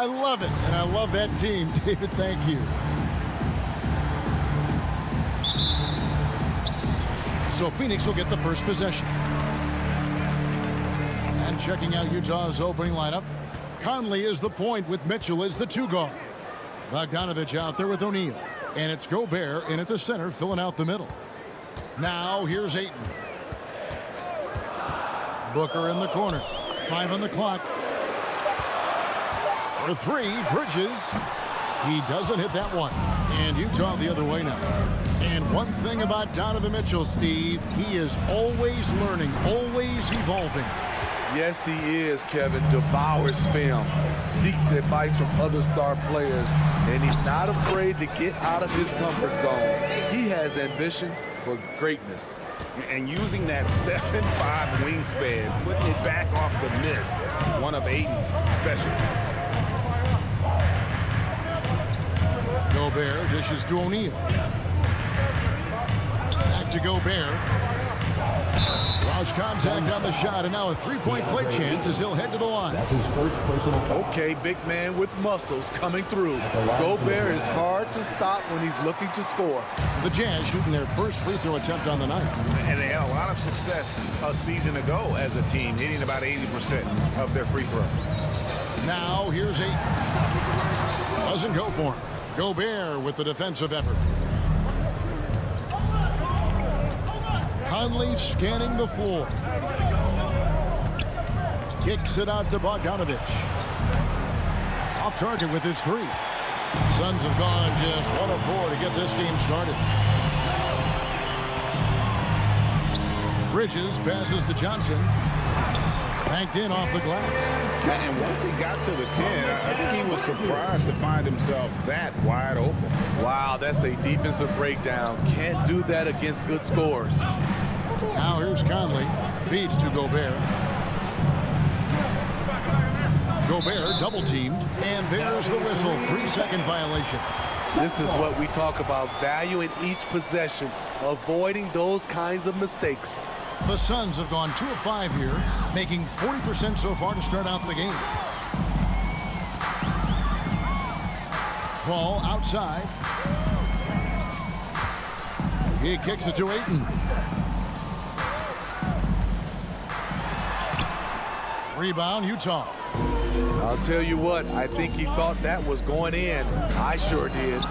I love it, and I love that team. David, thank you. So Phoenix will get the first possession. And checking out Utah's opening lineup, Conley is the point with Mitchell as the two guard. Bogdanovich out there with O'Neal. And it's Gobert in at the center, filling out the middle. Now here's Ayton. Booker in the corner. 5 on the clock. For 3, Bridges. He doesn't hit that one. And Utah the other way now. And one thing about Donovan Mitchell, Steve, he is always learning, always evolving. Yes, he is, Kevin. Devours film, seeks advice from other star players, and he's not afraid to get out of his comfort zone. He has ambition for greatness. And using that 7'5" wingspan, putting it back off the miss, one of Ayton's specialties. Gobert dishes to O'Neal. Back to Gobert. Lost contact on the shot, and now a three-point play chance as he'll head to the line. That's his first personal foul. Okay, big man with muscles coming through. Gobert is hard to stop when he's looking to score. The Jazz shooting their first free throw attempt on the night. And they had a lot of success a season ago as a team, hitting about 80% of their free throws. Now here's Ayton. Doesn't go for him. Gobert with the defensive effort. Conley scanning the floor. Kicks it out to Bogdanovich. Off target with his 3. Suns have gone just 1 of 4 to get this game started. Bridges passes to Johnson. Banked in off the glass. And once he got to the 10, I think he was surprised to find himself that wide open. Wow, that's a defensive breakdown. Can't do that against good scores. Now here's Conley. Feeds to Gobert. Gobert double-teamed. And there's the whistle. 3-second violation. This is what we talk about, value in each possession, avoiding those kinds of mistakes. The Suns have gone 2 of 5 here, making 40% so far to start out the game. Ball outside. He kicks it to Ayton. Rebound, Utah. I'll tell you what, I think he thought that was going in. I sure did.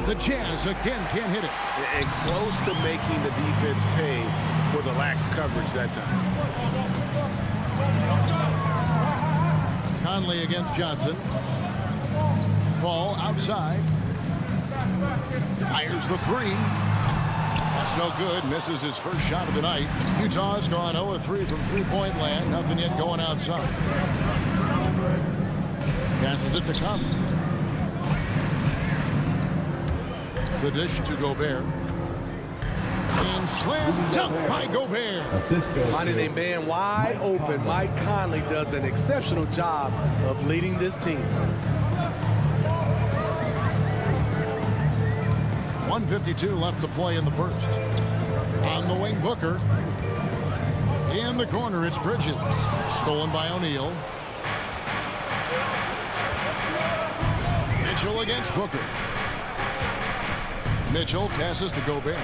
The Jazz again can't hit it. And close to making the defense pay for the lax coverage that time. Conley against Johnson. Ball outside. Fires the 3. That's no good. Misses his first shot of the night. Utah's gone 0 of 3 from three-point land. Nothing yet going outside. Passes it to Conley. The dish to Gobert. And slam dunk by Gobert. Finding a man wide open, Mike Conley does an exceptional job of leading this team. 1:52 left to play in the first. On the wing, Booker. In the corner, it's Bridges. Stolen by O'Neal. Mitchell against Booker. Mitchell passes to Gobert.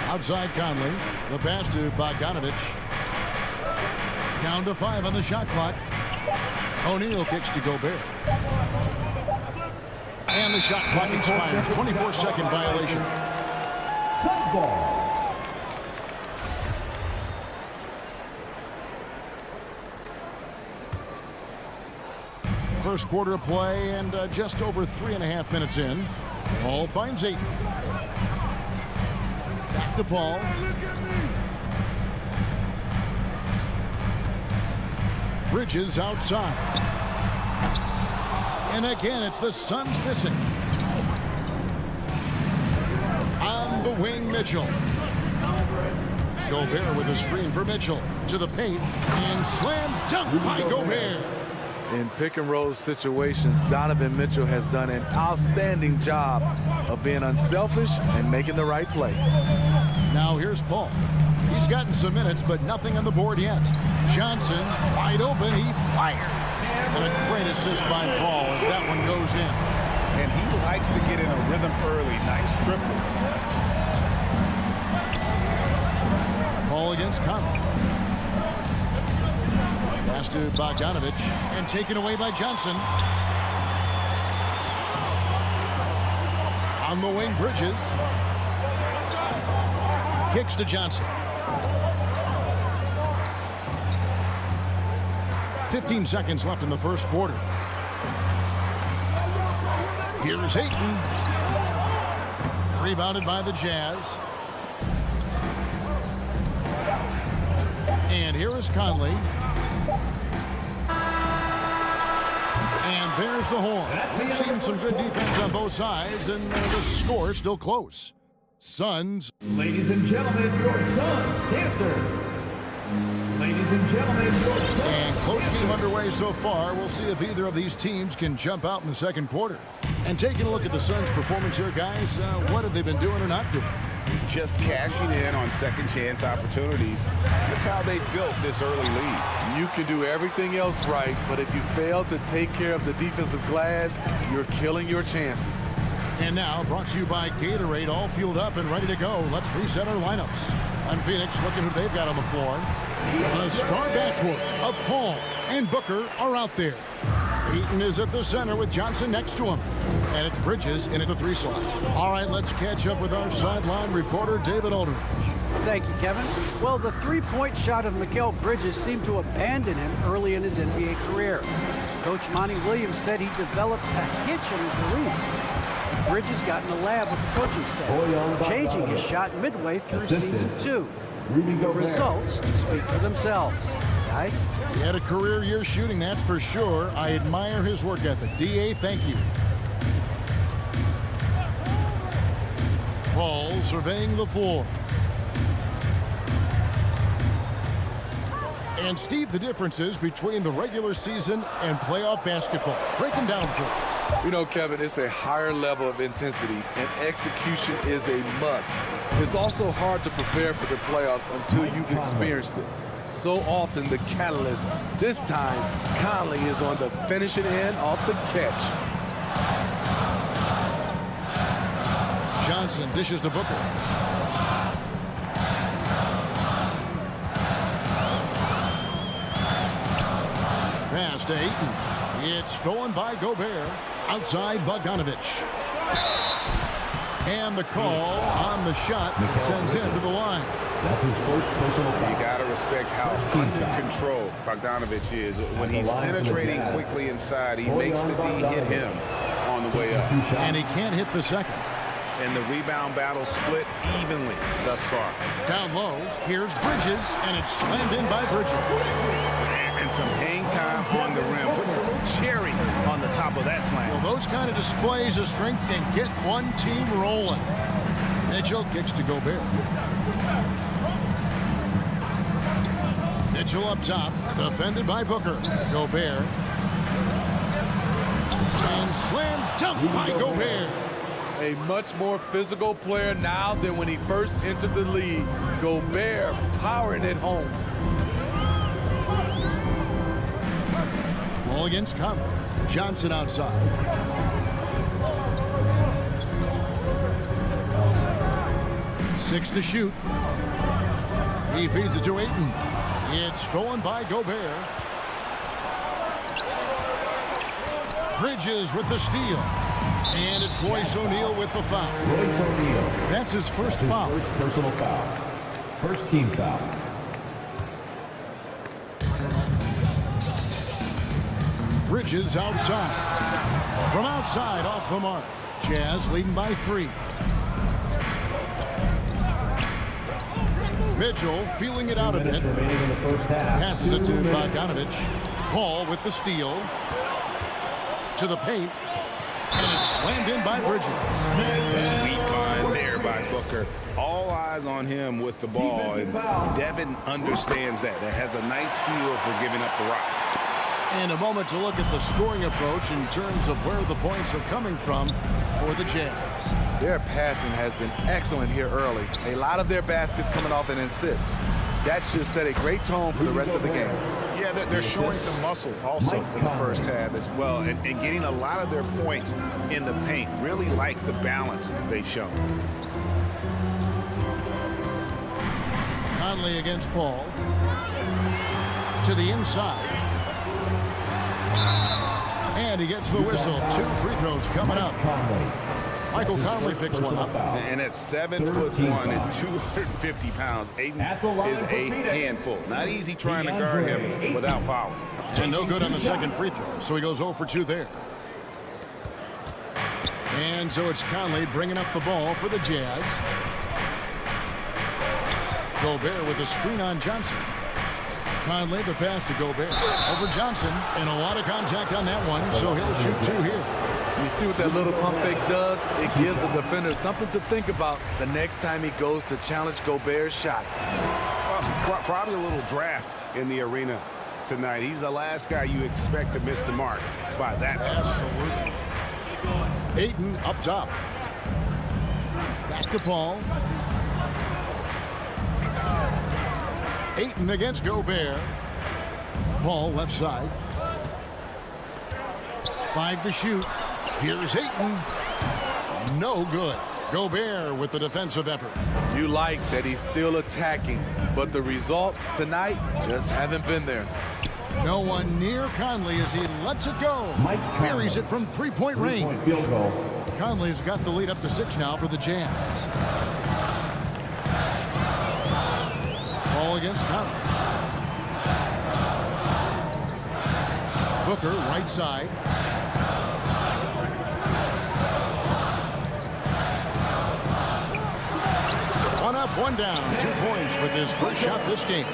Outside Conley. The pass to Bogdanovich. Down to 5 on the shot clock. O'Neal kicks to Gobert. And the shot clock expires. 24-second violation. Suns ball. First quarter of play and just over 3.5 minutes in. Paul finds Ayton. Back to Paul. Bridges outside. And again, it's the Suns missing. On the wing, Mitchell. Gobert with a screen for Mitchell. To the paint. And slam dunk by Gobert. In pick-and-roll situations, Donovan Mitchell has done an outstanding job of being unselfish and making the right play. Now here's Paul. He's gotten some minutes, but nothing on the board yet. Johnson, wide open, he fires. And a great assist by Paul as that one goes in. And he likes to get in a rhythm early. Nice triple. Paul against Conley. Pass to Bogdanovich and taken away by Johnson. On the wing, Bridges. Kicks to Johnson. 15 seconds left in the first quarter. Here's Ayton. Rebounded by the Jazz. And here is Conley. And there's the horn. We've seen some good defense on both sides, and the score is still close. Suns. Ladies and gentlemen, your Suns dancer. Ladies and gentlemen, your Suns. And close game underway so far. We'll see if either of these teams can jump out in the second quarter. And taking a look at the Suns' performance here, guys, what have they been doing or not doing? Just cashing in on second chance opportunities. That's how they built this early lead. You can do everything else right, but if you fail to take care of the defensive glass, you're killing your chances. And now, brought to you by Gatorade, all fueled up and ready to go. Let's reset our lineups. On Phoenix, looking who they've got on the floor. The star backcourt of Paul and Booker are out there. Ayton is at the center with Johnson next to him. And it's Bridges in at the 3 slot. All right, let's catch up with our sideline reporter, David Aldridge. Thank you, Kevin. Well, the three-point shot of Mikal Bridges seemed to abandon him early in his NBA career. Coach Monty Williams said he developed a hitch in his release. Bridges got in the lab with the coaching staff, changing his shot midway through season 2. The results speak for themselves. Guys? He had a career year shooting, that's for sure. I admire his work ethic. D.A., thank you. Paul surveying the floor. And Steve, the differences between the regular season and playoff basketball. Break them down for us. You know, Kevin, it's a higher level of intensity, and execution is a must. It's also hard to prepare for the playoffs until you've experienced it. So often the catalyst, this time, Conley is on the finishing end off the catch. Johnson dishes to Booker. Pass to Ayton. It's stolen by Gobert. Outside Bogdanovich. And the call on the shot sends him to the line. That's his first personal foul. You got to respect how under control Bogdanovich is. When he's penetrating quickly inside, he makes the D hit him on the way up. And he can't hit the second. And the rebound battle split evenly thus far. Down low, here's Bridges, and it's slammed in by Bridges. And some hang time on the rim. Puts a little cherry on the top of that slam. Well, those kind of displays of strength can get one team rolling. Mitchell kicks to Gobert. Mitchell up top, defended by Booker. Gobert. And slam dunk by Gobert. A much more physical player now than when he first entered the league. Gobert powering it home. Ball against Conley. Johnson outside. Six to shoot. He feeds it to Ayton. It's stolen by Gobert. Bridges with the steal. And it's Royce O'Neal with the foul. Royce O'Neal. That's his first foul. First personal foul. First team foul. Bridges outside. From outside off the mark. Jazz leading by 3. Mitchell feeling it out a bit. Remaining in the first half. Passes it to Bogdanovich. Paul with the steal. To the paint. And it's slammed in by Bridges. Sweet find there by Booker. All eyes on him with the ball. And Devin understands that. That has a nice feel for giving up the rock. And a moment to look at the scoring approach in terms of where the points are coming from for the Jazz. Their passing has been excellent here early. A lot of their baskets coming off an assist. That should set a great tone for the rest of the game. Yeah, they're showing some muscle also in the first half as well, and getting a lot of their points in the paint. Really like the balance they've shown. Conley against Paul. To the inside. And he gets the whistle. 2 free throws coming up. Michael Conley picks one up. And at 7'1" and 250 pounds, Ayton is a handful. Not easy trying to guard him without fouling. And no good on the second free throw, so he goes 0 for 2 there. And so it's Conley bringing up the ball for the Jazz. Gobert with a screen on Johnson. Conley, the pass to Gobert. Over Johnson, and a lot of contact on that one, so he'll shoot 2 here. You see what that little pump fake does? It gives the defender something to think about the next time he goes to challenge Gobert's shot. Probably a little draft in the arena tonight. He's the last guy you expect to miss the mark by that. Absolutely. Ayton up top. Back to Paul. Ayton against Gobert. Paul left side. 5 to shoot. Here's Ayton. No good. Gobert with the defensive effort. You like that he's still attacking, but the results tonight just haven't been there. No one near Conley as he lets it go. Buries it from 3-point range. Field goal. Conley's got the lead up to 6 now for the Jazz. Ball against Conley. Booker, right side. One up, one down. 2 points with his first shot this game.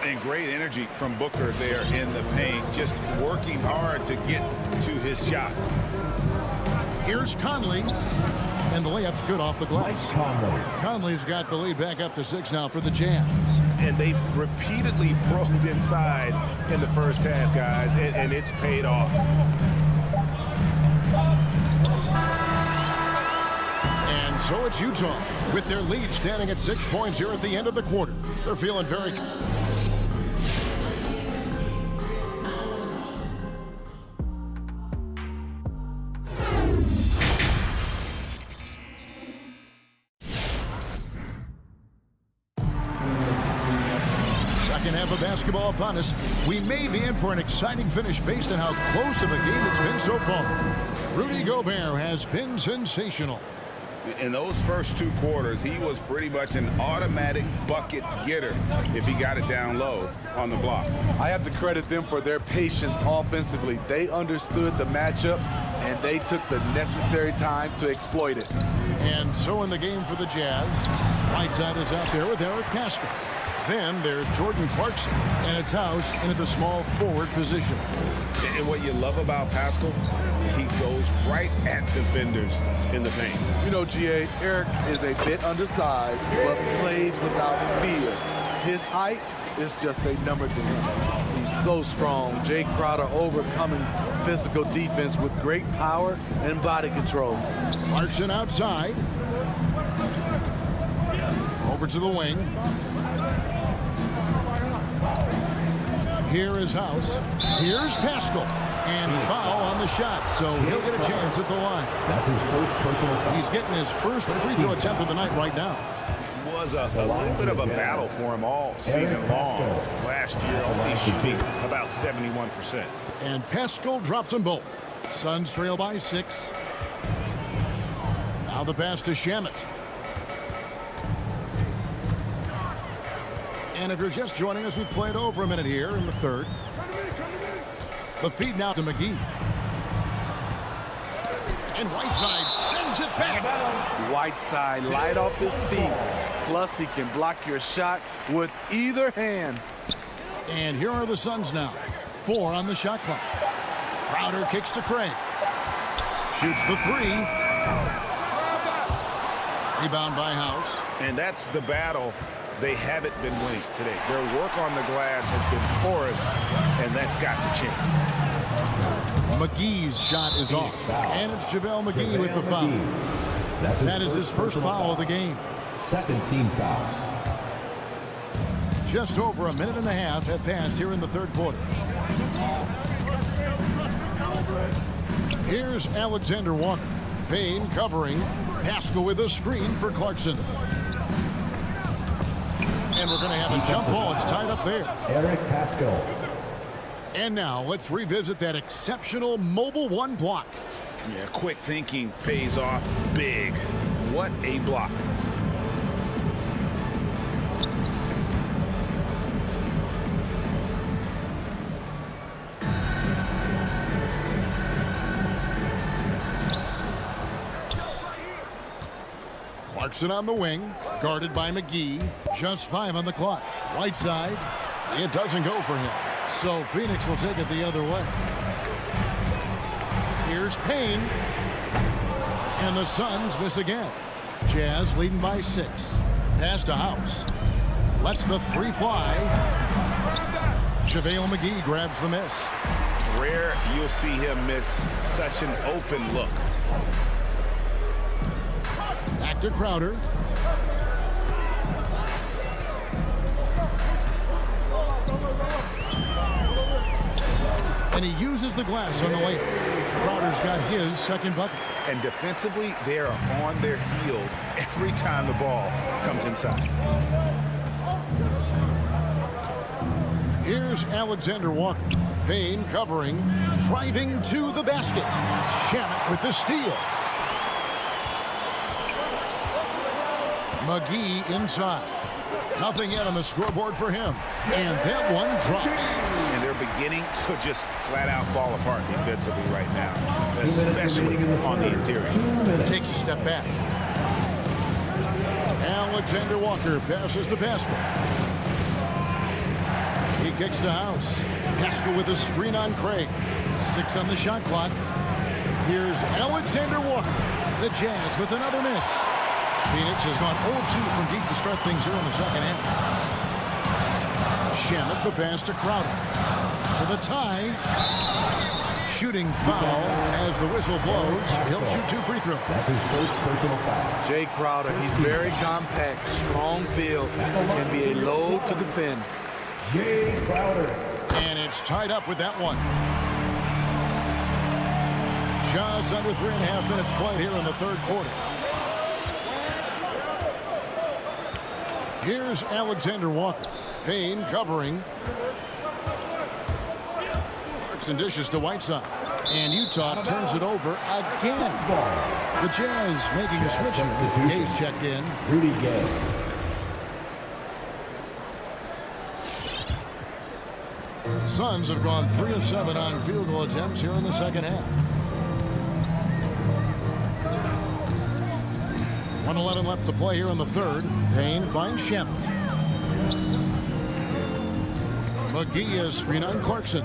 And great energy from Booker there in the paint, just working hard to get to his shot. Here's Conley, and the layup's good off the glass. Conley's got the lead back up to 6 now for the Jazz. And they've repeatedly probed inside in the first half, guys, and it's paid off. And so it's Utah with their lead standing at 6 points here at the end of the quarter. They're feeling very... Second half of basketball upon us. We may be in for an exciting finish based on how close of a game it's been so far. Rudy Gobert has been sensational. In those first 2 quarters, he was pretty much an automatic bucket getter if he got it down low on the block. I have to credit them for their patience offensively. They understood the matchup, and they took the necessary time to exploit it. And so in the game for the Jazz, Whiteside is out there with Eric Pascal. Then there's Jordan Clarkson, and it's House into the small forward position. And what you love about Pascal, he goes right at defenders in the paint. You know, GA, Eric is a bit undersized, but plays without fear. His height is just a number to him. He's so strong. Jay Crowder overcoming physical defense with great power and body control. Clarkson outside. Over to the wing. Here is House. Here's Pascal. And foul on the shot, so he'll get a chance at the line. That's his first personal foul. He's getting his first free throw attempt of the night right now. It was a little bit of a battle for him all season long. Last year, only shooting about 71%. And Pascal drops them both. Suns trail by 6. Now the pass to Shamet. And if you're just joining us, we played over a minute here in the third. The feed now to McGee. And Whiteside sends it back. Whiteside light off his feet. Plus, he can block your shot with either hand. And here are the Suns now. 4 on the shot clock. Crowder kicks to Craig. Shoots the 3. Rebound by House. And that's the battle they haven't been winning today. Their work on the glass has been porous, and that's got to change. McGee's shot is off, and it's JaVale McGee with the foul. That is his first foul of the game. Second team foul. Just over a minute and a half have passed here in the third quarter. Here's Alexander Walker. Payne covering. Pascal with a screen for Clarkson. And we're going to have a jump ball. It's tied up there. Eric Pascal. And now let's revisit that exceptional mobile one block. Yeah, quick thinking pays off big. What a block. Clarkson on the wing, guarded by McGee. Just 5 on the clock. Whiteside, it doesn't go for him. So Phoenix will take it the other way. Here's Payne. And the Suns miss again. Jazz leading by 6. Pass to House. Lets the 3 fly. JaVale McGee grabs the miss. Rare you'll see him miss such an open look. Back to Crowder. And he uses the glass on the way. Crowder's got his second bucket. And defensively, they are on their heels every time the ball comes inside. Here's Alexander Walker. Payne covering, driving to the basket. Shamet with the steal. McGee inside. Nothing yet on the scoreboard for him. And that one drops. And they're beginning to just flat out fall apart defensively right now, especially on the interior. Takes a step back. Alexander Walker passes to Pascal. He kicks to House. Pascal with a screen on Craig. 6 on the shot clock. Here's Alexander Walker. The Jazz with another miss. Phoenix has gone 0-2 from deep to start things here in the second half. Shamet the pass to Crowder. For the tie. Shooting foul as the whistle blows. He'll shoot 2 free throws. That's his first personal foul. Jay Crowder, he's very compact, strong field, can be a load to defend. Jay Crowder. And it's tied up with that one. Just under 3.5 minutes played here in the third quarter. Here's Alexander Walker. Payne covering. Clarkson dishes to Whiteside. And Utah turns it over again. The Jazz making a switch here. Gay's checked in. Rudy Gay. Suns have gone 3 of 7 on field goal attempts here in the second half. 1:11 left to play here in the third. Payne finds Shamet. McGee is screen on Clarkson.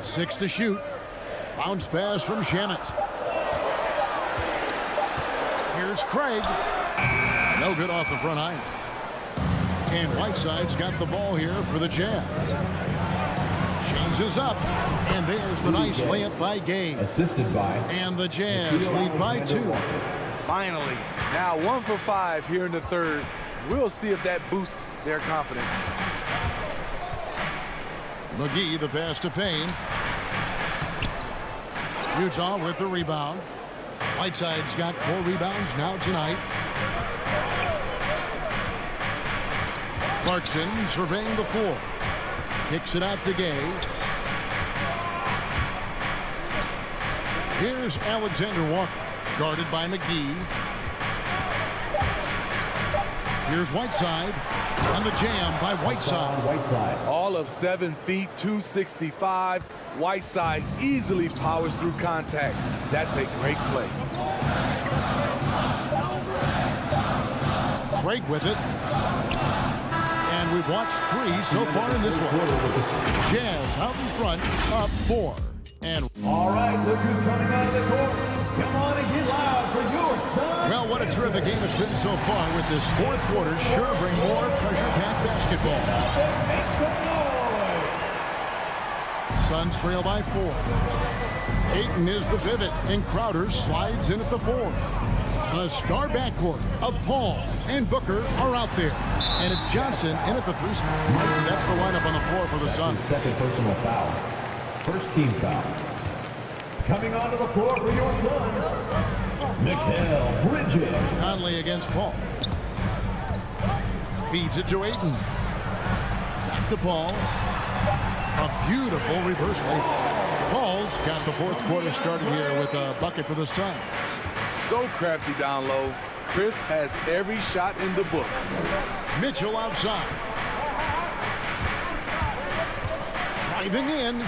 6 to shoot. Bounce pass from Shamet. Here's Craig. No good off the front iron. And Whiteside's got the ball here for the Jazz. Changes up. And there's the nice layup by Gay. Assisted by. And the Jazz lead by 2. Finally, now 1 for 5 here in the third. We'll see if that boosts their confidence. McGee the pass to Payne. Utah with the rebound. Whiteside's got 4 rebounds now tonight. Clarkson surveying the floor. Kicks it out to Gay. Here's Alexander Walker. Guarded by McGee. Here's Whiteside. On the jam by Whiteside. All of 7 feet, 265. Whiteside easily powers through contact. That's a great play. Craig with it. And we've watched 3 so far in this one. Jazz out in front, up 4. And All right, look who's coming out of the court. Come on and get loud for your son. Well, what a terrific game it's been so far with this fourth quarter. Sure to bring more pressure-packed basketball. Make some noise. Suns trail by 4. Ayton is the pivot, and Crowder slides in at the 4. The star backcourt of Paul and Booker are out there. And it's Johnson in at the 3 spot. That's the lineup on the floor for the Suns. Second personal foul. First team foul. Coming onto the floor for your Suns, Mikal Bridges. Conley against Paul. Feeds it to Ayton. Back to Paul. A beautiful reversal. Paul's got the fourth quarter started here with a bucket for the Suns. So crafty down low. Chris has every shot in the book. Mitchell outside. Driving in.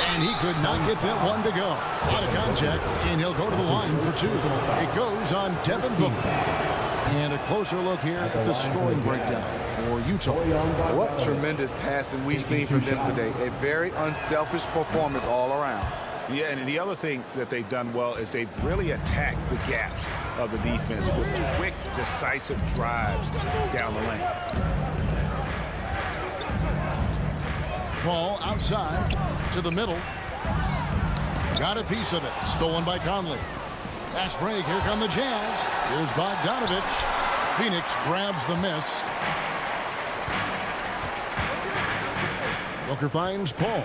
And he could not get that one to go. Out of contact, and he'll go to the line for 2. It goes on Devin Booker. And a closer look here at the scoring breakdown for Utah. What tremendous passing we've seen from them today. A very unselfish performance all around. Yeah, and the other thing that they've done well is they've really attacked the gaps of the defense with quick, decisive drives down the lane. Paul outside to the middle. Got a piece of it. Stolen by Conley. Fast break. Here come the Jazz. Here's Bogdanovich. Phoenix grabs the miss. Booker finds Paul.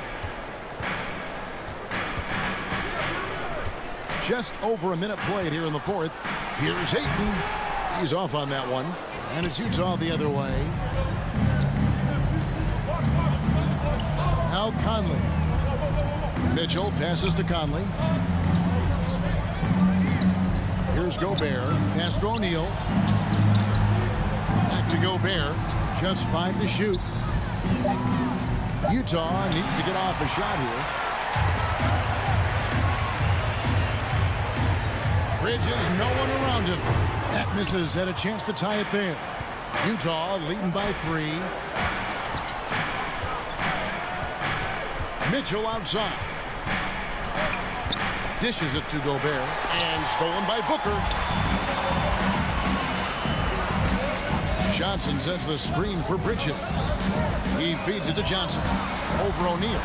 Just over a minute played here in the fourth. Here's Ayton. He's off on that one. And it's Utah the other way. Now Conley. Mitchell passes to Conley. Here's Gobert. Pass to O'Neal. Back to Gobert. Just 5 to shoot. Utah needs to get off a shot here. Bridges, no one around him. That misses. Had a chance to tie it there. Utah leading by 3. Mitchell outside. Dishes it to Gobert. And stolen by Booker. Johnson sends the screen for Bridges. He feeds it to Johnson. Over O'Neal.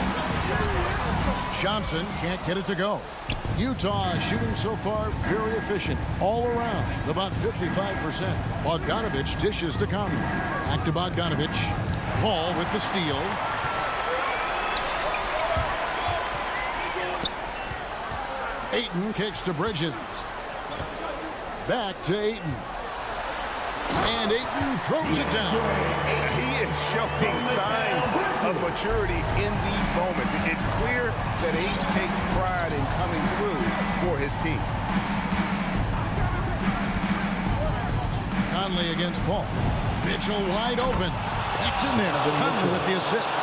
Johnson can't get it to go. Utah shooting so far very efficient. All around. About 55%. Bogdanovich dishes to Conley. Back to Bogdanovich. Paul with the steal. Ayton kicks to Bridges. Back to Ayton. And Ayton throws it down. He is showing signs of maturity in these moments. It's clear that Ayton takes pride in coming through for his team. Conley against Paul. Mitchell wide open. That's in there. Conley with the assist.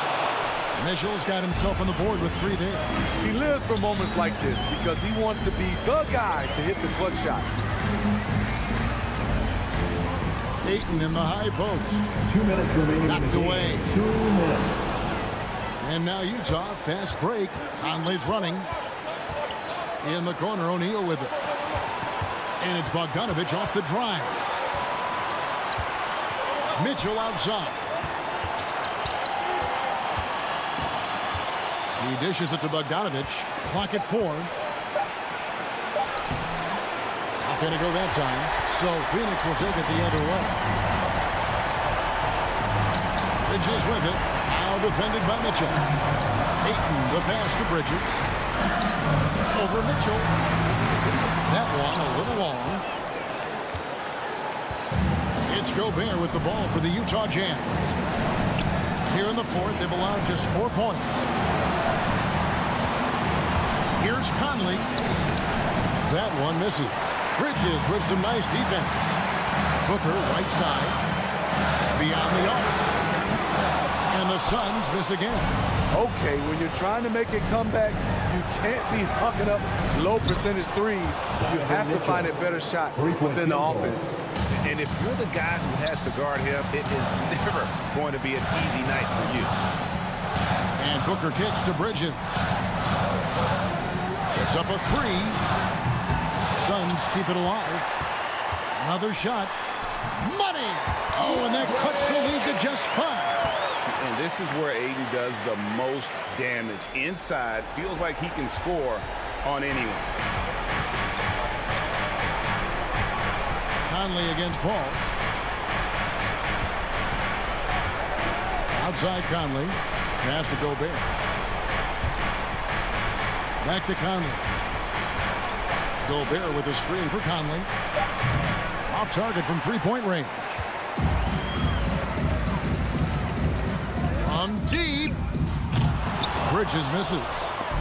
Mitchell's got himself on the board with 3 there. He lives for moments like this because he wants to be the guy to hit the clutch shot. Ayton in the high post. 2 minutes remaining. Knocked away. 2 minutes. And now Utah, fast break. Conley's running. In the corner, O'Neal with it. And it's Bogdanovich off the drive. Mitchell outside. He dishes it to Bogdanovich. Clock at 4. Not going to go that time. So Phoenix will take it the other way. Bridges with it. Now defended by Mitchell. Ayton, the pass to Bridges. Over Mitchell. That one a little long. It's Gobert with the ball for the Utah Jazz. Here in the fourth, they've allowed just 4 points. Here's Conley. That one misses. Bridges with some nice defense. Booker, right side. Beyond the arc. And the Suns miss again. Okay, when you're trying to make a comeback, you can't be hucking up low percentage threes. You have to find a better shot within the offense. And if you're the guy who has to guard him, it is never going to be an easy night for you. And Booker kicks to Bridges. It's up a 3. Suns keep it alive. Another shot. Money! Oh, and that cuts the lead to just 5. And this is where Aiden does the most damage. Inside, feels like he can score on anyone. Conley against Paul. Outside Conley. Pass to Gobert. Back to Conley. Gobert with a screen for Conley. Off target from three-point range. From deep. Bridges misses.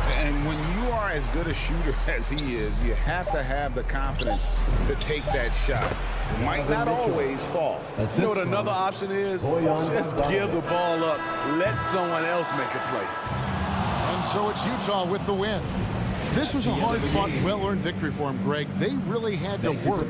And when you are as good a shooter as he is, you have to have the confidence to take that shot. It might not always fall. You know what another option is? Just give the ball up. Let someone else make a play. And so it's Utah with the win. This was a hard-fought, well-earned victory for them, Greg. They really had to work.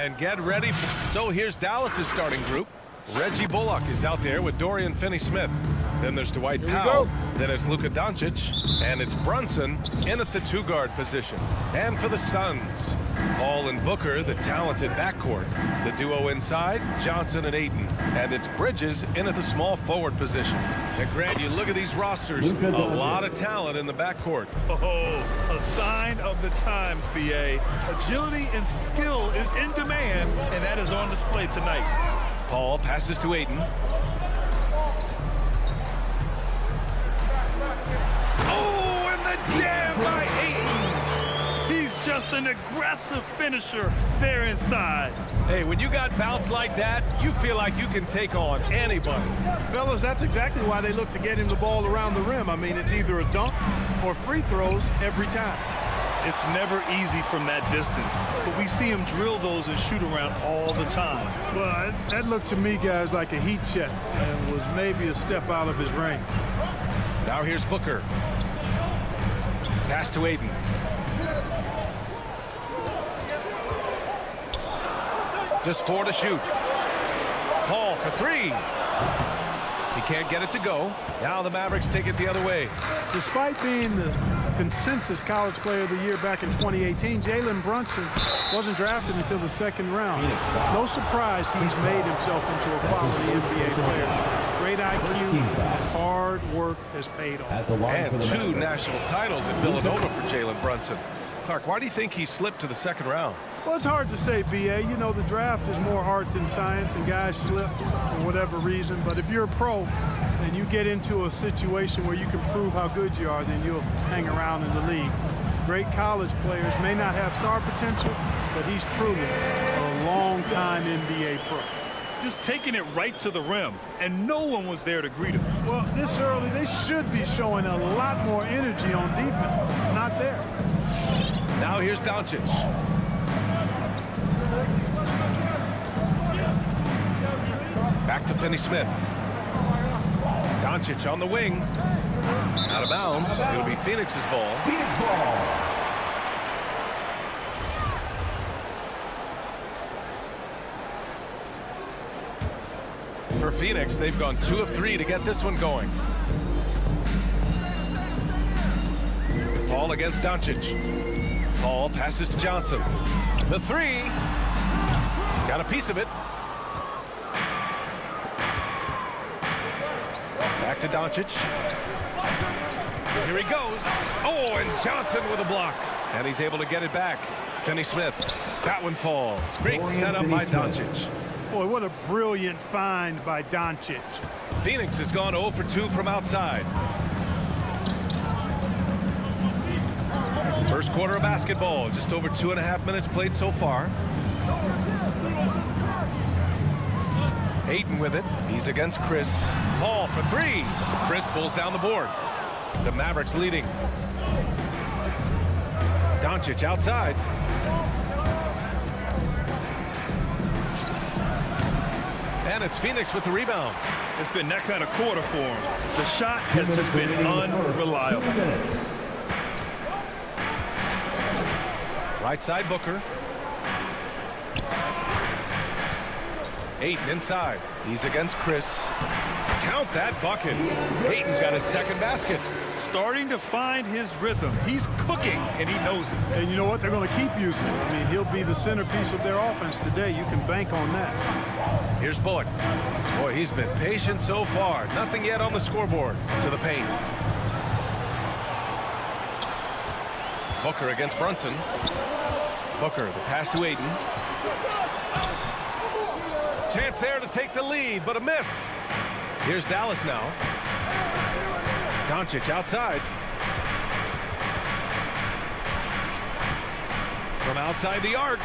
And get ready. So here's Dallas's starting group. Reggie Bullock is out there with Dorian Finney-Smith. Then there's Dwight Powell. Then it's Luka Doncic. And it's Brunson in at the two-guard position. And for the Suns, Paul and Booker, the talented backcourt. The duo inside, Johnson and Ayton. And it's Bridges in at the small forward position. And Grant, you look at these rosters, a lot of talent in the backcourt. Oh, a sign of the times, B.A. Agility and skill is in demand, and that is on display tonight. Paul passes to Ayton. Oh, and the jam by Ayton. He's just an aggressive finisher there inside. Hey, when you got bounce like that, you feel like you can take on anybody. Fellas, that's exactly why they look to get him the ball around the rim. I mean, it's either a dunk or free throws every time. It's never easy from that distance, but we see him drill those and shoot around all the time. Well, that looked to me, guys, like a heat check and was maybe a step out of his range. Now here's Booker. Pass to Ayton. Just 4 to shoot. Paul for 3. He can't get it to go. Now the Mavericks take it the other way. Despite being the consensus college player of the year back in 2018, Jalen Brunson wasn't drafted until the second round. No surprise he's made himself into a quality NBA player. Great IQ, hard work has paid off. And 2 national titles in Villanova for Jalen Brunson. Clark, why do you think he slipped to the second round? Well, it's hard to say, B.A. You know, the draft is more art than science, and guys slip for whatever reason. But if you're a pro and you get into a situation where you can prove how good you are, then you'll hang around in the league. Great college players may not have star potential, but he's truly a long-time NBA pro. Just taking it right to the rim, and no one was there to greet him. Well, this early, they should be showing a lot more energy on defense. It's not there. Now here's Doncic. Back to Finney-Smith. Doncic on the wing. Out of bounds. It'll be Phoenix's ball. Phoenix ball. For Phoenix, they've gone 2 of 3 to get this one going. Paul against Doncic. Paul passes to Johnson. The 3. Got a piece of it. Back to Doncic. Here he goes. Oh, and Johnson with a block. And he's able to get it back. Finney-Smith. That one falls. Great setup by Doncic. Boy, what a brilliant find by Doncic. Phoenix has gone 0 for 2 from outside. First quarter of basketball. Just over 2.5 minutes played so far. Ayton with it. He's against Chris. Paul for 3. Chris pulls down the board. The Mavericks leading. Doncic outside. And it's Phoenix with the rebound. It's been that kind of quarter for him. The shot has just been unreliable. Right side Booker. Ayton inside. He's against Chris. Count that bucket. Ayton's got his second basket. Starting to find his rhythm. He's cooking, and he knows it. And you know what? They're going to keep using him. I mean, he'll be the centerpiece of their offense today. You can bank on that. Here's Bullock. Boy, he's been patient so far. Nothing yet on the scoreboard. To the paint. Booker against Brunson. Booker, the pass to Ayton. Chance there to take the lead, but a miss. Here's Dallas now. Doncic outside. From outside the arc.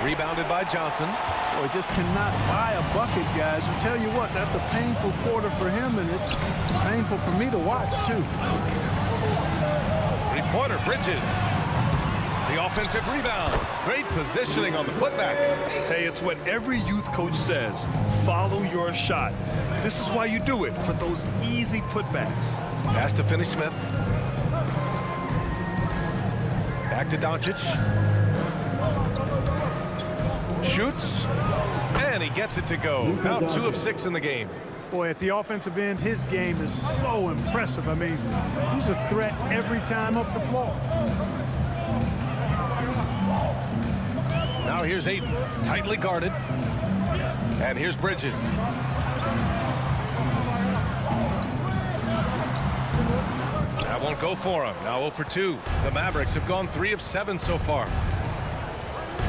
Rebounded by Johnson. Boy, just cannot buy a bucket, guys. I tell you what, that's a painful quarter for him, and it's painful for me to watch, too. Three-pointer, Bridges. The offensive rebound. Great positioning on the putback. Hey, it's what every youth coach says. Follow your shot. This is why you do it, for those easy putbacks. Pass to Finney-Smith. Back to Doncic. Shoots. And he gets it to go. Now 2 of 6 in the game. Boy, at the offensive end, his game is so impressive. I mean, he's a threat every time up the floor. Now here's Ayton, tightly guarded. And here's Bridges. That won't go for him. Now 0 for 2. The Mavericks have gone 3 of 7 so far.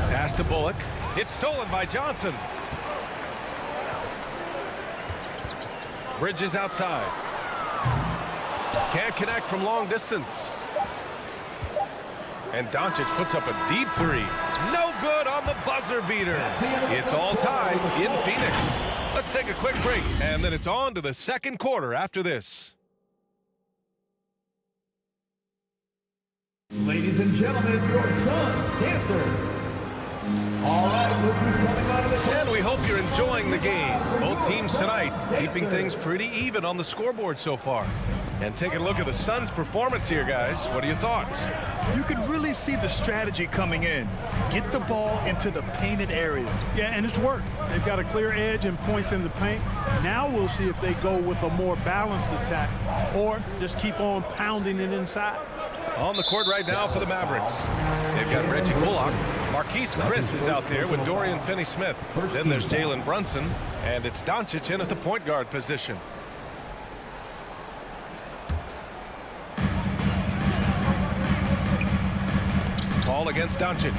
Pass to Bullock. It's stolen by Johnson. Bridges outside. Can't connect from long distance. And Doncic puts up a deep 3. No good on the buzzer beater. It's all tied in Phoenix. Let's take a quick break, and then it's on to the second quarter after this. Ladies and gentlemen, your Suns dancers. All right, coming out of the and we hope you're enjoying the game. Both teams tonight keeping things pretty even on the scoreboard so far. And taking a look at the Suns' performance here, guys. What are your thoughts? You can really see the strategy coming in. Get the ball into the painted area. Yeah, and it's worked. They've got a clear edge and points in the paint. Now we'll see if they go with a more balanced attack or just keep on pounding it inside. On the court right now for the Mavericks. They've got Reggie Bullock. Marquise Chris is out there with Dorian Finney-Smith. Then there's Jalen Brunson. And it's Doncic in at the point guard position. Paul against Doncic.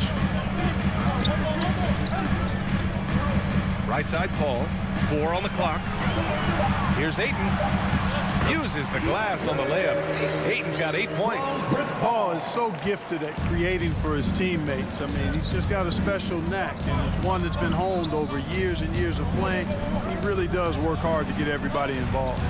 Right side Paul. 4 on the clock. Here's Ayton. Uses the glass on the layup. Ayton's got 8 points. Paul is so gifted at creating for his teammates. I mean, he's just got a special knack, and it's one that's been honed over years and years of playing. He really does work hard to get everybody involved.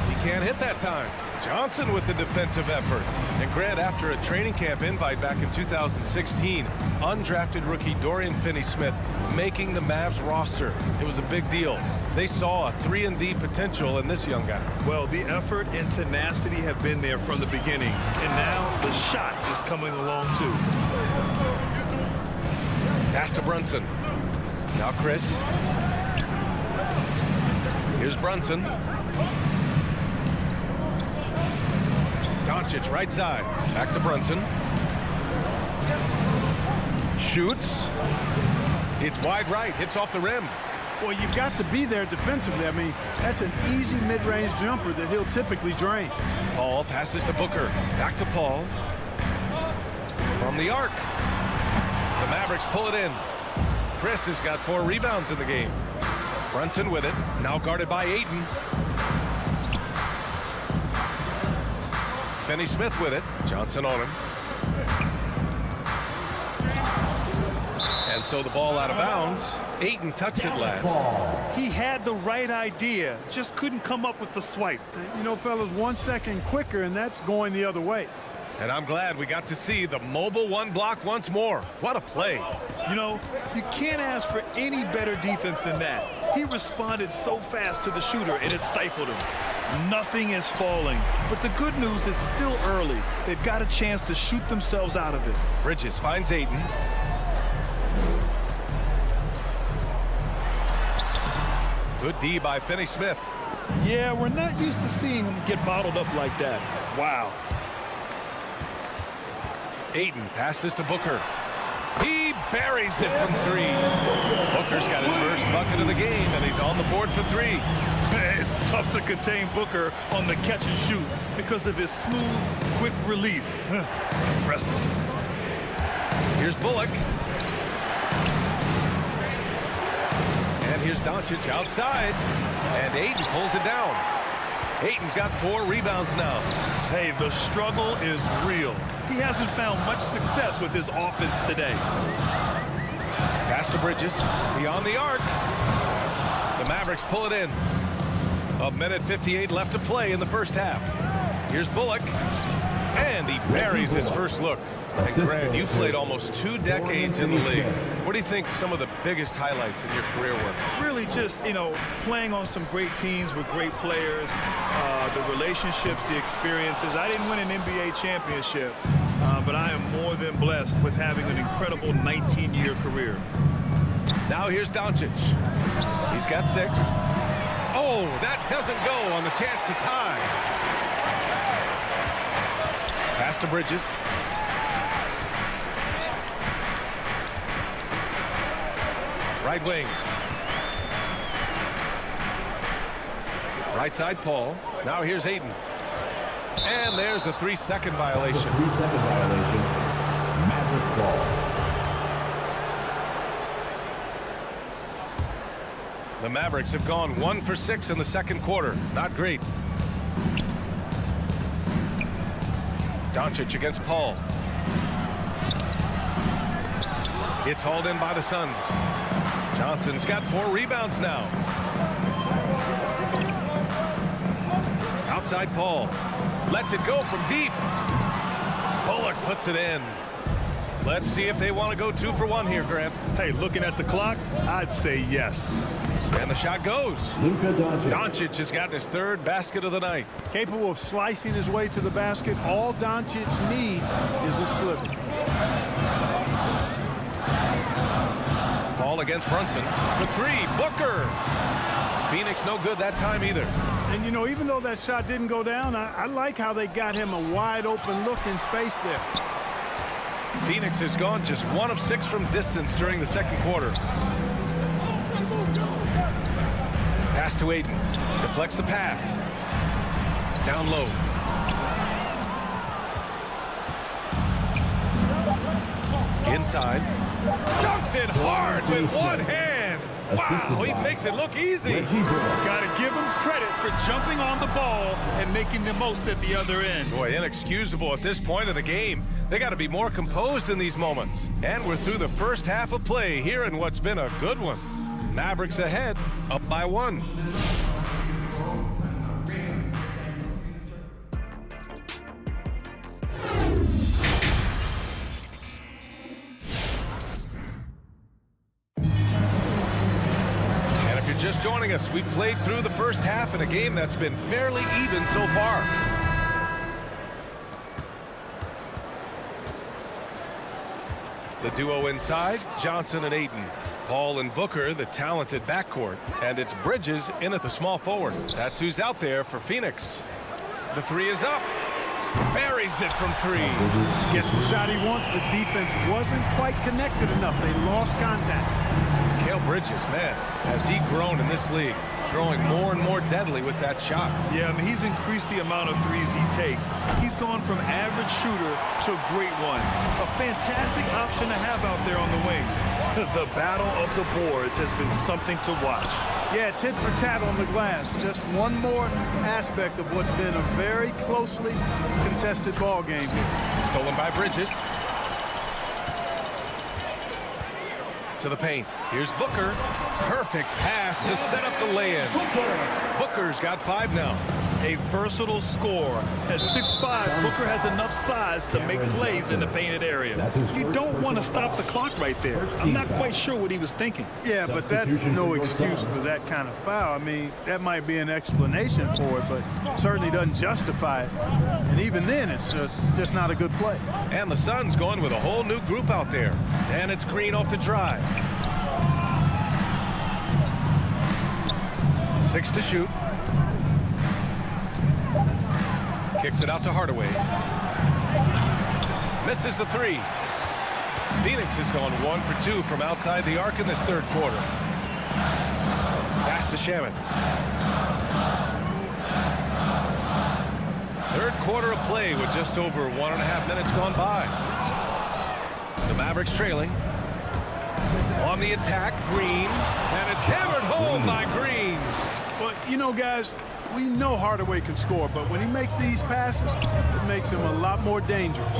He can't hit that time. Johnson with the defensive effort. And Grant, after a training camp invite back in 2016, undrafted rookie Dorian Finney-Smith making the Mavs roster. It was a big deal. They saw a 3-and-D potential in this young guy. Well, the effort and tenacity have been there from the beginning. And now the shot is coming along, too. Pass to Brunson. Now Chris. Here's Brunson. Doncic right side. Back to Brunson. Shoots. It's wide right. Hits off the rim. Well, you've got to be there defensively. I mean, that's an easy mid-range jumper that he'll typically drain. Paul passes to Booker. Back to Paul. From the arc. The Mavericks pull it in. Chris has got 4 rebounds in the game. Brunson with it. Now guarded by Ayton. Finney-Smith with it. Johnson on him. And so the ball out of bounds. Ayton touched it last. He had the right idea, just couldn't come up with the swipe. You know, fellas, 1 second quicker, and that's going the other way. And I'm glad we got to see the mobile 1 block once more. What a play. You know, you can't ask for any better defense than that. He responded so fast to the shooter, and it stifled him. Nothing is falling. But the good news is still early. They've got a chance to shoot themselves out of it. Bridges finds Ayton. Good D by Finney-Smith. Yeah, we're not used to seeing him get bottled up like that. Wow. Ayton passes to Booker. He buries it from 3. Booker's got his first bucket of the game, and he's on the board for 3. It's tough to contain Booker on the catch and shoot because of his smooth, quick release. Impressive. Here's Bullock. And here's Doncic outside. And Ayton pulls it down. Ayton's got 4 rebounds now. Hey, the struggle is real. He hasn't found much success with his offense today. Pass to Bridges. Beyond the arc. The Mavericks pull it in. 1:58 left to play in the first half. Here's Bullock. And he buries his first look. And Grant, you played almost 2 decades in the league. What do you think some of the biggest highlights in your career were? Really just, you know, playing on some great teams with great players, the relationships, the experiences. I didn't win an NBA championship, but I am more than blessed with having an incredible 19-year career. Now here's Doncic. He's got 6. Oh, that doesn't go on the chance to tie. Pass to Bridges. Right wing. Right side, Paul. Now here's Ayton. And there's a 3-second violation. 3-second violation. Mavericks ball. The Mavericks have gone 1 for 6 in the second quarter. Not great. Doncic against Paul. It's hauled in by the Suns. Johnson's got 4 rebounds now. Outside Paul. Lets it go from deep. Bullock puts it in. Let's see if they want to go 2 for 1 here, Grant. Hey, looking at the clock, I'd say yes. And the shot goes. Luka Doncic. Doncic has gotten his 3rd basket of the night. Capable of slicing his way to the basket. All Doncic needs is a sliver. Paul against Brunson for 3. Booker. Phoenix no good that time either. And, you know, even though that shot didn't go down, I like how they got him a wide open look in space there. Phoenix has gone just 1 of 6 from distance during the second quarter. Pass to Ayton. Deflects the pass. Down low. Inside. Dunks it hard with one hand. Wow, he makes it look easy. Got to give him credit for jumping on the ball and making the most at the other end. Boy, inexcusable at this point of the game. They got to be more composed in these moments. And we're through the first half of play here in what's been a good one. Mavericks ahead, up by 1. And if you're just joining us, we've played through the first half in a game that's been fairly even so far. The duo inside, Johnson and Ayton. Paul and Booker, the talented backcourt. And it's Bridges in at the small forward. That's who's out there for Phoenix. The 3 is up. Buries it from 3. Gets the shot he wants. The defense wasn't quite connected enough. They lost contact. Mikal Bridges, man, has he grown in this league? Growing more and more deadly with that shot. Yeah, I mean, he's increased the amount of threes he takes. He's gone from average shooter to a great one. A fantastic option to have out there on the wing. The battle of the boards has been something to watch. Yeah, tit for tat on the glass. Just one more aspect of what's been a very closely contested ball game here. Stolen by Bridges. To the paint. Here's Booker. Perfect pass to set up the lay-in. Booker's got 5 now. A versatile scorer. At 6'5", Booker has enough size to make plays in the painted area. You don't want to stop the clock right there. I'm not quite sure what he was thinking. Yeah, but that's no excuse for that kind of foul. I mean, that might be an explanation for it, but certainly doesn't justify it. And even then, it's just not a good play. And the Suns going with a whole new group out there. And it's Green off the drive. 6 to shoot. Kicks it out to Hardaway. Misses the 3. Phoenix has gone 1 for 2 from outside the arc in this third quarter. Pass to Shaman. Third quarter of play with just over 1.5 minutes gone by. The Mavericks trailing. On the attack, Green. And it's hammered home by Green. Well, you know, guys, we know Hardaway can score, but when he makes these passes, it makes him a lot more dangerous.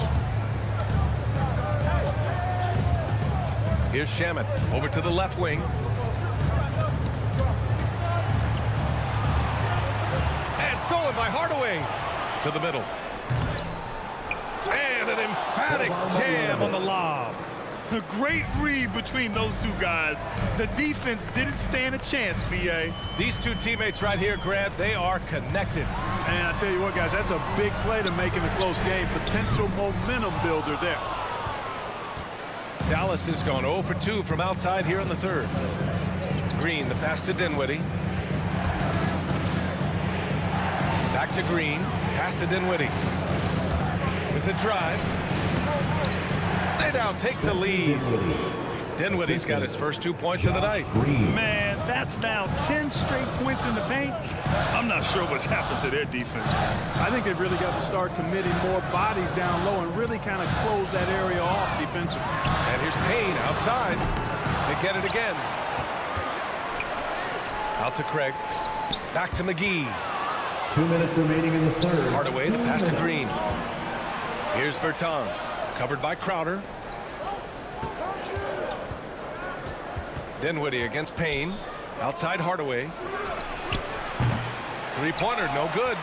Here's Shaman over to the left wing. And stolen by Hardaway. To the middle. And an emphatic jam on the lob. A great read between those two guys. The defense didn't stand a chance, B.A. These two teammates right here, Grant, they are connected. And I tell you what, guys, that's a big play to make in a close game. Potential momentum builder there. Dallas has gone 0 for 2 from outside here in the third. Green, the pass to Dinwiddie. Back to Green, pass to Dinwiddie. With the drive. They now take the lead. Dinwiddie's got his first 2 points of the night. Man, that's now 10 straight points in the paint. I'm not sure what's happened to their defense. I think they've really got to start committing more bodies down low and really kind of close that area off defensively. And here's Payne outside. They get it again. Out to Craig. Back to McGee. 2 minutes remaining in the third. Hardaway, the pass to Green. Here's Bertans. Covered by Crowder. Dinwiddie against Payne. Outside Hardaway. Three-pointer, no good.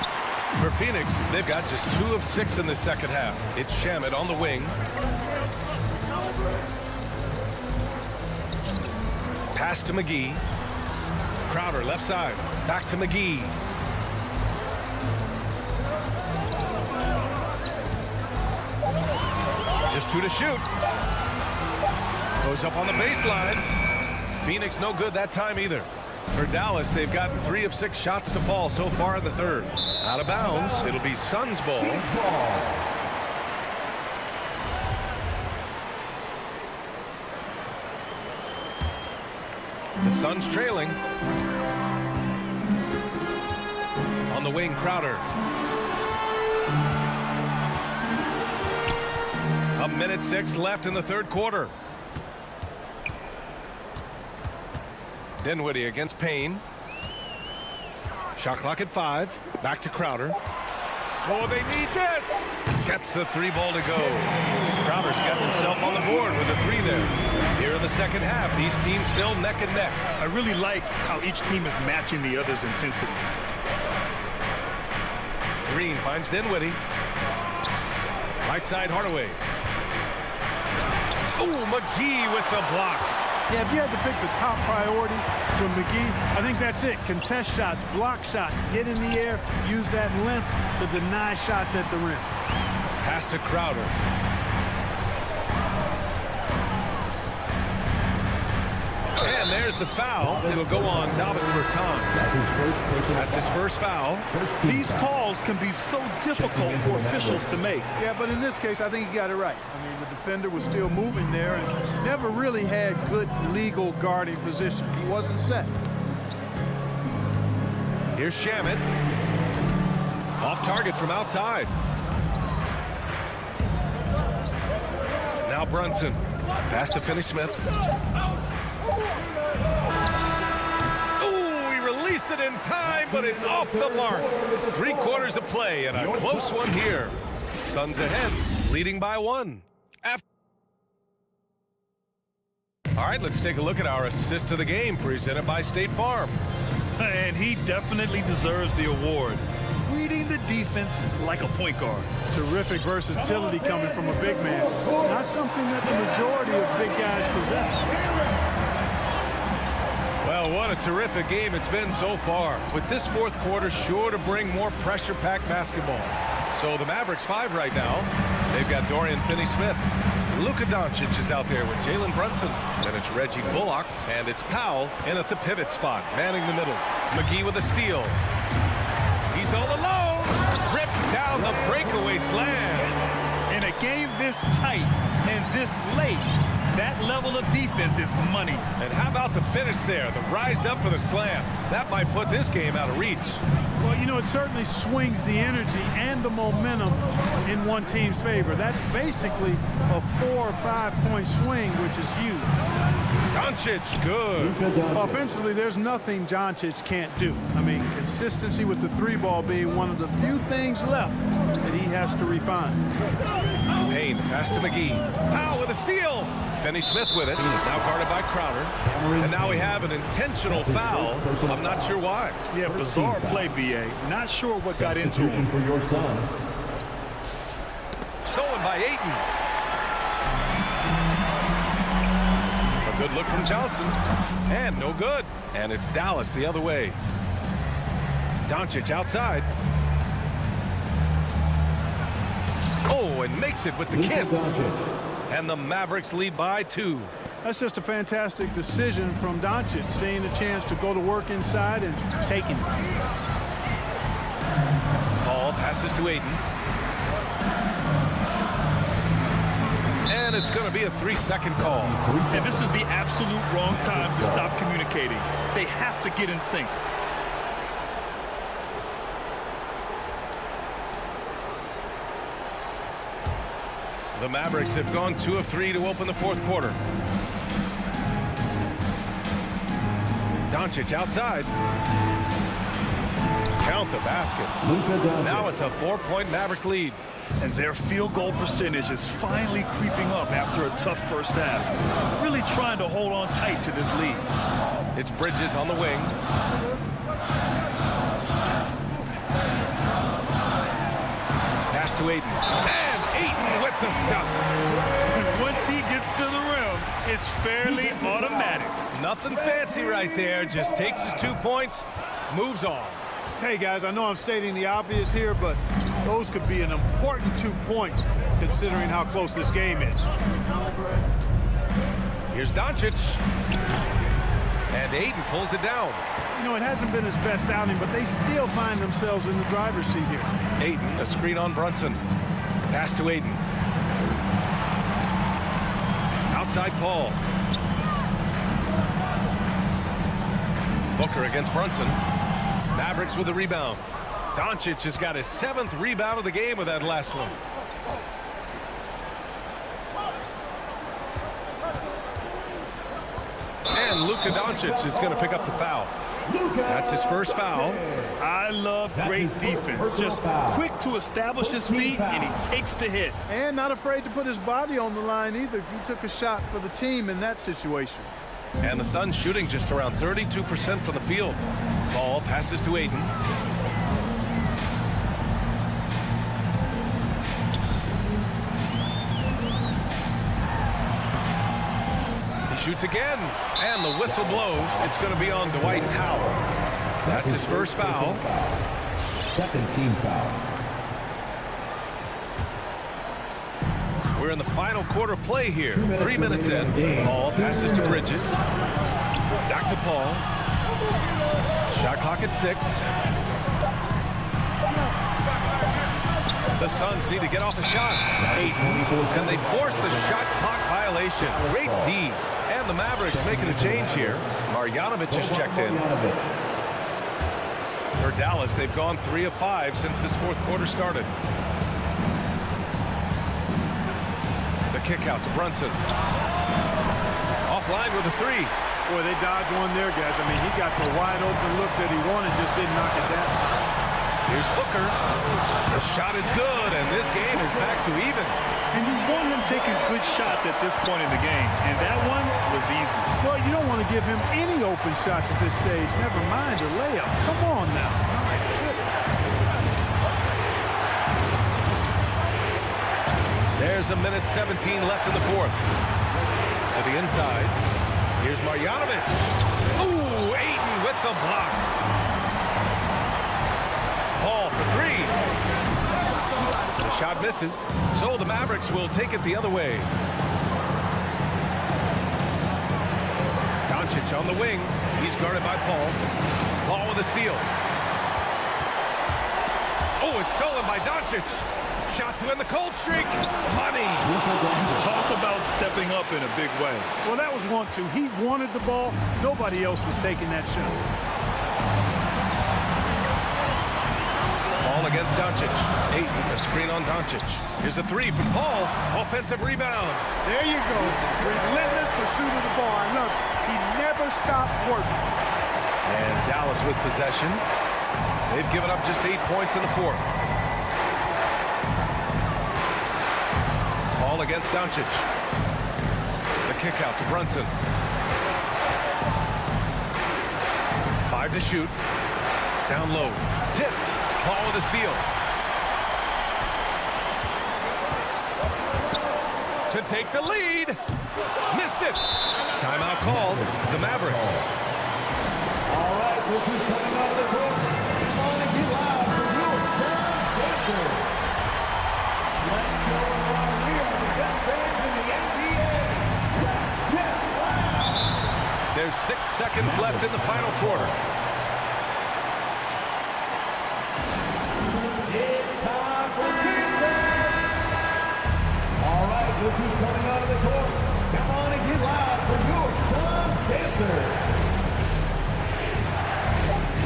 For Phoenix, they've got just 2 of 6 in the second half. It's Shamet on the wing. Pass to McGee. Crowder left side. Back to McGee. Just 2 to shoot. Goes up on the baseline. Phoenix no good that time either. For Dallas, they've gotten 3 of 6 shots to fall so far in the third. Out of bounds. It'll be Suns ball. The Suns trailing. On the wing, Crowder. A minute 6 left in the third quarter. Dinwiddie against Payne. Shot clock at 5. Back to Crowder. Oh, they need this. Gets the 3 ball to go. Crowder's got himself on the board with a 3 there. Here in the second half, these teams still neck and neck. I really like how each team is matching the other's intensity. Green finds Dinwiddie. Right side Hardaway. Oh, McGee with the block. Yeah, if you had to pick the top priority for McGee, I think that's it. Contest shots, block shots, get in the air, use that length to deny shots at the rim. Pass to Crowder. And there's the foul. It'll go on Davis Bertans. That's his first foul. These calls can be so difficult for officials to make. Yeah, but in this case, I think he got it right. I mean, the defender was still moving there and never really had good legal guarding position. He wasn't set. Here's Shamet. Off target from outside. Now Brunson. Pass to Finney-Smith. Ooh, he released it in time, but it's off the mark. 3 quarters of play and a close one here. Suns ahead, leading by 1. All right, let's take a look at our assist of the game presented by State Farm. And he definitely deserves the award. Reading the defense like a point guard. Terrific versatility coming from a big man. Not something that the majority of big guys possess. Well, what a terrific game it's been so far. With this fourth quarter sure to bring more pressure-packed basketball. So the Mavericks 5 right now. They've got Dorian Finney-Smith. Luka Doncic is out there with Jalen Brunson. Then it's Reggie Bullock. And it's Powell in at the pivot spot, manning the middle. McGee with a steal. He's all alone. Ripped down the breakaway slam. In a game this tight and this late, that level of defense is money. And how about the finish there? The rise up for the slam. That might put this game out of reach. Well, you know, it certainly swings the energy and the momentum in one team's favor. That's basically a 4 or 5 point swing, which is huge. Doncic, good. Offensively, there's nothing Doncic can't do. I mean, consistency with the 3 ball being one of the few things left that he has to refine. Payne, pass to McGee. Powell with a steal. Finney-Smith with it. Now guarded by Crowder. And now we have an intentional foul. I'm not sure why. Yeah, bizarre play, B.A. Not sure what got into him. For your Suns. Stolen by Ayton. Good look from Johnson. And no good. And it's Dallas the other way. Doncic outside. Oh, and makes it with the kiss. And the Mavericks lead by 2. That's just a fantastic decision from Doncic, seeing a chance to go to work inside and taking it. Ball passes to Ayton. And it's going to be a 3-second call. And this is the absolute wrong time to stop communicating. They have to get in sync. The Mavericks have gone 2 of 3 to open the 4th quarter. Doncic outside. Count the basket. Now it's a 4-point Maverick lead. And their field goal percentage is finally creeping up after a tough first half. Really trying to hold on tight to this lead. It's Bridges on the wing. Pass to Ayton. And Ayton with the stuff. And once he gets to the rim, it's fairly automatic. Nothing fancy right there. Just takes his 2 points, moves on. Hey, guys, I know I'm stating the obvious here, but those could be an important 2 points considering how close this game is. Here's Doncic. And Ayton pulls it down. You know, it hasn't been his best outing, but they still find themselves in the driver's seat here. Ayton, a screen on Brunson. Pass to Ayton. Outside Paul. Booker against Brunson. Mavericks with a rebound. Doncic has got his 7th rebound of the game with that last one. And Luka Doncic is going to pick up the foul. That's his first foul. I love great defense. Just quick to establish his feet, and he takes the hit. And not afraid to put his body on the line either. He took a shot for the team in that situation. And the Suns shooting just around 32% from the field. Ball passes to Ayton. He shoots again. And the whistle blows. It's going to be on Dwight Powell. That's his first foul. 2nd team foul. We're in the final quarter play here. 3 minutes in. Paul passes to Bridges. Back to Paul. Shot clock at 6. The Suns need to get off a shot. 8. And they force the shot clock violation. Great D. And the Mavericks making a change here. Marjanovic has checked in. For Dallas, they've gone 3 of 5 since this 4th quarter started. Kick out to Brunson. Offline with a 3. Boy, they dodged one there, guys. I mean, he got the wide open look that he wanted, just didn't knock it down. Here's Booker. The shot is good, and this game is back to even. And you want him taking good shots at this point in the game, and that one was easy. Well, you don't want to give him any open shots at this stage, never mind a layup. Come on now. There's a minute 17 left in the 4th. To the inside. Here's Marjanovic. Ooh, Ayton with the block. Paul for 3. The shot misses. So the Mavericks will take it the other way. Doncic on the wing. He's guarded by Paul. Paul with a steal. Oh, it's stolen by Doncic. Shot to end the cold streak. Money. Talk about stepping up in a big way. Well, that was 1-2. He wanted the ball. Nobody else was taking that shot. Ball against Doncic. Ayton, a screen on Doncic. Here's a 3 from Paul. Offensive rebound. There you go. Relentless pursuit of the ball. I love it. He never stopped working. And Dallas with possession. They've given up just 8 points in the 4th. Ball against Doncic. The kick out to Brunson. 5 to shoot. Down low. Tipped. Paul with a steal. To take the lead. Missed it. Timeout called. The Mavericks. All right, this is coming out of the court. Come on and get loud for your Lebron James. Let's go around here on the best fans in the NBA. There's 6 seconds left in the final quarter. It's time for defense. All right, this is coming out of the court. Come on and get loud for your Lebron James.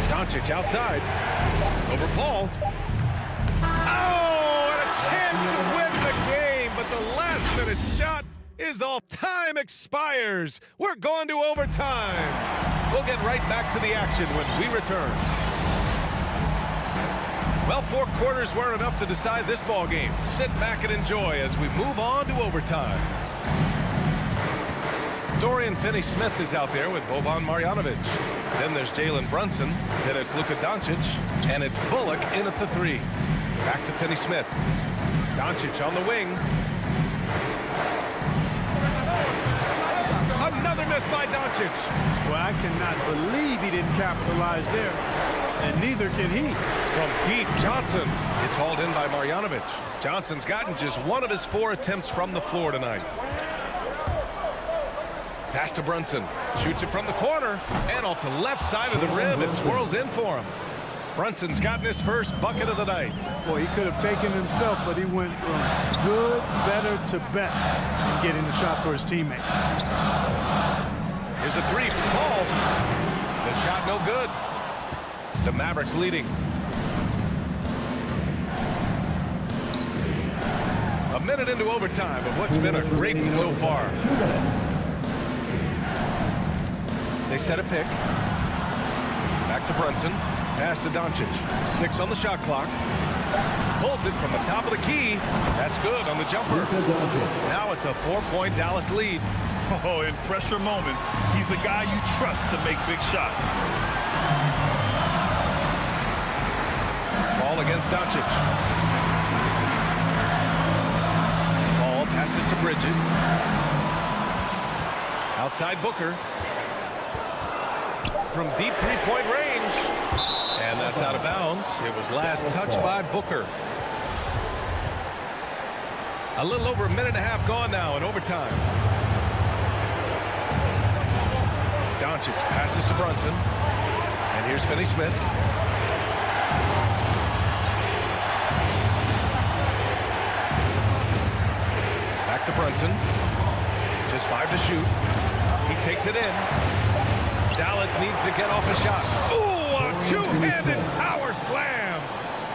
Doncic outside. Over Paul. Oh, and a chance to win the game, but the last-minute shot is off. Time expires. We're going to overtime. We'll get right back to the action when we return. Well, 4 quarters weren't enough to decide this ball game. Sit back and enjoy as we move on to overtime. Dorian Finney-Smith is out there with Boban Marjanovic. Then there's Jalen Brunson. Then it's Luka Doncic. And it's Bullock in at the 3. Back to Finney-Smith. Doncic on the wing. Another miss by Doncic. Well, I cannot believe he didn't capitalize there, and neither can he. From deep, Johnson. It's hauled in by Marjanovic. Johnson's gotten just 1 of his 4 attempts from the floor tonight. Pass to Brunson. Shoots it from the corner. And off the left side of the rim, it swirls in for him. Brunson's gotten his first bucket of the night. Boy, he could have taken himself, but he went from good, better to best in getting the shot for his teammate. Here's a 3 from Paul. The shot no good. The Mavericks leading. A minute into overtime of what's been a great one so far. They set a pick. Back to Brunson. Pass to Doncic. 6 on the shot clock. Pulls it from the top of the key. That's good on the jumper. Now it's a 4-point Dallas lead. Oh, in pressure moments, he's a guy you trust to make big shots. Ball against Doncic. Ball passes to Bridges. Outside Booker. From deep 3-point range. And that's out of bounds. It was last touched by Booker. A little over a minute and a half gone now in overtime. Doncic passes to Brunson. And here's Finney-Smith. Back to Brunson. Just 5 to shoot. He takes it in. Dallas needs to get off a shot. Ooh, a two-handed power slam.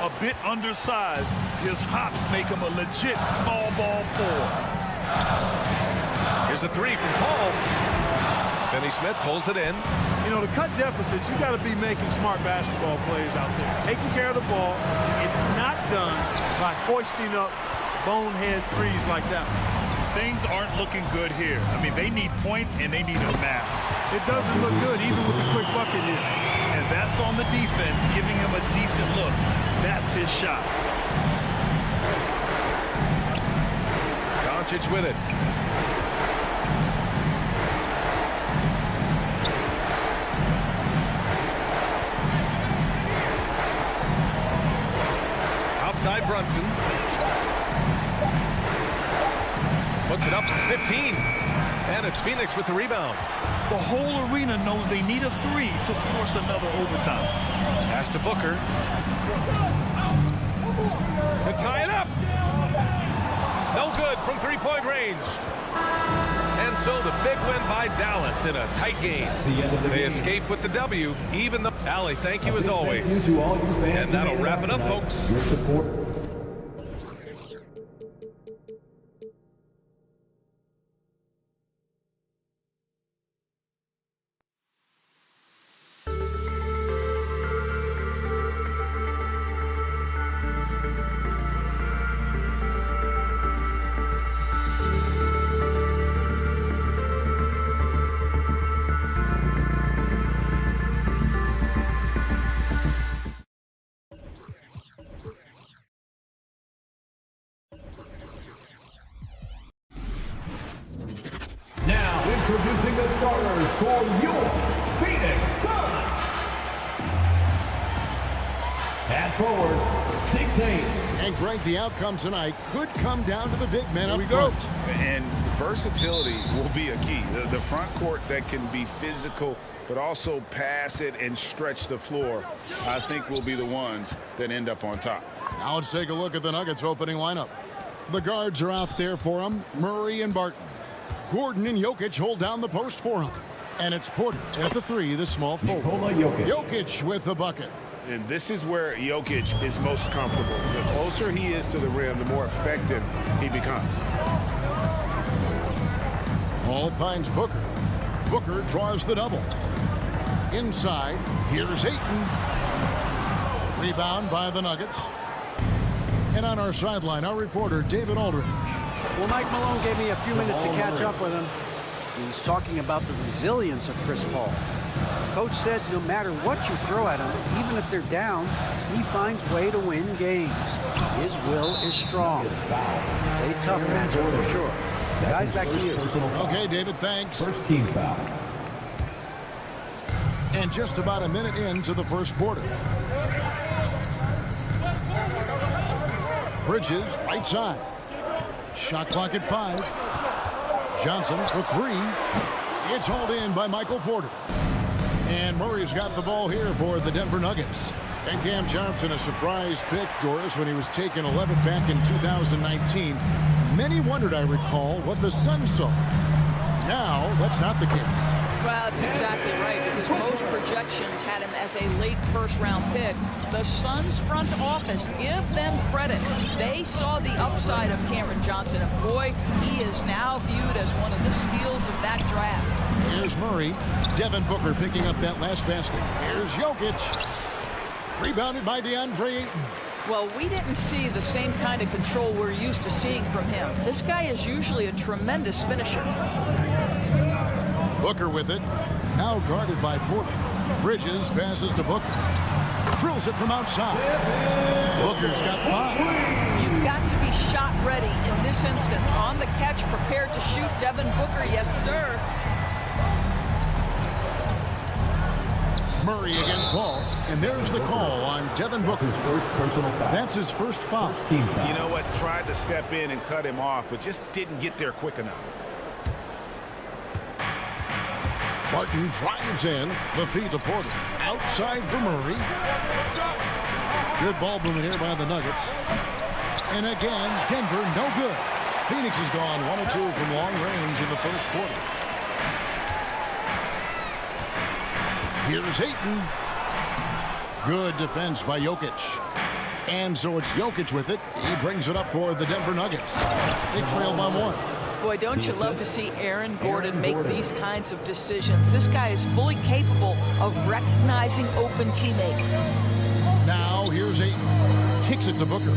A bit undersized, his hops make him a legit small ball 4. Here's a 3 from Paul. Finney-Smith pulls it in. You know, to cut deficits, you got to be making smart basketball plays out there. Taking care of the ball. It's not done by hoisting up bonehead threes like that. Things aren't looking good here. I mean, they need points and they need them now. It doesn't look good, even with a quick bucket here. And that's on the defense, giving him a decent look. That's his shot. Doncic with it. Outside Brunson. Puts it up to 15. And it's Phoenix with the rebound. The whole arena knows they need a 3 to force another overtime. Pass to Booker. To tie it up. No good from 3-point range. And so the big win by Dallas in a tight game. They escape with the W, even though... Allie, thank you as always. And that'll wrap it up, folks. Introducing the starters for your Phoenix Suns. At forward, 6'8". And Greg, the outcome tonight could come down to the big men up Here we go. front. And versatility will be a key. The front court that can be physical, but also pass it and stretch the floor, I think will be the ones that end up on top. Now let's take a look at the Nuggets opening lineup. The guards are out there for them, Murray and Barton. Gordon and Jokic hold down the post for him. And it's Porter at the 3, the small forward. Nikola Jokic. Jokic with the bucket. And this is where Jokic is most comfortable. The closer he is to the rim, the more effective he becomes. Ball finds Booker. Booker draws the double. Inside, here's Ayton. Rebound by the Nuggets. And on our sideline, our reporter, David Aldridge. Well, Mike Malone gave me a few minutes to catch up with him. He was talking about the resilience of Chris Paul. Coach said no matter what you throw at him, even if they're down, he finds way to win games. His will is strong. It's a tough matchup for sure. Guys, back to you. Okay, David, thanks. First team foul. And just about a minute into the first quarter. Bridges, right side. Shot clock at 5. Johnson for 3. It's hauled in by Michael Porter. And Murray's got the ball here for the Denver Nuggets. And Cam Johnson, a surprise pick, Doris, when he was taken 11th back in 2019. Many wondered, I recall, what the Suns saw. Now, that's not the case. Well, that's exactly right, because most projections had him as a late first-round pick. The Suns front office, give them credit. They saw the upside of Cameron Johnson, and boy, he is now viewed as one of the steals of that draft. Here's Murray. Devin Booker picking up that last basket. Here's Jokic. Rebounded by DeAndre Ayton. Well, we didn't see the same kind of control we're used to seeing from him. This guy is usually a tremendous finisher. Booker with it. Now guarded by Porter. Bridges passes to Booker. Drills it from outside. Booker's got 5. You've got to be shot ready in this instance. On the catch, prepared to shoot. Devin Booker, yes, sir. Murray against Paul, and there's the call on Devin Booker's first personal foul. That's his first foul. Team foul. You know what? Tried to step in and cut him off, but just didn't get there quick enough. Barton drives in. The feed to Porter. Outside for Murray. Good ball movement here by the Nuggets. And again, Denver no good. Phoenix has gone 1 of 2 from long range in the first quarter. Here's Ayton. Good defense by Jokic. And so it's Jokic with it. He brings it up for the Denver Nuggets. They trail by 1. Boy, don't you love to see Aaron Gordon make these kinds of decisions. This guy is fully capable of recognizing open teammates. Now here's Ayton. Kicks it to Booker.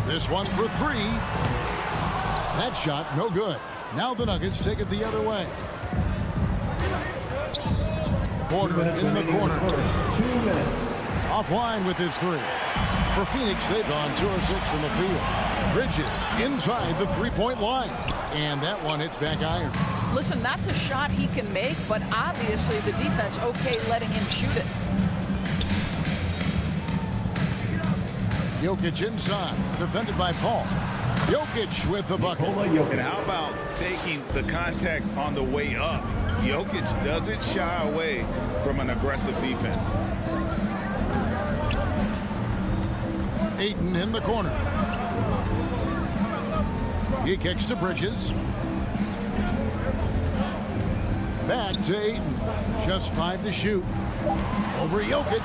This one for 3. That shot, no good. Now the Nuggets take it the other way. Porter in the corner. 2 minutes. Offline with his 3. For Phoenix, they've gone 2 of 6 from the field. Bridges inside the 3-point line. And that one hits back iron. Listen, that's a shot he can make, but obviously the defense okay letting him shoot it. Jokic inside, defended by Paul. Jokic with the bucket. And how about taking the contact on the way up? Jokic doesn't shy away from an aggressive defense. Ayton in the corner. He kicks to Bridges. Back to Ayton. Just 5 to shoot. Over Jokic.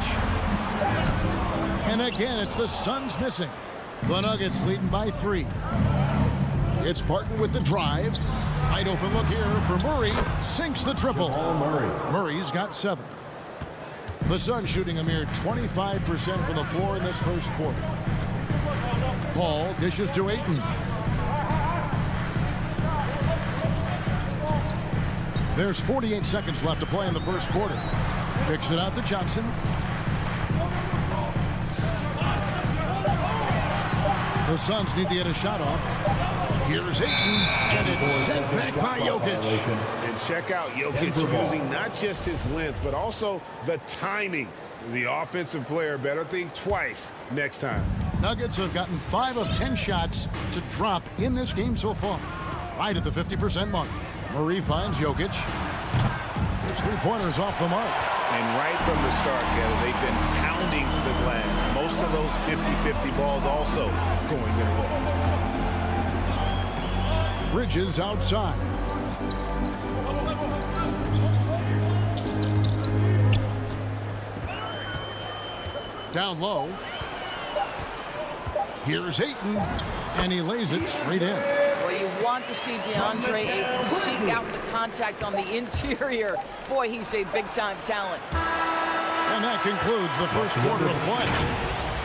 And again, it's the Suns missing. The Nuggets leading by 3. It's Barton with the drive. Wide open look here for Murray. Sinks the triple. Murray's got 7. The Suns shooting a mere 25% from the floor in this first quarter. Paul dishes to Ayton. There's 48 seconds left to play in the first quarter. Kicks it out to Johnson. The Suns need to get a shot off. Here's Ayton, and it's sent back by Jokic. And check out Jokic using not just his length, but also the timing. The offensive player better think twice next time. Nuggets have gotten 5 of 10 shots to drop in this game so far. Right at the 50% mark. Murray finds Jokic. His three-pointers off the mark. And right from the start, Kevin, they've been pounding the glass. Most of those 50-50 balls also going their way. Bridges outside. Down low. Here's Ayton, and he lays it straight in. Well, you want to see DeAndre Ayton seek out the contact on the interior. Boy, he's a big-time talent. And that concludes the first quarter of play.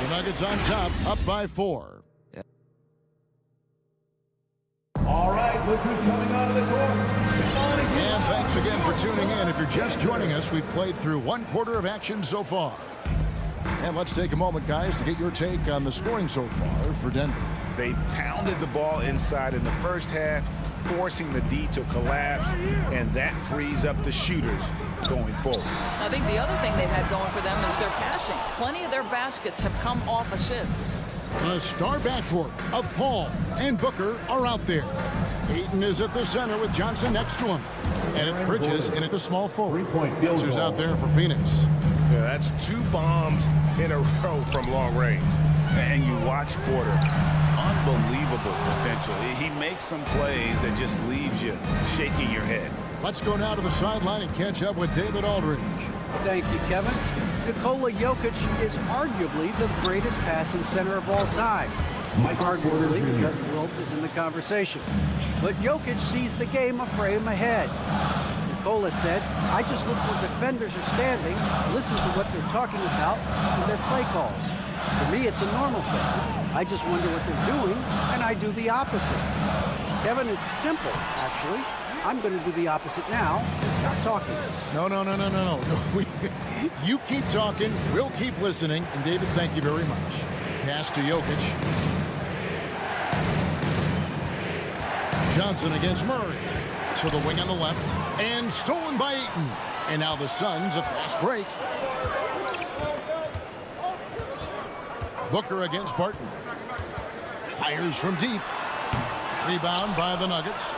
The Nuggets on top, up by 4. All right, look who's coming out of the court. And thanks again for tuning in. If you're just joining us, we've played through one quarter of action so far. And let's take a moment, guys, to get your take on the scoring so far for Denver. They pounded the ball inside in the first half, forcing the D to collapse, and that frees up the shooters going forward. I think the other thing they've had going for them is their passing. Plenty of their baskets have come off assists. The star backcourt of Paul and Booker are out there. Ayton is at the center with Johnson next to him. And it's Bridges in at the small forward. Sixers out there for Phoenix. Yeah, that's 2 bombs in a row from long range. And you watch Porter. Unbelievable potential. He makes some plays that just leaves you shaking your head. Let's go now to the sideline and catch up with David Aldridge. Thank you, Kevin. Nikola Jokic is arguably the greatest passing center of all time. Arguably, because Wilt is in the conversation. But Jokic sees the game a frame ahead. Nikola said, I just look where defenders are standing, listen to what they're talking about, and their play calls. For me, it's a normal thing. I just wonder what they're doing, and I do the opposite. Kevin, it's simple, actually. I'm going to do the opposite now and stop talking. No. You keep talking, we'll keep listening. And David, thank you very much. Pass to Jokic. Johnson against Murray. To the wing on the left. And stolen by Ayton. And now the Suns, a fast break. Booker against Barton. Fires from deep. Rebound by the Nuggets.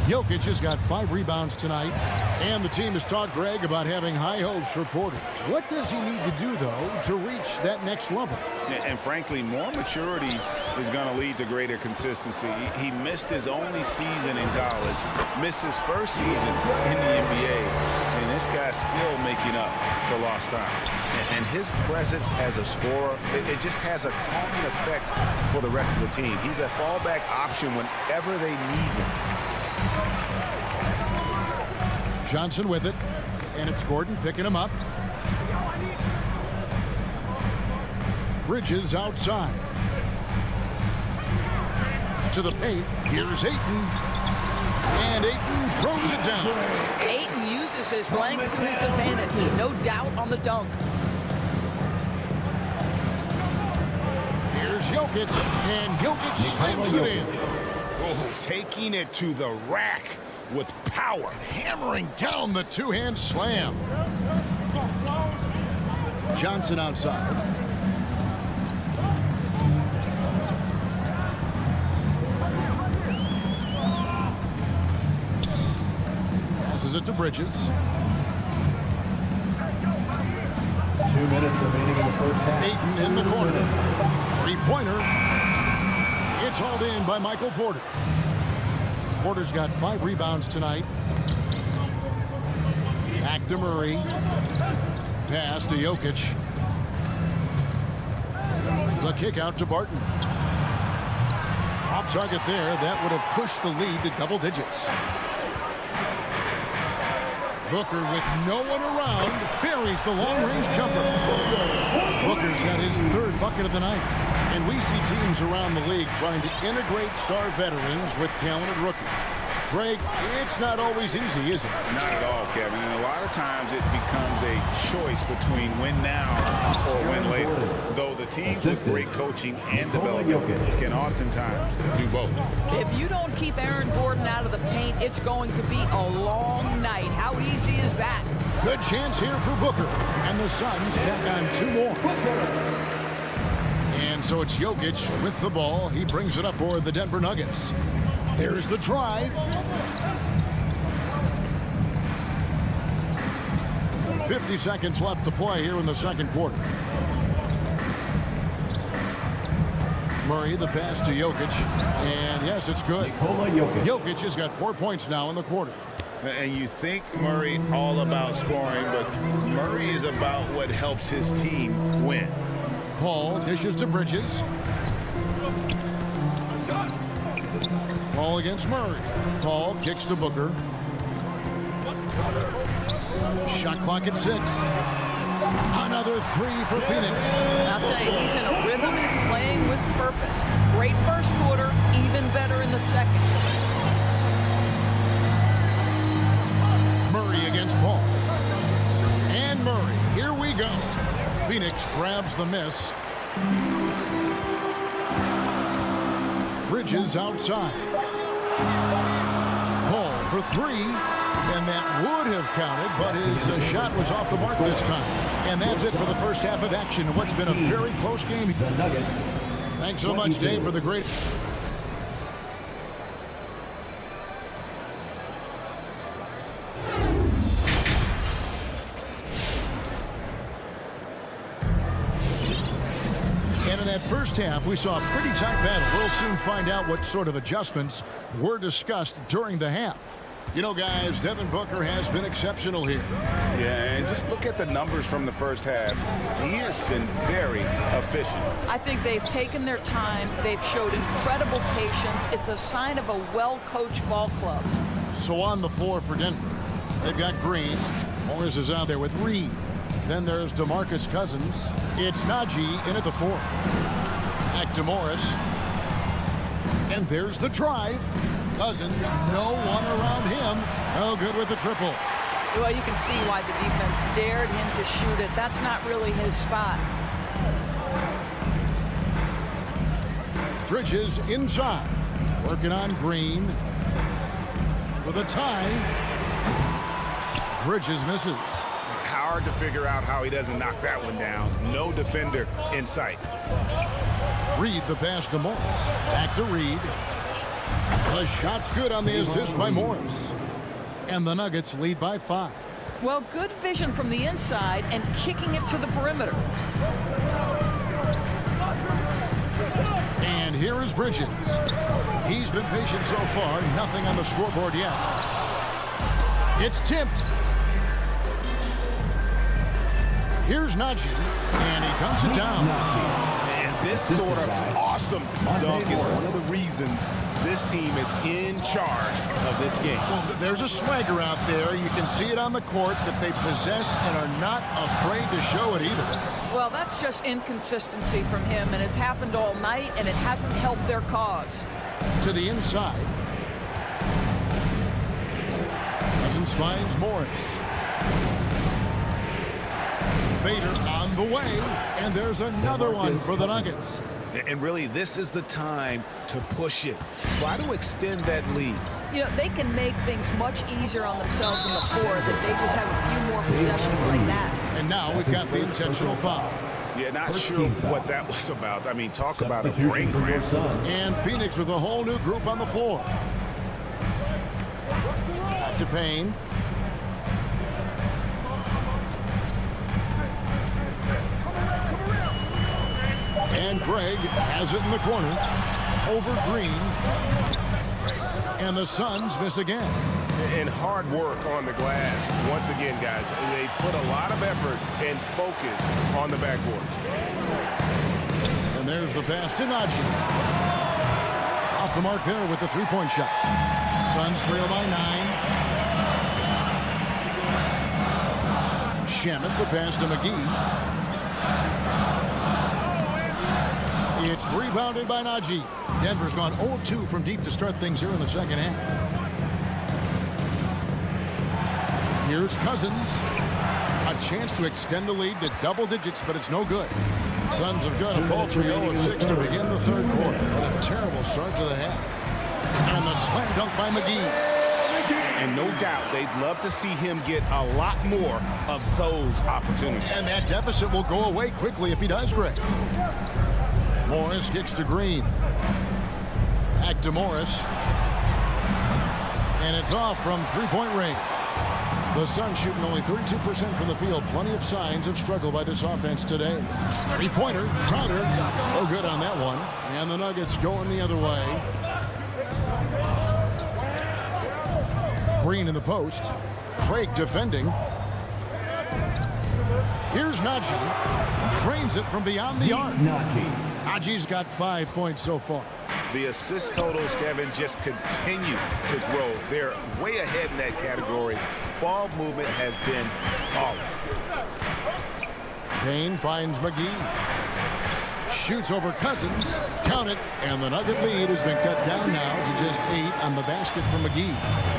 Jokic has got 5 rebounds tonight, and the team has talked Greg about having high hopes for Porter. What does he need to do, though, to reach that next level? And frankly, more maturity is going to lead to greater consistency. He missed his only season in college, missed his first season in the NBA, and this guy's still making up for lost time. And his presence as a scorer, it just has a calming effect for the rest of the team. He's a fallback option whenever they need him. Johnson with it, and it's Gordon picking him up. Bridges outside. To the paint, here's Ayton. And Ayton throws it down. Ayton uses his length to his advantage. No doubt on the dunk. Here's Jokic, and Jokic slams it in. Oh, taking it to the rack with power. Hammering down the two-hand slam. Johnson outside. Passes it to Bridges. 2 minutes remaining in the first half. Ayton in the corner. Three-pointer. It's hauled in by Michael Porter. Porter's got 5 rebounds tonight. Back to Murray. Pass to Jokic. The kick out to Barton. Off target there. That would have pushed the lead to double digits. Booker with no one around buries the long-range jumper. Booker's got his 3rd bucket of the night. And we see teams around the league trying to integrate star veterans with talented rookies. Greg, it's not always easy, is it? Not at all, Kevin. And a lot of times it becomes a choice between win now or win later. Though the teams with great coaching and development can oftentimes do both. If you don't keep Aaron Gordon out of the paint, it's going to be a long night. How easy is that? Good chance here for Booker. And the Suns tack on 2 more. And so it's Jokic with the ball. He brings it up for the Denver Nuggets. There's the drive. 50 seconds left to play here in the second quarter. Murray, the pass to Jokic. And yes, it's good. Jokic has got 4 points now in the quarter. And you think Murray all about scoring, but Murray is about what helps his team win. Paul dishes to Bridges. Paul against Murray. Paul kicks to Booker. Shot clock at 6. Another 3 for Phoenix. I'll tell you, he's in a rhythm and playing with purpose. Great first quarter, even better in the second. Murray against Paul. And Murray. Here we go. Phoenix grabs the miss. Bridges outside. Paul for 3. And that would have counted, but his shot was off the mark this time. And that's it for the first half of action. What's been a very close game. Thanks so much, Dave, for the great... And in that first half, we saw a pretty tight battle. We'll soon find out what sort of adjustments were discussed during the half. You know, guys, Devin Booker has been exceptional here. Yeah, and just look at the numbers from the first half. He has been very efficient. I think they've taken their time. They've showed incredible patience. It's a sign of a well-coached ball club. So on the floor for Denver, they've got Green. Morris is out there with Reed. Then there's DeMarcus Cousins. It's Najee in at the 4. Back to Morris. And there's the drive. Cousins, no one around him. No good with the triple. Well, you can see why the defense dared him to shoot it. That's not really his spot. Bridges inside. Working on Green. For the tie. Bridges misses. Hard to figure out how he doesn't knock that one down. No defender in sight. Reed the pass to Morris. Back to Reed. The shot's good on the assist by Morris. And the Nuggets lead by 5. Well, good vision from the inside and kicking it to the perimeter. And here is Bridges. He's been patient so far. Nothing on the scoreboard yet. It's tipped. Here's Najee. And he dunks it down. And this sort of awesome dunk is one of the reasons this team is in charge of this game. Well, there's a swagger out there. You can see it on the court that they possess and are not afraid to show it either. Well, that's just inconsistency from him, and it's happened all night, and it hasn't helped their cause. To the inside. Cousins finds Morris. Fader on the way, and there's another one for the Nuggets. And really, this is the time to push it. Try to extend that lead. You know, they can make things much easier on themselves on the floor if they just have a few more possessions like that. And now we've got the intentional foul. Yeah, not sure what that was about. I mean, talk about a brain cramp. And Phoenix with a whole new group on the floor. Back to Payne. And Greg has it in the corner. Over Green. And the Suns miss again. And hard work on the glass. Once again, guys, they put a lot of effort and focus on the backboard. And there's the pass to Najee. Off the mark there with the three-point shot. Suns trail by 9. Shamet the pass to McGee. It's rebounded by Najee. Denver's gone 0-2 from deep to start things here in the second half. Here's Cousins. A chance to extend the lead to double digits, but it's no good. Suns have got a paltry 0 of 6 to begin the third quarter. What a terrible start to the half. And the slam dunk by McGee. And no doubt they'd love to see him get a lot more of those opportunities. And that deficit will go away quickly if he does, Greg. Morris kicks to Green. Back to Morris. And it's off from three-point range. The Suns shooting only 32% from the field. Plenty of signs of struggle by this offense today. Three-pointer, Crowder. No good on that one. And the Nuggets going the other way. Green in the post. Craig defending. Here's Najee. Trains it from beyond the arc. Najee's got 5 points so far. The assist totals, Kevin, just continue to grow. They're way ahead in that category. Ball movement has been flawless. Payne finds McGee. Shoots over Cousins. Count it. And the Nugget lead has been cut down now to just 8 on the basket from McGee.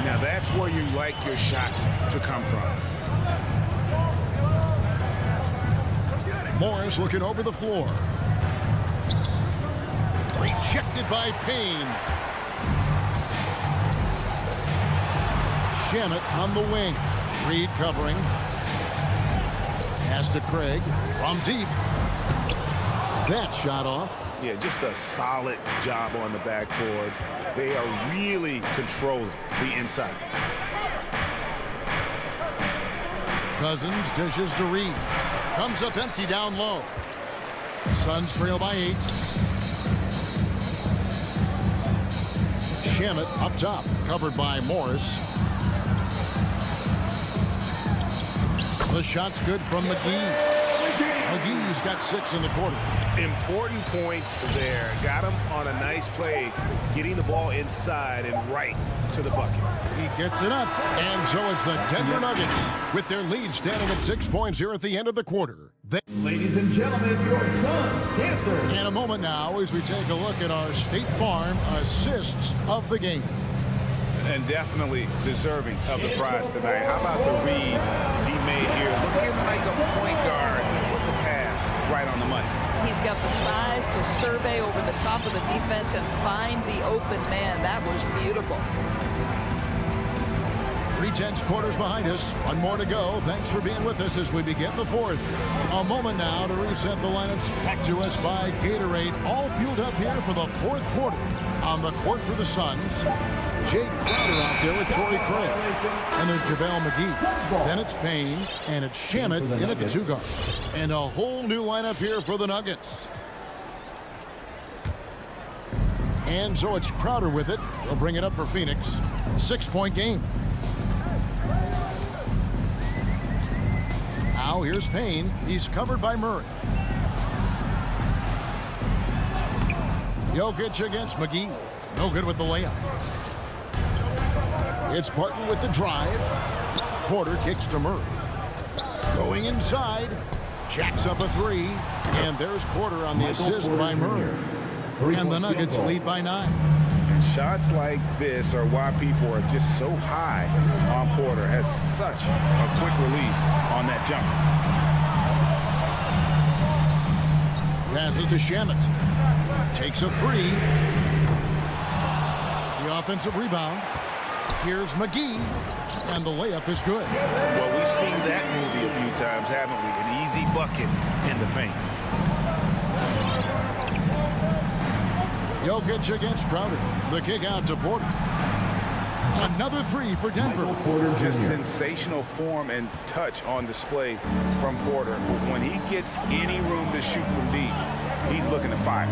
Now that's where you like your shots to come from. Morris looking over the floor. Rejected by Payne. Shamet on the wing. Reed covering. Pass to Craig. From deep. That shot off. Yeah, just a solid job on the backboard. They are really controlling the inside. Cousins dishes to Reed. Comes up empty down low. Suns trail by 8. Shamet up top, covered by Morris. The shot's good from McGee. McGee's got 6 in the quarter. Important points there. Got him on a nice play, getting the ball inside and right to the bucket. He gets it up, and so it's the Denver Nuggets with their lead standing at 6 points here at the end of the quarter. Ladies and gentlemen, your Suns dancers. In a moment now, as we take a look at our State Farm assists of the game. And definitely deserving of the prize tonight. How about the read he made here? Looking like a point guard with the pass right on the money. He's got the size to survey over the top of the defense and find the open man. That was beautiful. 3/10 quarters behind us. One more to go. Thanks for being with us as we begin the fourth. A moment now to reset the lineups. Back to us by Gatorade. All fueled up here for the fourth quarter. On the court for the Suns, Jake Crowder out there with Torrey Craig. And there's JaVale McGee. Then it's Payne. And it's Shamet in at the 2 guard. And a whole new lineup here for the Nuggets. And so it's Crowder with it. He'll bring it up for Phoenix. 6-point game. Now here's Payne. He's covered by Murray. Jokic against McGee. No good with the layup. It's Barton with the drive. Porter kicks to Murray. Going inside. Jacks up a 3. And there's Porter on the assist by Murray. And the Nuggets lead by 9. Shots like this are why people are just so high on Porter. Has such a quick release on that jumper. Passes to Shamet. Takes a 3. The offensive rebound. Here's McGee. And the layup is good. Well, we've seen that movie a few times, haven't we? An easy bucket in the paint. Jokic against Crowder. The kick out to Porter. Another 3 for Denver. Just sensational form and touch on display from Porter. When he gets any room to shoot from deep, he's looking to fire.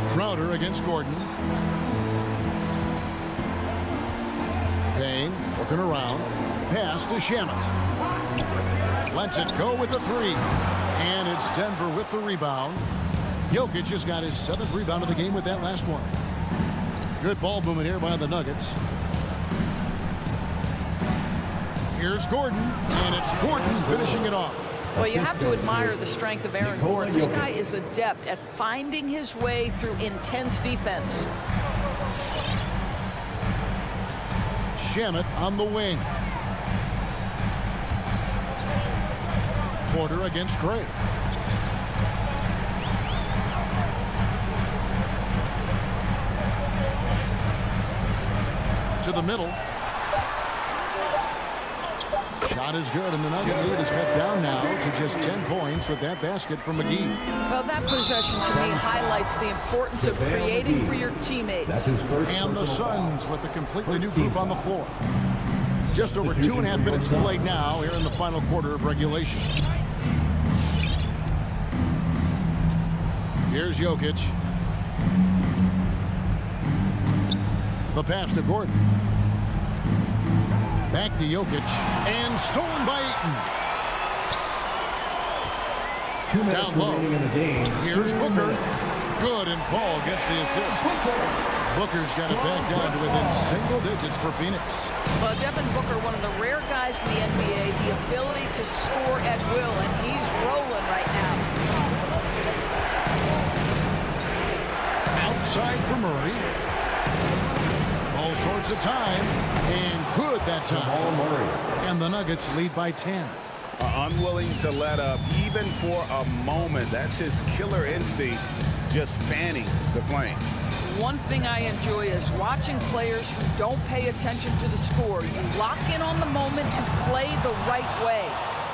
Crowder against Gordon. Payne looking around. Pass to Shamet. Lets it go with the 3. And it's Denver with the rebound. Jokic has got his 7th rebound of the game with that last one. Good ball movement here by the Nuggets. Here's Gordon. And it's Gordon finishing it off. Well, you have to admire the strength of Aaron Gordon. This guy is adept at finding his way through intense defense. Shamet on the wing. Quarter against Craig. To the middle. Shot is good, and the Nugget lead is cut down now to just 10 points with that basket from McGee. Well, that possession to me highlights the importance of creating for your teammates. And the Suns with a completely new group on the floor. Just over 2.5 minutes played now here in the final quarter of regulation. Here's Jokic. The pass to Gordon. Back to Jokic. And stolen by Ayton. 2 minutes Down low. remaining in the game. Here's Booker. Good, and Paul gets the assist. Booker's got it back down to within single digits for Phoenix. Well, Devin Booker, one of the rare guys in the NBA, the ability to score at will, and he's rolling right now. Outside for Murray. All sorts of time, and good that time. And the Nuggets lead by 10. Unwilling to let up even for a moment. That's his killer instinct, just fanning the flame. One thing I enjoy is watching players who don't pay attention to the score. You lock in on the moment and play the right way.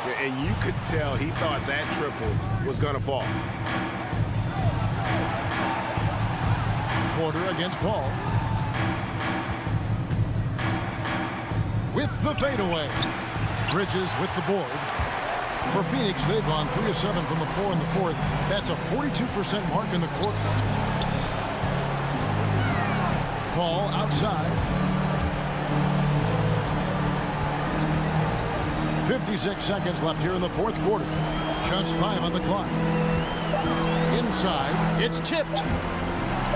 Yeah, and you could tell he thought that triple was going to fall. Quarter against Paul. With the fadeaway. Bridges with the board. For Phoenix, they've gone 3 of 7 from the floor in the fourth. That's a 42% mark in the quarter. Paul outside. 56 seconds left here in the fourth quarter. Just 5 on the clock. Inside, it's tipped.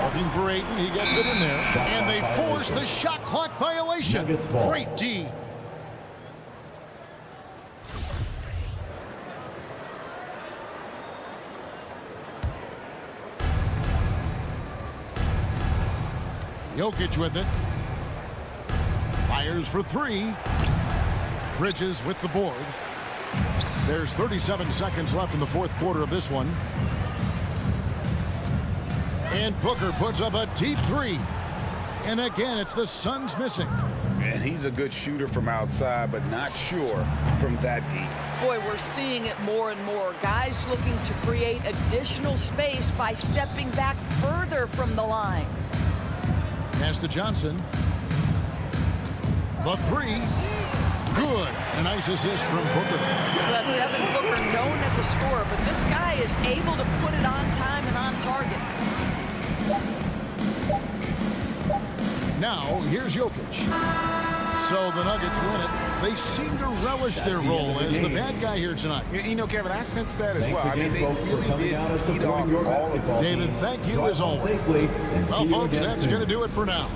Looking for Ayton, he gets it in there. And they force the shot clock violation. Great D. Jokic with it. Fires for 3. Bridges with the board. There's 37 seconds left in the fourth quarter of this one. And Booker puts up a deep 3. And again, it's the Suns missing. And he's a good shooter from outside, but not sure from that deep. Boy, we're seeing it more and more. Guys looking to create additional space by stepping back further from the line. Pass to Johnson. The 3. Good. A nice assist from Booker. Well, Devin Booker known as a scorer, but this guy is able to put it on time and on target. Now, here's Jokic. So the Nuggets win it. They seem to relish their role as the bad guy here tonight. You know, Kevin, I sense that as well. I mean, they really did feed off all of them. David, thank you as always. Well, folks, that's going to do it for now.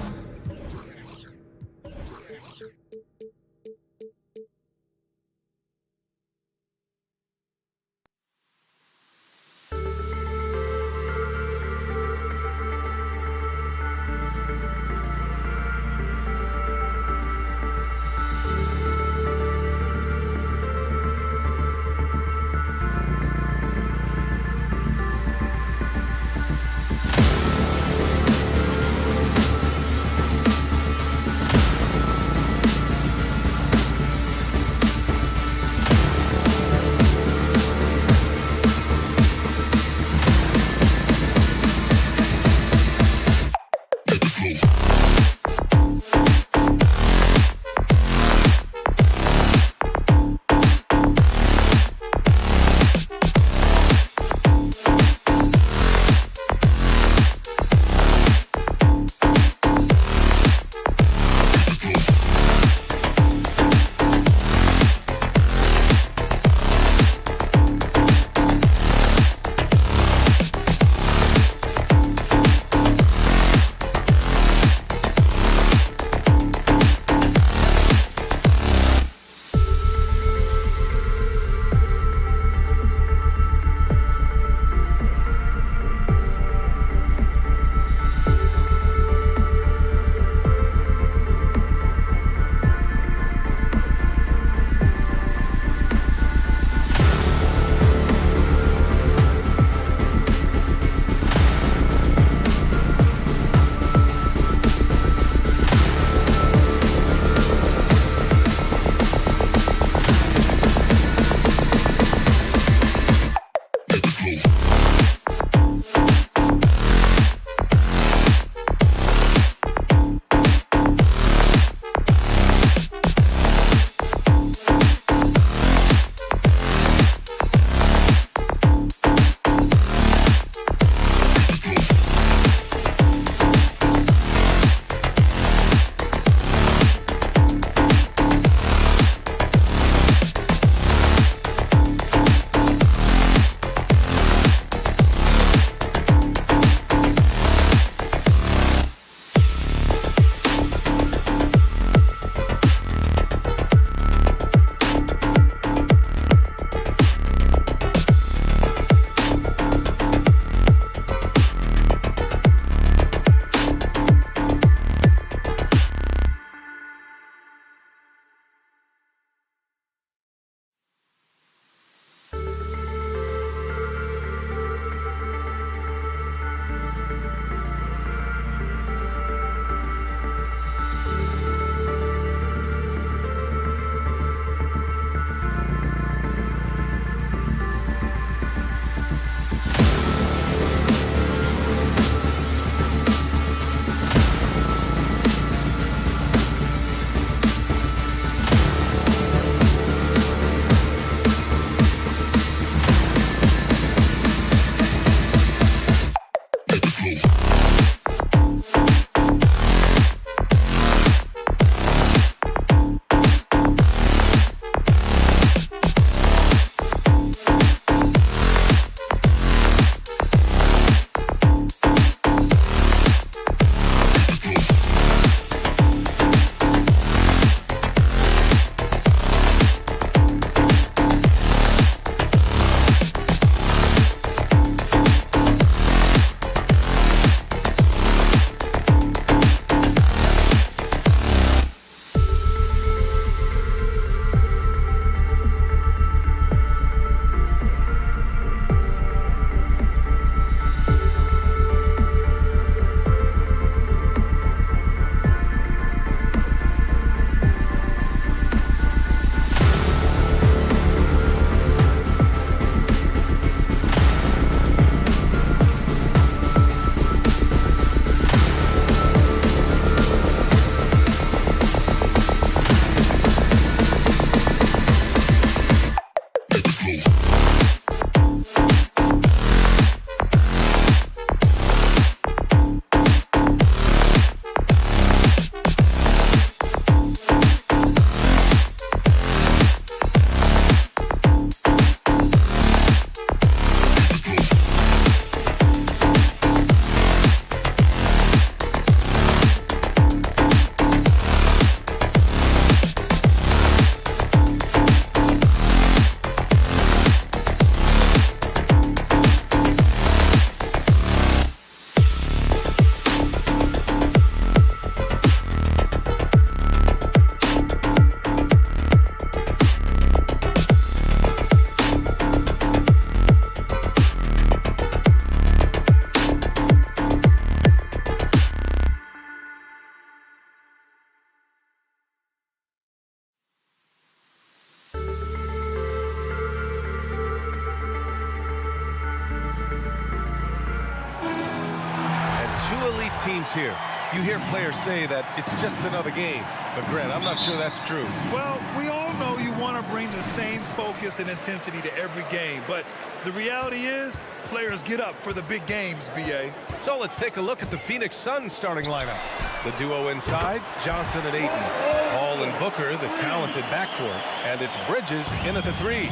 teams here. You hear players say that it's just another game. But, Grant, I'm not sure that's true. Well, we all know you want to bring the same focus and intensity to every game. But the reality is, players get up for the big games, B.A. So let's take a look at the Phoenix Suns starting lineup. The duo inside, Johnson and Ayton. Paul and Booker, the talented backcourt. And it's Bridges in at the 3.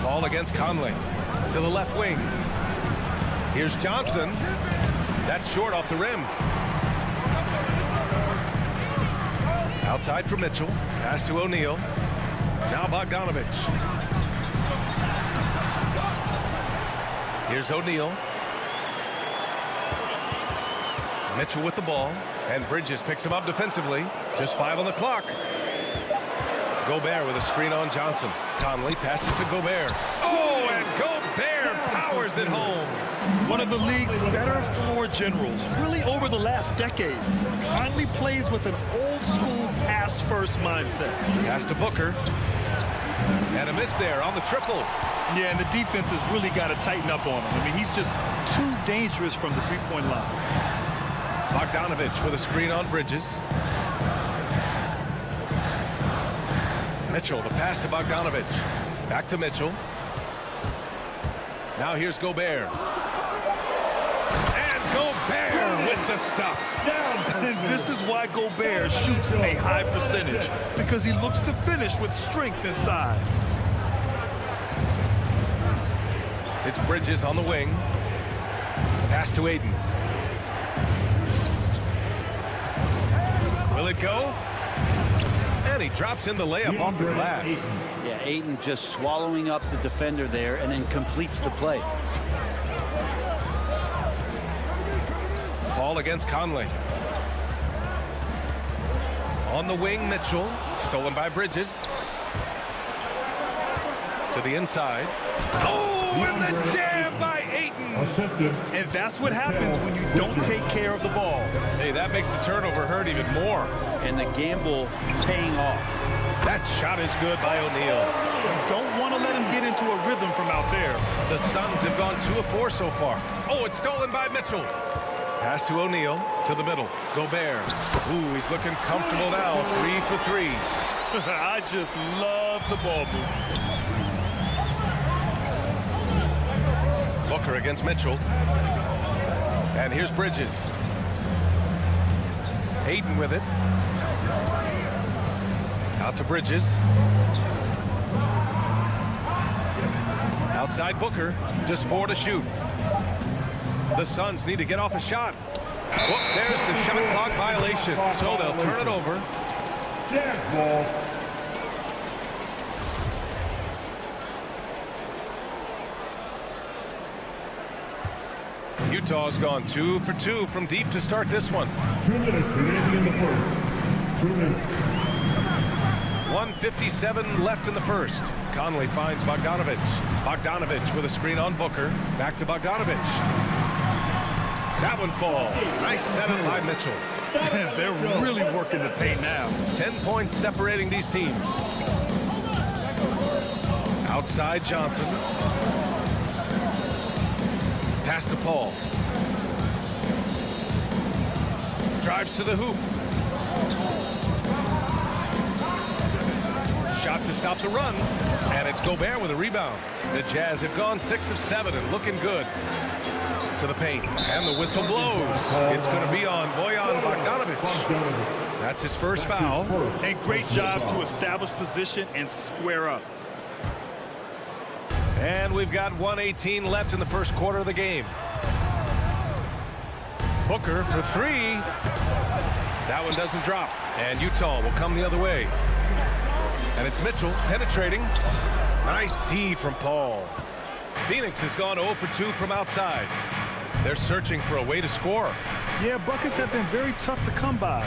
Paul against Conley. To the left wing. Here's Johnson. That's short off the rim. Outside for Mitchell. Pass to O'Neal. Now Bogdanovich. Here's O'Neal. Mitchell with the ball. And Bridges picks him up defensively. Just 5 on the clock. Gobert with a screen on Johnson. Conley passes to Gobert. Oh, and Gobert powers it home. One of the league's better floor generals, really over the last decade. Conley plays with an old-school pass-first mindset. Pass to Booker. And a miss there on the triple. Yeah, and the defense has really got to tighten up on him. I mean, he's just too dangerous from the three-point line. Bogdanovich with a screen on Bridges. Mitchell, the pass to Bogdanovich. Back to Mitchell. Now here's Gobert. And Gobert with the stuff. And this is why Gobert shoots a high percentage, because he looks to finish with strength inside. It's Bridges on the wing. Pass to Ayton. Will it go? And he drops in the layup off the glass. Yeah, Ayton just swallowing up the defender there and then completes the play. Paul against Conley. On the wing, Mitchell. Stolen by Bridges. To the inside. Oh, and the jam by Ayton. And that's what happens when you don't take care of the ball. Hey, that makes the turnover hurt even more. And the gamble paying off. That shot is good by O'Neal. Don't want to let him get into a rhythm from out there. The Suns have gone 2 of 4 so far. Oh, it's stolen by Mitchell. Pass to O'Neal, to the middle. Gobert. Ooh, he's looking comfortable now. 3 for 3. I just love the ball movement. Booker against Mitchell. And here's Bridges. Ayton with it. Out to Bridges. Outside Booker. Just 4 to shoot. The Suns need to get off a shot. Well, there's the shot clock violation. So they'll turn it over. Utah's gone 2 for 2 from deep to start this one. 2 minutes remaining in the first. 2 minutes. 1:57 left in the first. Conley finds Bogdanovich. Bogdanovich with a screen on Booker. Back to Bogdanovich. That one falls. Nice setup by Mitchell. They're really working the paint now. 10 points separating these teams. Outside Johnson. Pass to Paul. Drives to the hoop. Shot to stop the run. And it's Gobert with a rebound. The Jazz have gone 6 of 7 and looking good. To the paint. And the whistle blows. It's going to be on Bojan Bogdanovich. That's his first foul. A great job to establish position and square up. And we've got 1:18 left in the first quarter of the game. Booker for 3. That one doesn't drop. And Utah will come the other way. And it's Mitchell penetrating. Nice D from Paul. Phoenix has gone 0 for 2 from outside. They're searching for a way to score. Yeah, buckets have been very tough to come by.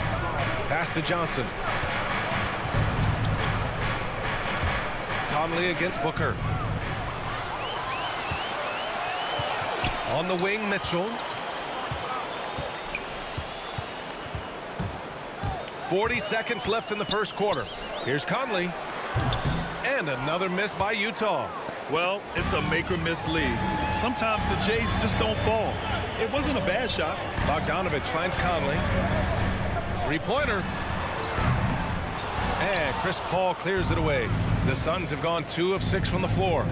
Pass to Johnson. Conley against Booker. On the wing, Mitchell. 40 seconds left in the first quarter. Here's Conley. And another miss by Utah. Well, it's a make-or-miss league. Sometimes the Jays just don't fall. It wasn't a bad shot. Bogdanovich finds Conley. Three-pointer. And Chris Paul clears it away. The Suns have gone 2 of 6 from the floor.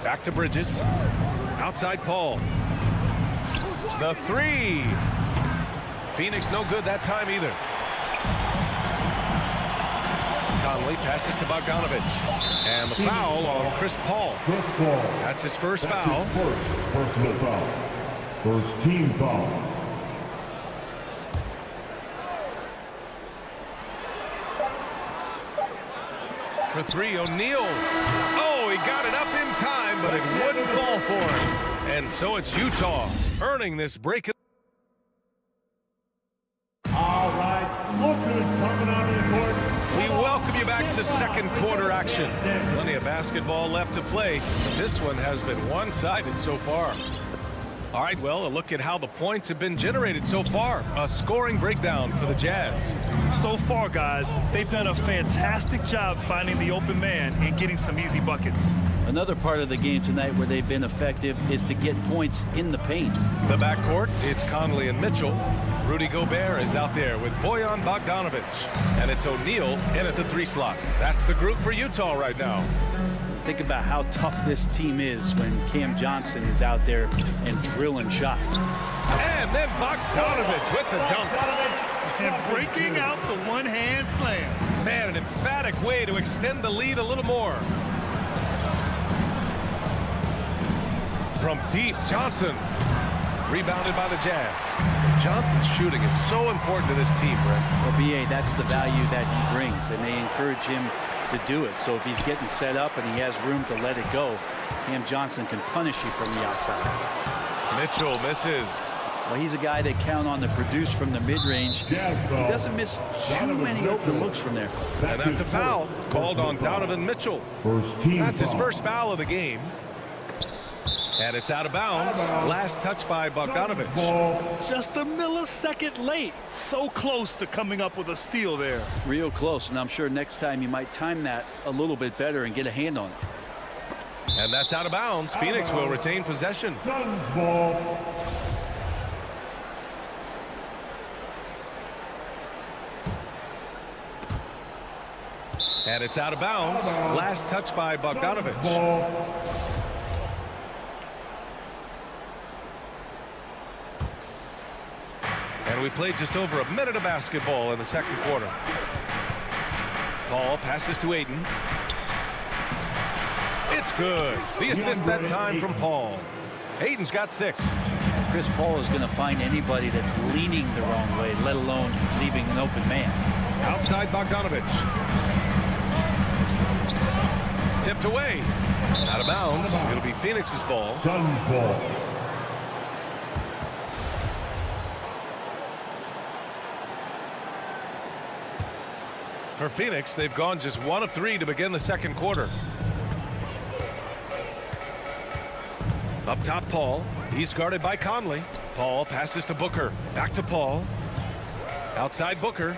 Back to Bridges. Outside Paul. The three. Phoenix no good that time either. Conley passes to Bogdanovich. And the foul on Chris Paul. That's his first foul. First personal foul. First team foul. For three, O'Neal. Oh, he got it up in time, but it wouldn't fall for him. And so it's Utah earning this break. All right, look who's coming on the court. We welcome you back to second quarter action. Plenty of basketball left to play, but this one has been one-sided so far. All right, well, a look at how the points have been generated so far. A scoring breakdown for the Jazz. So far, guys, they've done a fantastic job finding the open man and getting some easy buckets. Another part of the game tonight where they've been effective is to get points in the paint. The backcourt, it's Conley and Mitchell. Rudy Gobert is out there with Bojan Bogdanovich. And it's O'Neal in at the 3 slot. That's the group for Utah right now. Think about how tough this team is when Cam Johnson is out there and drilling shots. And then Bogdanovich with the dunk. And breaking out the one-hand slam. Man, an emphatic way to extend the lead a little more. From deep, Johnson. Rebounded by the Jazz. Johnson's shooting is so important to this team, Brent. Well, B.A., that's the value that he brings, and they encourage him to do it. So if he's getting set up and he has room to let it go, Cam Johnson can punish you from the outside. Mitchell misses. Well, he's a guy they count on to produce from the mid-range. He doesn't miss too many open looks from there. And that's a foul called on Donovan Mitchell. That's his first foul of the game. And it's out of bounds. Last touch by Bogdanovich. Just a millisecond late. So close to coming up with a steal there. Real close, and I'm sure next time you might time that a little bit better and get a hand on it. And that's out of bounds. Phoenix will retain possession. Suns ball. And it's out of bounds. Last touch by Bogdanovich. And we played just over a minute of basketball in the second quarter. Paul passes to Ayton. It's good. The assist that time from Paul. Ayton's got 6. Chris Paul is going to find anybody that's leaning the wrong way, let alone leaving an open man. Outside Bogdanovich. Tipped away. Out of bounds. It'll be Phoenix's ball. Suns ball. For Phoenix, they've gone just 1 of 3 to begin the second quarter. Up top, Paul. He's guarded by Conley. Paul passes to Booker. Back to Paul. Outside Booker.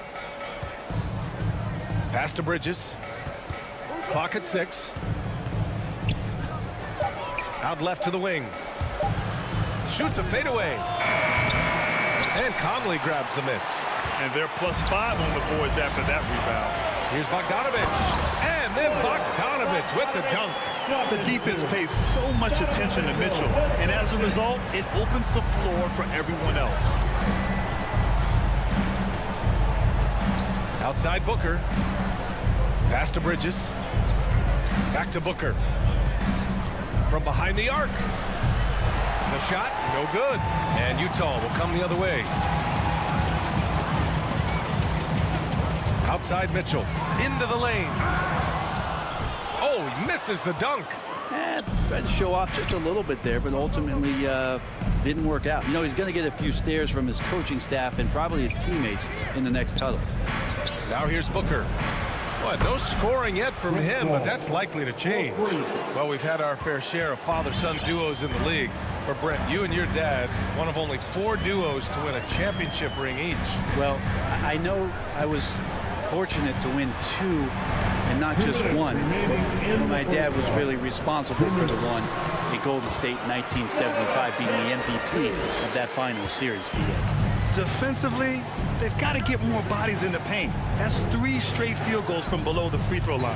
Pass to Bridges. Clock at 6. Out left to the wing. Shoots a fadeaway. And Conley grabs the miss. And they're +5 on the boards after that rebound. Here's Bogdanovich. And then Bogdanovich with the dunk. The defense pays so much attention to Mitchell, and as a result, it opens the floor for everyone else. Outside Booker. Pass to Bridges. Back to Booker. From behind the arc. The shot, no good. And Utah will come the other way. Outside Mitchell. Into the lane. Oh, he misses the dunk. Tried to show off just a little bit there, but ultimately didn't work out. You know, he's going to get a few stares from his coaching staff and probably his teammates in the next huddle. Now here's Booker. Well, no scoring yet from him, but that's likely to change. Well, we've had our fair share of father-son duos in the league. But Brent, you and your dad, one of only 4 duos to win a championship ring each. Well, I know I was fortunate to win 2 and not just one. My dad was really responsible for the one in Golden State in 1975, being the MVP of that final series. Defensively, they've got to get more bodies in the paint. That's 3 straight field goals from below the free throw line.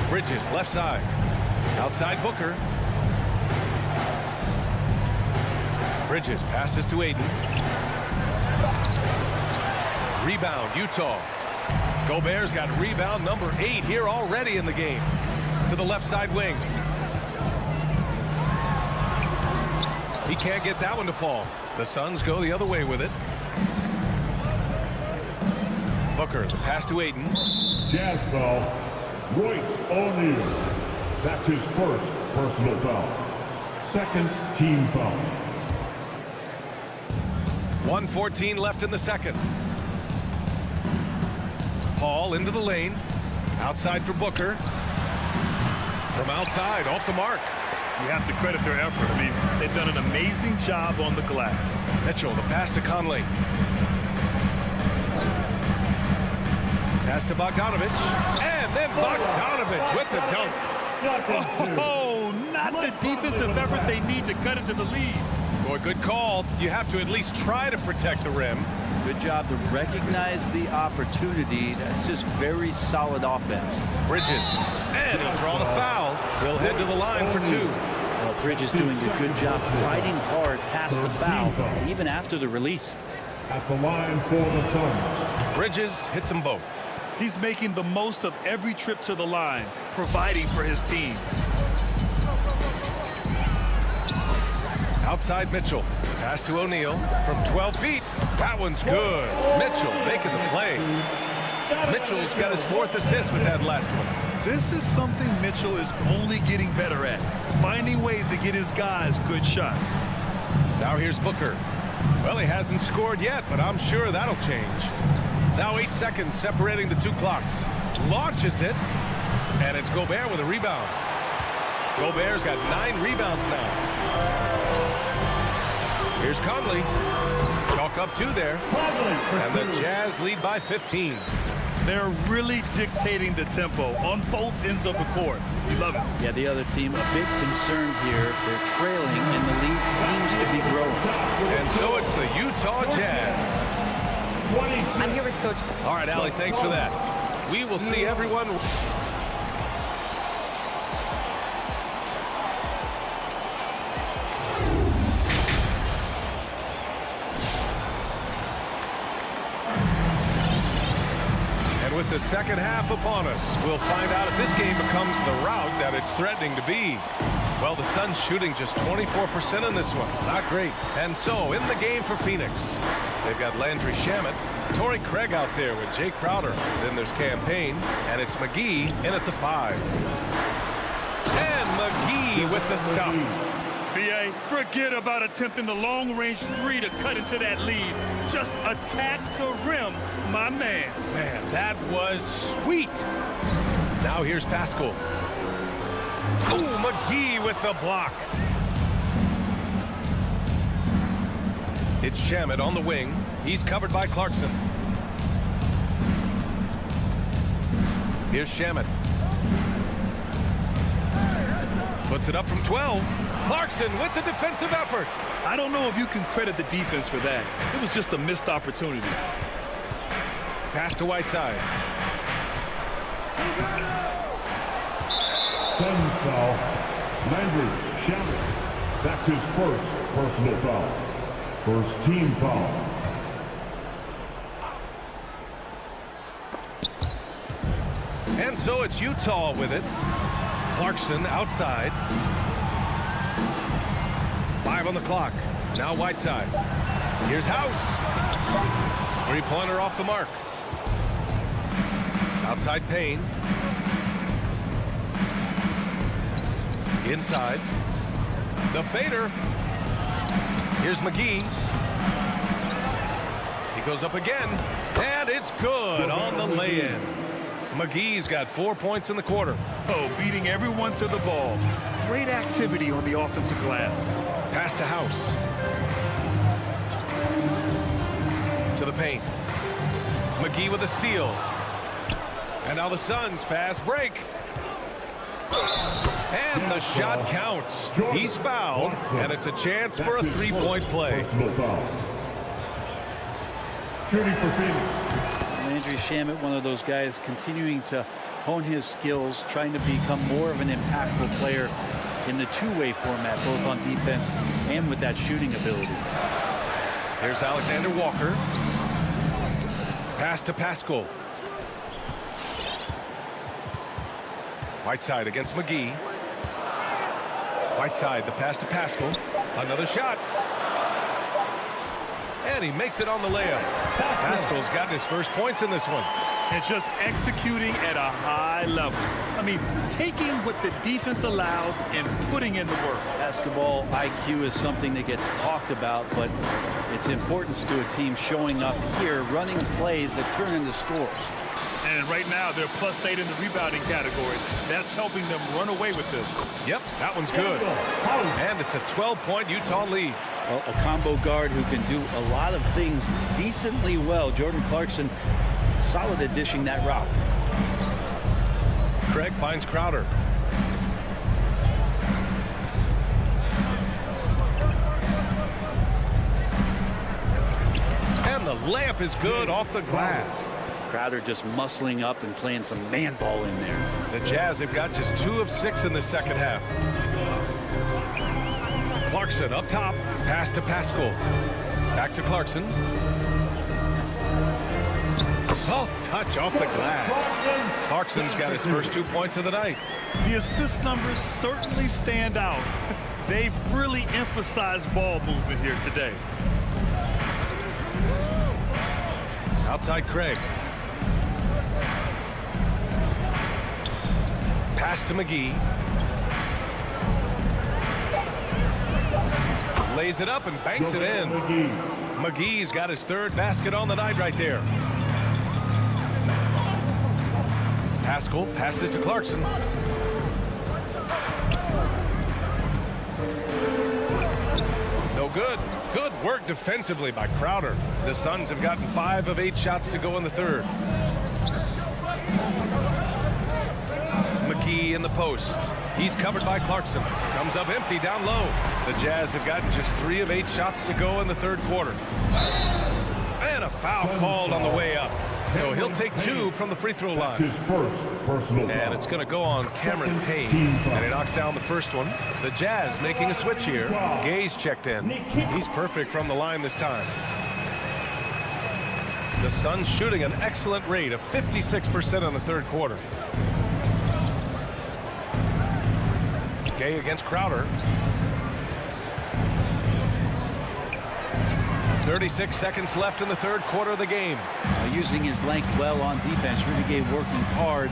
Bridges, left side. Outside Booker. Bridges passes to Aiden. Rebound, Utah. Gobert's got rebound number 8 here already in the game. To the left side wing. He can't get that one to fall. The Suns go the other way with it. Booker, the pass to Aiden. Jazz foul, Royce O'Neal. That's his first personal foul. Second team foul. 1:14 left in the second. Paul into the lane. Outside for Booker. From outside, off the mark. You have to credit their effort. I mean, they've done an amazing job on the glass. Mitchell, the pass to Conley. Pass to Bogdanovich. And then Bogdanovich with the dunk. Oh, not the defensive effort they need to cut into the lead. Boy, good call. You have to at least try to protect the rim. Good job to recognize the opportunity. That's just very solid offense. Bridges. And he'll draw the foul. He'll head to the line for 2. Well, Bridges doing a good job fighting hard past the foul, even after the release. At the line for the Suns. Bridges hits them both. He's making the most of every trip to the line, providing for his team. Outside Mitchell. Pass to O'Neal from 12 feet. That one's good. Mitchell making the play. Mitchell's got his 4th assist with that last one. This is something Mitchell is only getting better at, finding ways to get his guys good shots. Now here's Booker. Well, he hasn't scored yet, but I'm sure that'll change. Now 8 seconds separating the 2 clocks. Launches it, and it's Gobert with a rebound. Gobert's got 9 rebounds now. Here's Conley. Chalk up 2 there. And the Jazz lead by 15. They're really dictating the tempo on both ends of the court. We love it. Yeah, the other team a bit concerned here. They're trailing, and the lead seems to be growing. And so it's the Utah Jazz. I'm here with Coach. All right, Allie, thanks for that. We will see everyone. With the second half upon us, we'll find out if this game becomes the rout that it's threatening to be. Well, the Suns shooting just 24% in this one. Not great. And so, in the game for Phoenix, they've got Landry Shamet, Torrey Craig out there with Jay Crowder. Then there's Campaign, and it's McGee in at the 5. And McGee with the stuff. B.A., forget about attempting the long-range 3 to cut into that lead. Just attack the rim, my man. Man, that was sweet. Now here's Pascal. Oh, McGee with the block. It's Shamet on the wing. He's covered by Clarkson. Here's Shamet. Puts it up from 12. Clarkson with the defensive effort. I don't know if you can credit the defense for that. It was just a missed opportunity. Pass to Whiteside. Suns foul, Landry Shamet. That's his first personal foul. First team foul. And so it's Utah with it. Clarkson outside. 5 on the clock. Now Whiteside. Here's House. 3-pointer off the mark. Outside Payne. Inside. The fader. Here's McGee. He goes up again. And it's good on the lay-in. McGee's got 4 points in the quarter. Oh, beating everyone to the ball. Great activity on the offensive glass. Pass to House. To the paint. McGee with a steal. And now the Suns fast break. And the shot counts. He's fouled, and it's a chance for a three-point play. Landry Shamet, one of those guys continuing to hone his skills, trying to become more of an impactful player in the two-way format, both on defense and with that shooting ability. Here's Alexander Walker. Pass to Pascal. Whiteside against McGee. Whiteside, the pass to Pascal. Another shot. And he makes it on the layup. Pascal's got his first points in this one. And just executing at a high level. I mean, taking what the defense allows and putting in the work. Basketball IQ is something that gets talked about, but its importance to a team showing up here, running plays that turn into scores. And right now, they're +8 in the rebounding category. That's helping them run away with this. Yep, that one's good. And it's a 12-point Utah lead. Well, a combo guard who can do a lot of things decently well. Jordan Clarkson, solid at dishing that rock. Craig finds Crowder. And the layup is good off the glass. Crowder just muscling up and playing some man ball in there. The Jazz have got just 2 of 6 in the second half. Clarkson up top. Pass to Pascal. Back to Clarkson. Soft touch off the glass. Clarkson's got his first 2 points of the night. The assist numbers certainly stand out. They've really emphasized ball movement here today. Outside Craig. Pass to McGee. Lays it up and banks it in. McGee's got his 3rd basket on the night right there. Pascal passes to Clarkson. No good. Good work defensively by Crowder. The Suns have gotten 5 of 8 shots to go in the 3rd. McGee in the post. He's covered by Clarkson. Comes up empty down low. The Jazz have gotten just 3 of 8 shots to go in the 3rd quarter. And a foul called on the way up. So he'll take 2 from the free throw line. And it's going to go on Cameron Payne. And he knocks down the first one. The Jazz making a switch here. Gay's checked in. He's perfect from the line this time. The Suns shooting an excellent rate of 56% in the 3rd quarter. Gay against Crowder. 36 seconds left in the 3rd quarter of the game. Using his length well on defense. Rudy Gay working hard,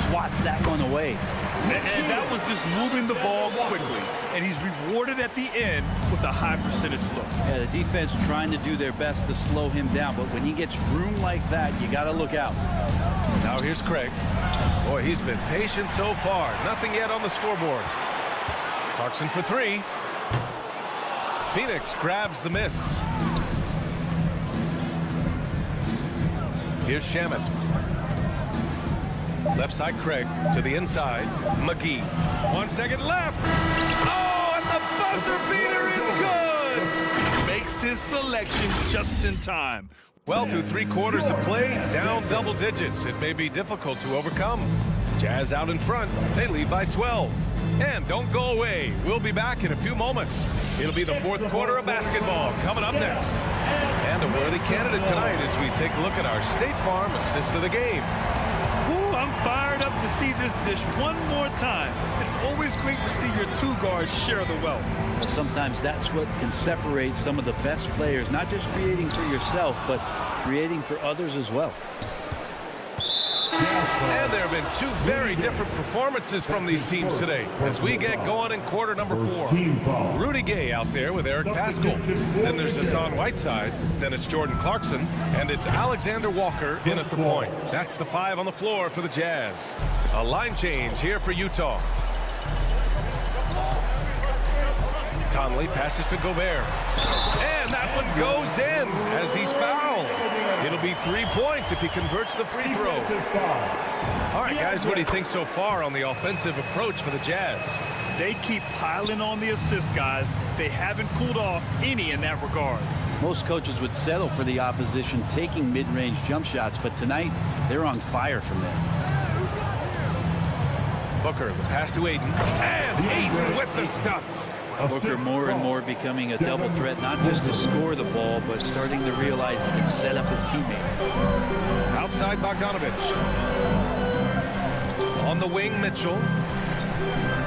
swats that one away. And that was just moving the ball quickly. And he's rewarded at the end with a high percentage look. Yeah, the defense trying to do their best to slow him down. But when he gets room like that, you got to look out. Now here's Craig. Boy, he's been patient so far. Nothing yet on the scoreboard. Clarkson for 3. Phoenix grabs the miss. Here's Shamet. Left side Craig to the inside. McGee. 1 second left. Oh, and the buzzer beater is good. Makes his selection just in time. Well, through 3 quarters of play, down double digits. It may be difficult to overcome. Jazz out in front. They lead by 12. And don't go away. We'll be back in a few moments. It'll be the 4th quarter of basketball coming up next. And a worthy candidate tonight as we take a look at our State Farm assist of the game. Ooh, I'm fired up to see this dish one more time. It's always great to see your 2 guards share the wealth. Sometimes that's what can separate some of the best players, not just creating for yourself, but creating for others as well. And there have been 2 very different performances from these teams today as we get going in quarter number 4. Rudy Gay out there with Eric Pascal. Then there's Hassan Whiteside. Then it's Jordan Clarkson. And it's Alexander Walker in at the point. That's the 5 on the floor for the Jazz. A line change here for Utah. Conley passes to Gobert. And that one goes in as he's fouled. It'll be 3 points if he converts the free throw. All right, guys, what do you think so far on the offensive approach for the Jazz? They keep piling on the assists, guys. They haven't cooled off any in that regard. Most coaches would settle for the opposition taking mid-range jump shots, but tonight they're on fire from there. Booker, the pass to Ayton, and Ayton with the stuff. Booker more and more becoming a double threat, not just to score the ball, but starting to realize he can set up his teammates. Outside Bogdanovich. On the wing, Mitchell.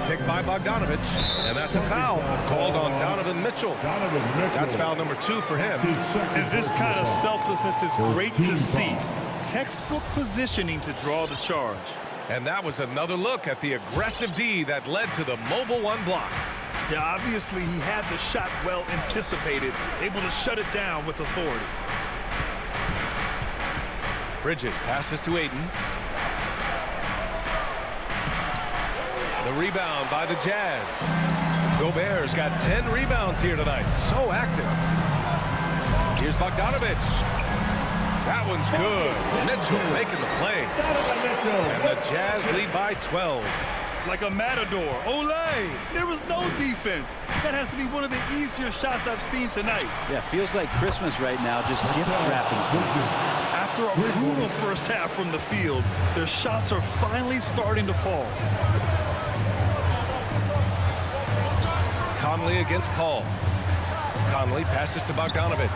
Picked by Bogdanovich, and that's a foul called on Donovan Mitchell. That's foul number 2 for him. And this kind of selflessness is great to see. Textbook positioning to draw the charge. And that was another look at the aggressive D that led to the mobile 1 block. Yeah, obviously he had the shot well anticipated, able to shut it down with authority. Bridges passes to Ayton. The rebound by the Jazz. Gobert's got 10 rebounds here tonight. So active. Here's Bogdanovich. That one's good. Mitchell making the play. And the Jazz lead by 12. Like a matador. Olay! There was no defense. That has to be one of the easier shots I've seen tonight. Yeah, feels like Christmas right now, just gift wrapping points. After a brutal first half from the field, their shots are finally starting to fall. Conley against Paul. Conley passes to Bogdanovich.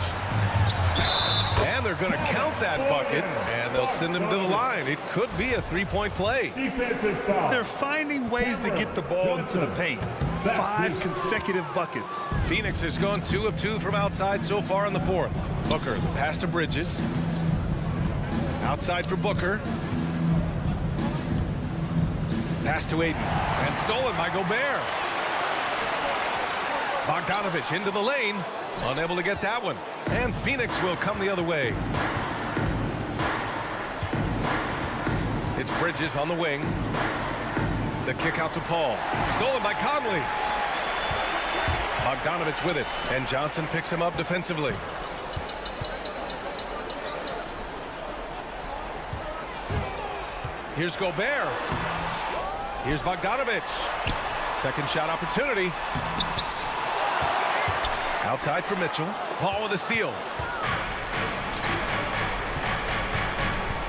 And they're going to count that bucket, and they'll send him to the line. It could be a 3-point play. They're finding ways to get the ball into the paint. 5 consecutive buckets. Phoenix has gone 2 of 2 from outside so far in the 4th. Booker, the pass to Bridges. Outside for Booker. Pass to Ayton. And stolen by Gobert. Bogdanovich into the lane. Unable to get that one. And Phoenix will come the other way. It's Bridges on the wing. The kick out to Paul. Stolen by Conley. Bogdanovich with it. And Johnson picks him up defensively. Here's Gobert. Here's Bogdanovich. Second shot opportunity. Outside for Mitchell. Paul with a steal.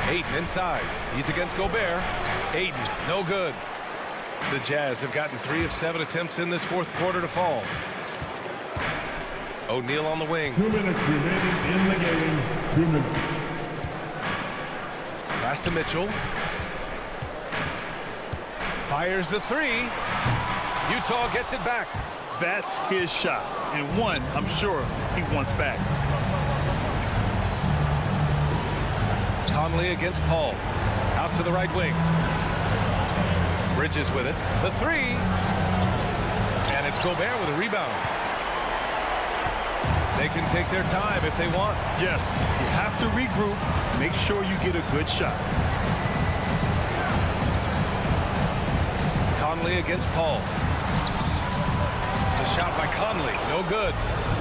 Ayton inside. He's against Gobert. Ayton, no good. The Jazz have gotten 3 of 7 attempts in this 4th quarter to fall. O'Neal on the wing. 2 minutes remaining in the game. 2 minutes. Pass to Mitchell. Fires the 3. Utah gets it back. That's his shot, and one I'm sure he wants back. Conley against Paul. Out to the right wing. Bridges with it. The 3. And it's Gobert with a rebound. They can take their time if they want. Yes, you have to regroup. Make sure you get a good shot. Conley against Paul. The shot by Conley. No good.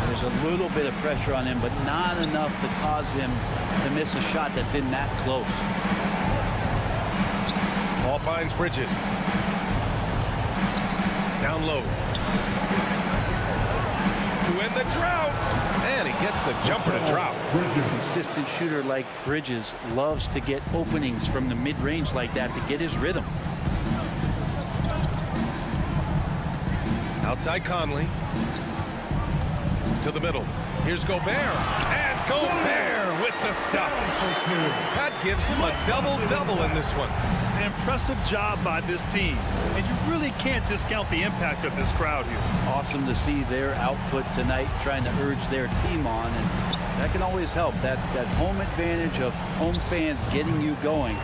There's a little bit of pressure on him, but not enough to cause him to miss a shot that's in that close. Paul finds Bridges. Down low. To end the drought. And he gets the jumper to drop. A consistent shooter like Bridges loves to get openings from the mid-range like that to get his rhythm. Outside Conley. To the middle. Here's Gobert. And Gobert with the stuff. That gives him a double-double in this one. An impressive job by this team. And you really can't discount the impact of this crowd here. Awesome to see their output tonight, trying to urge their team on. And that can always help. That home advantage of home fans getting you going,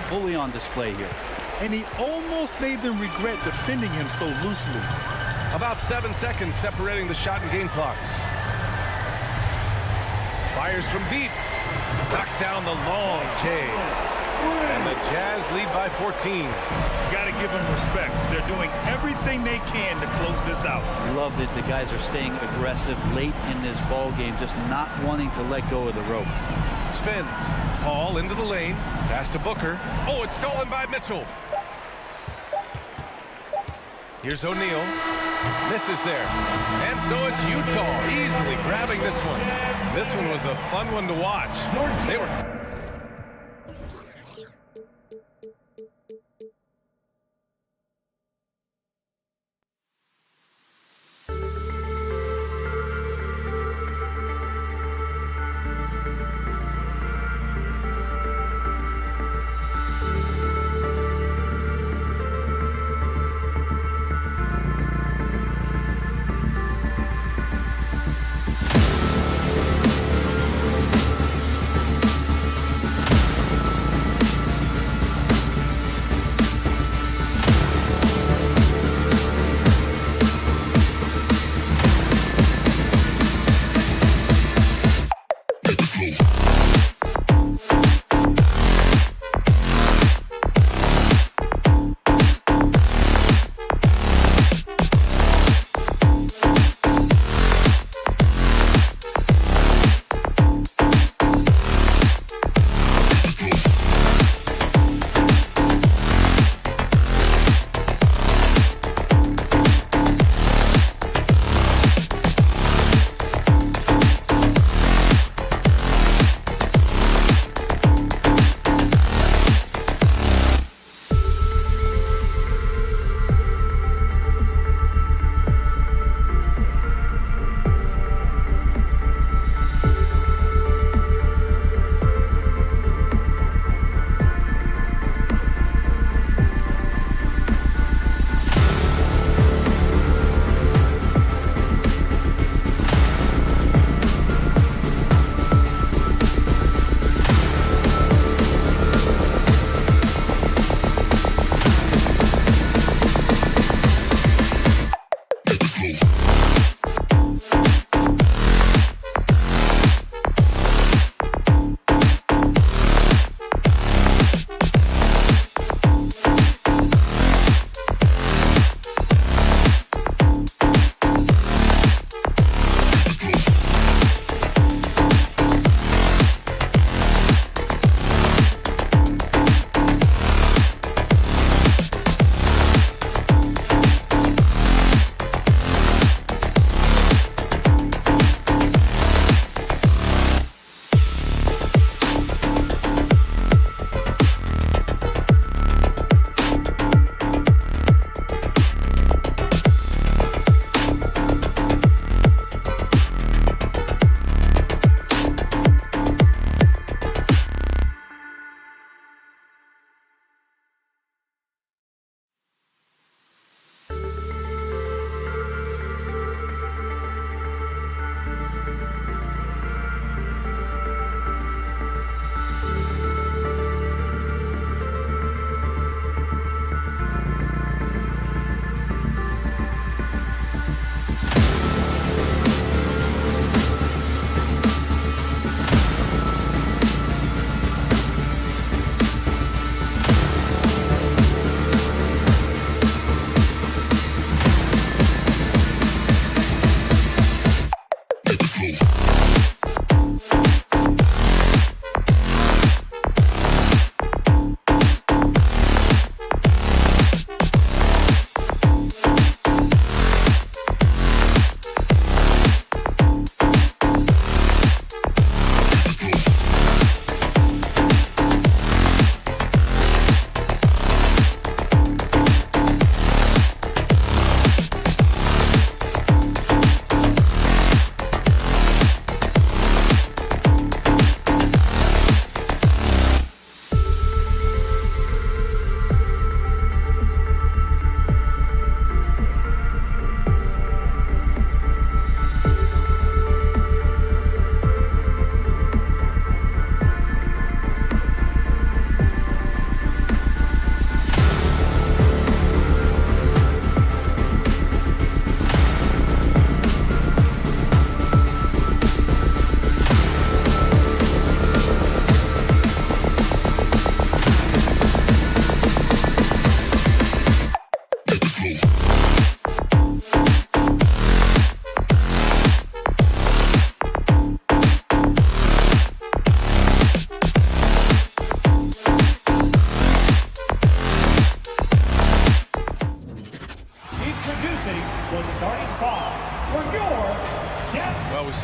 fully on display here. And he almost made them regret defending him so loosely. About 7 seconds separating the shot and game clocks. Fires from deep. Knocks down the long J. And the Jazz lead by 14. Got to give them respect. They're doing everything they can to close this out. Love that the guys are staying aggressive late in this ball game, just not wanting to let go of the rope. spins. Paul into the lane. Pass to Booker. Oh, it's stolen by Mitchell. Here's O'Neal. Misses there. And so it's Utah easily grabbing this one. This one was a fun one to watch. They were...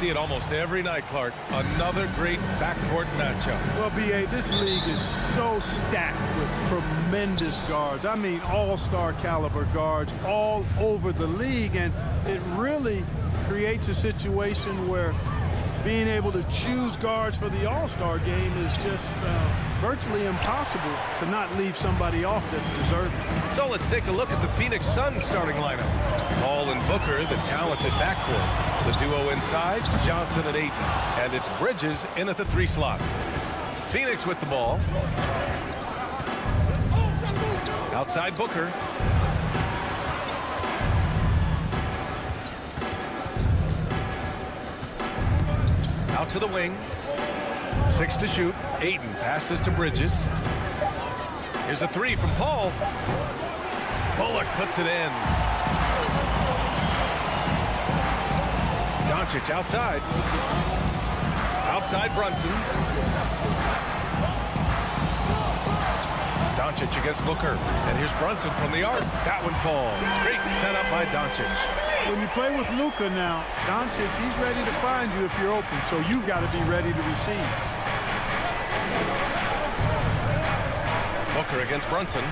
see it almost every night, Clark. Another great backcourt matchup. Well, B.A., this league is so stacked with tremendous guards. I mean, all-star caliber guards all over the league, and it really creates a situation where being able to choose guards for the all-star game is just virtually impossible to not leave somebody off that's deserving. So let's take a look at the Phoenix Suns starting lineup. Paul and Booker, the talented backcourt. The duo inside, Johnson and Ayton. And it's Bridges in at the 3 slot. Phoenix with the ball. Outside Booker. Out to the wing. 6 to shoot. Ayton passes to Bridges. Here's a 3 from Paul. Bullock puts it in. Doncic outside. Outside Brunson. Doncic against Booker. And here's Brunson from the arc. That one falls. Great setup by Doncic. When you play with Luka now, Doncic, he's ready to find you if you're open, so you've got to be ready to receive. Booker against Brunson.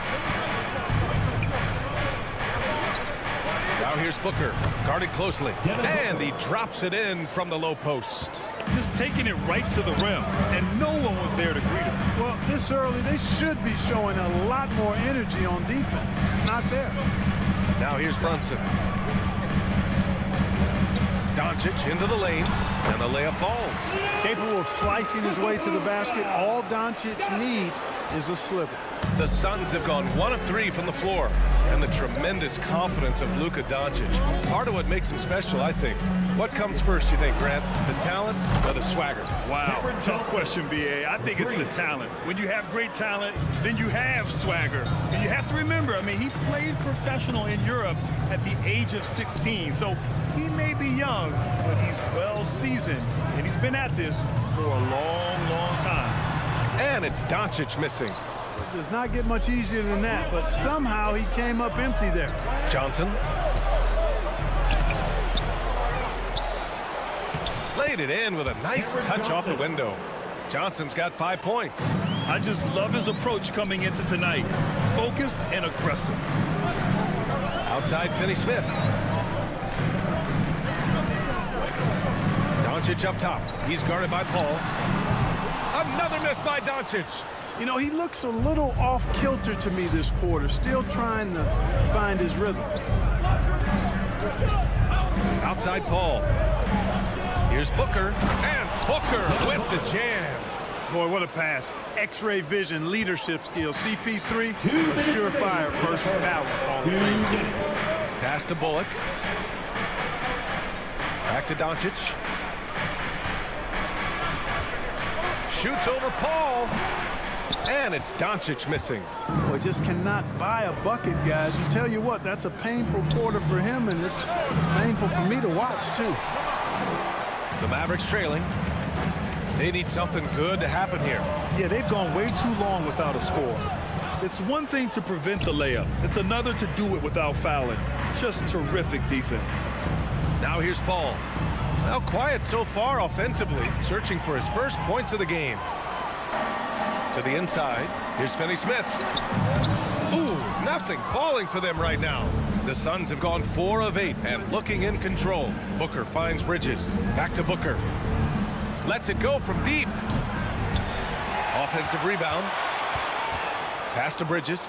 Now here's Booker, guarded closely, and he drops it in from the low post. Just taking it right to the rim, and no one was there to greet him. Well, this early, they should be showing a lot more energy on defense. It's not there. Now here's Brunson. Doncic into the lane, and the layup falls. Capable of slicing his way to the basket, all Doncic needs is a sliver. The Suns have gone 1 of 3 from the floor, and the tremendous confidence of Luka Doncic. Part of what makes him special, I think. What comes first, you think, Grant? The talent or the swagger? Wow, tough question, B.A. I think it's the talent. When you have great talent, then you have swagger. And you have to remember, I mean, he played professional in Europe at the age of 16. So he may be young, but he's well seasoned. And he's been at this for a long, long time. And it's Doncic missing. It does not get much easier than that, but somehow he came up empty there. Johnson. Laid it in with a nice touch off the window. Johnson's got 5 points. I just love his approach coming into tonight. Focused and aggressive. Outside Finney-Smith. Doncic up top. He's guarded by Paul. Another miss by Doncic. You know, he looks a little off-kilter to me this quarter, still trying to find his rhythm. Outside Paul. Here's Booker, and Booker with the jam. Boy, what a pass. X-ray vision, leadership skills. CP3, a surefire first ballot Hall of Fame. Pass to Bullock. Back to Doncic. Shoots over Paul. And it's Doncic missing. Boy, just cannot buy a bucket, guys. You tell you what, that's a painful quarter for him, and it's painful for me to watch, too. The Mavericks trailing. They need something good to happen here. Yeah, they've gone way too long without a score. It's one thing to prevent the layup. It's another to do it without fouling. Just terrific defense. Now here's Paul. Well, quiet so far offensively, searching for his first points of the game. To the inside, here's Finney-Smith. Ooh, nothing falling for them right now. The Suns have gone 4 of 8 and looking in control. Booker finds Bridges. Back to Booker. Lets it go from deep. Offensive rebound. Pass to Bridges.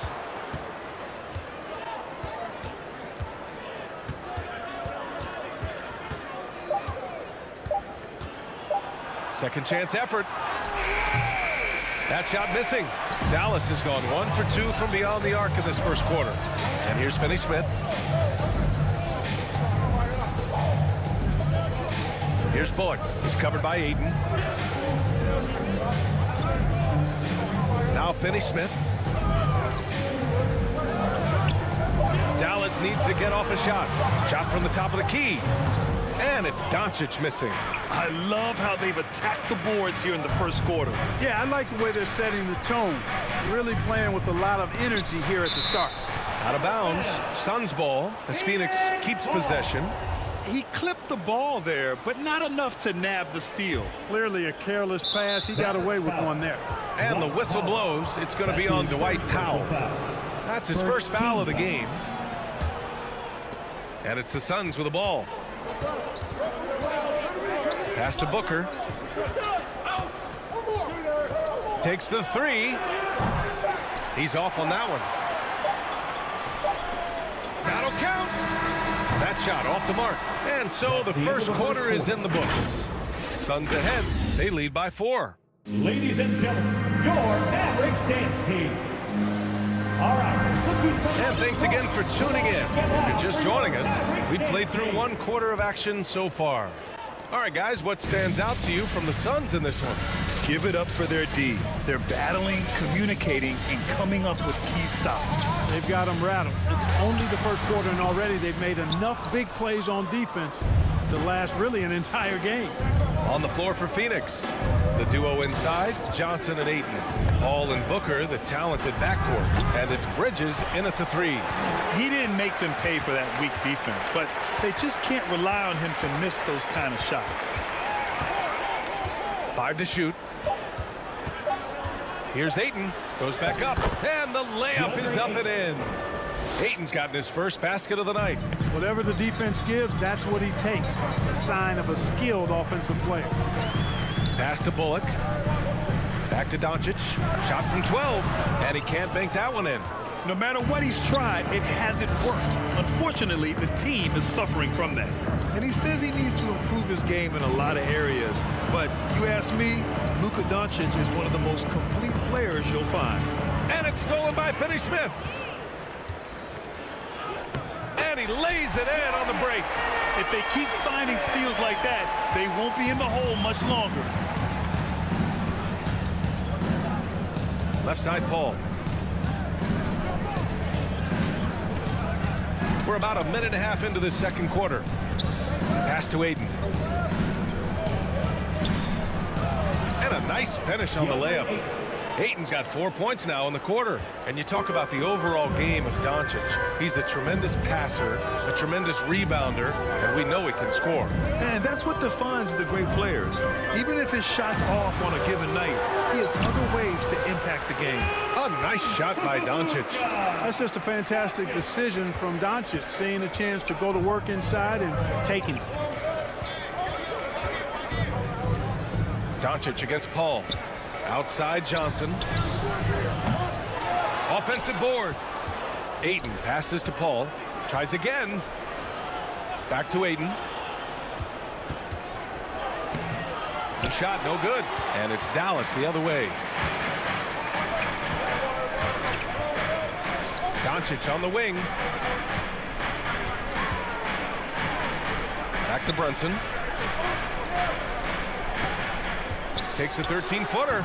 Second chance effort. That shot missing. Dallas has gone 1 for 2 from beyond the arc in this first quarter. And here's Finney-Smith. Here's Bullock. He's covered by Ayton. Now Finney-Smith. Dallas needs to get off a shot. Shot from the top of the key. And it's Doncic missing. I love how they've attacked the boards here in the first quarter. Yeah, I like the way they're setting the tone. Really playing with a lot of energy here at the start. Out of bounds. Suns ball as Phoenix keeps possession. he clipped the ball there, but not enough to nab the steal. Clearly a careless pass. He got away with one there. And the whistle blows. It's going to be on Dwight Powell. That's his first foul of the game. And it's the Suns with the ball. Pass to Booker. Takes the three. He's off on that one. That'll count. That shot off the mark. And so the first quarter is in the books. Suns ahead. They lead by 4. Ladies and gentlemen, your Mavericks dance team. All right. And thanks again for tuning in. If you're just joining us, we've played through 1 quarter of action so far. All right, guys, what stands out to you from the Suns in this one? Give it up for their D. They're battling, communicating, and coming up with key stops. They've got them rattled. It's only the first quarter, and already they've made enough big plays on defense to last really an entire game. On the floor for Phoenix, the duo inside, Johnson and Ayton. Paul and Booker, the talented backcourt. And it's Bridges in at the 3. He didn't make them pay for that weak defense, but they just can't rely on him to miss those kind of shots. 5 to shoot. Here's Ayton. Goes back up. And the layup is up and in. Ayton's gotten his first basket of the night. Whatever the defense gives, that's what he takes. A sign of a skilled offensive player. Pass to Bullock. Back to Doncic. Shot from 12. And he can't bank that one in. No matter what he's tried, it hasn't worked. Unfortunately, the team is suffering from that. And he says he needs to improve his game in a lot of areas. But you ask me, Luka Doncic is one of the most complete players you'll find. And it's stolen by Finney-Smith. And he lays it in on the break. If they keep finding steals like that, they won't be in the hole much longer. Left side, Paul. We're about a minute and a half into this second quarter. Pass to Ayton. And a nice finish on the layup. Ayton's got 4 points now in the quarter. And you talk about the overall game of Doncic. He's a tremendous passer, a tremendous rebounder, and we know he can score. And that's what defines the great players. Even if his shot's off on a given night, he has other ways to impact the game. A nice shot by Doncic. That's just a fantastic decision from Doncic, seeing a chance to go to work inside and taking it. Doncic against Paul. Outside Johnson. Offensive board. Ayton passes to Paul. Tries again. Back to Ayton. The shot no good. And it's Dallas the other way. Doncic on the wing. Back to Brunson. Takes a 13-footer.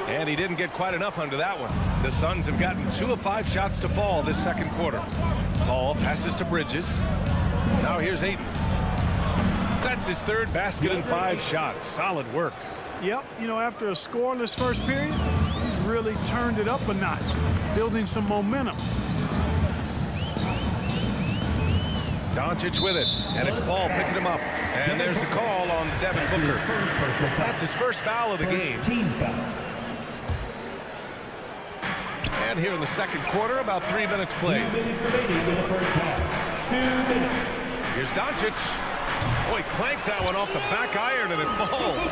And he didn't get quite enough under that one. The Suns have gotten 2 of 5 shots to fall this second quarter. Paul passes to Bridges. Now here's Ayton. That's his 3rd basket in 5 shots. Solid work. Yep, you know, after a scoreless first period, he's really turned it up a notch, building some momentum. Doncic with it, and it's Paul picking him up. And there's the call on Devin Booker. That's his first foul of the game. Team foul. And here in the second quarter, about 3 minutes played. 2 minutes remaining in the first half. 2 minutes. Here's Doncic. Oh, he clanks that one off the back iron and it falls.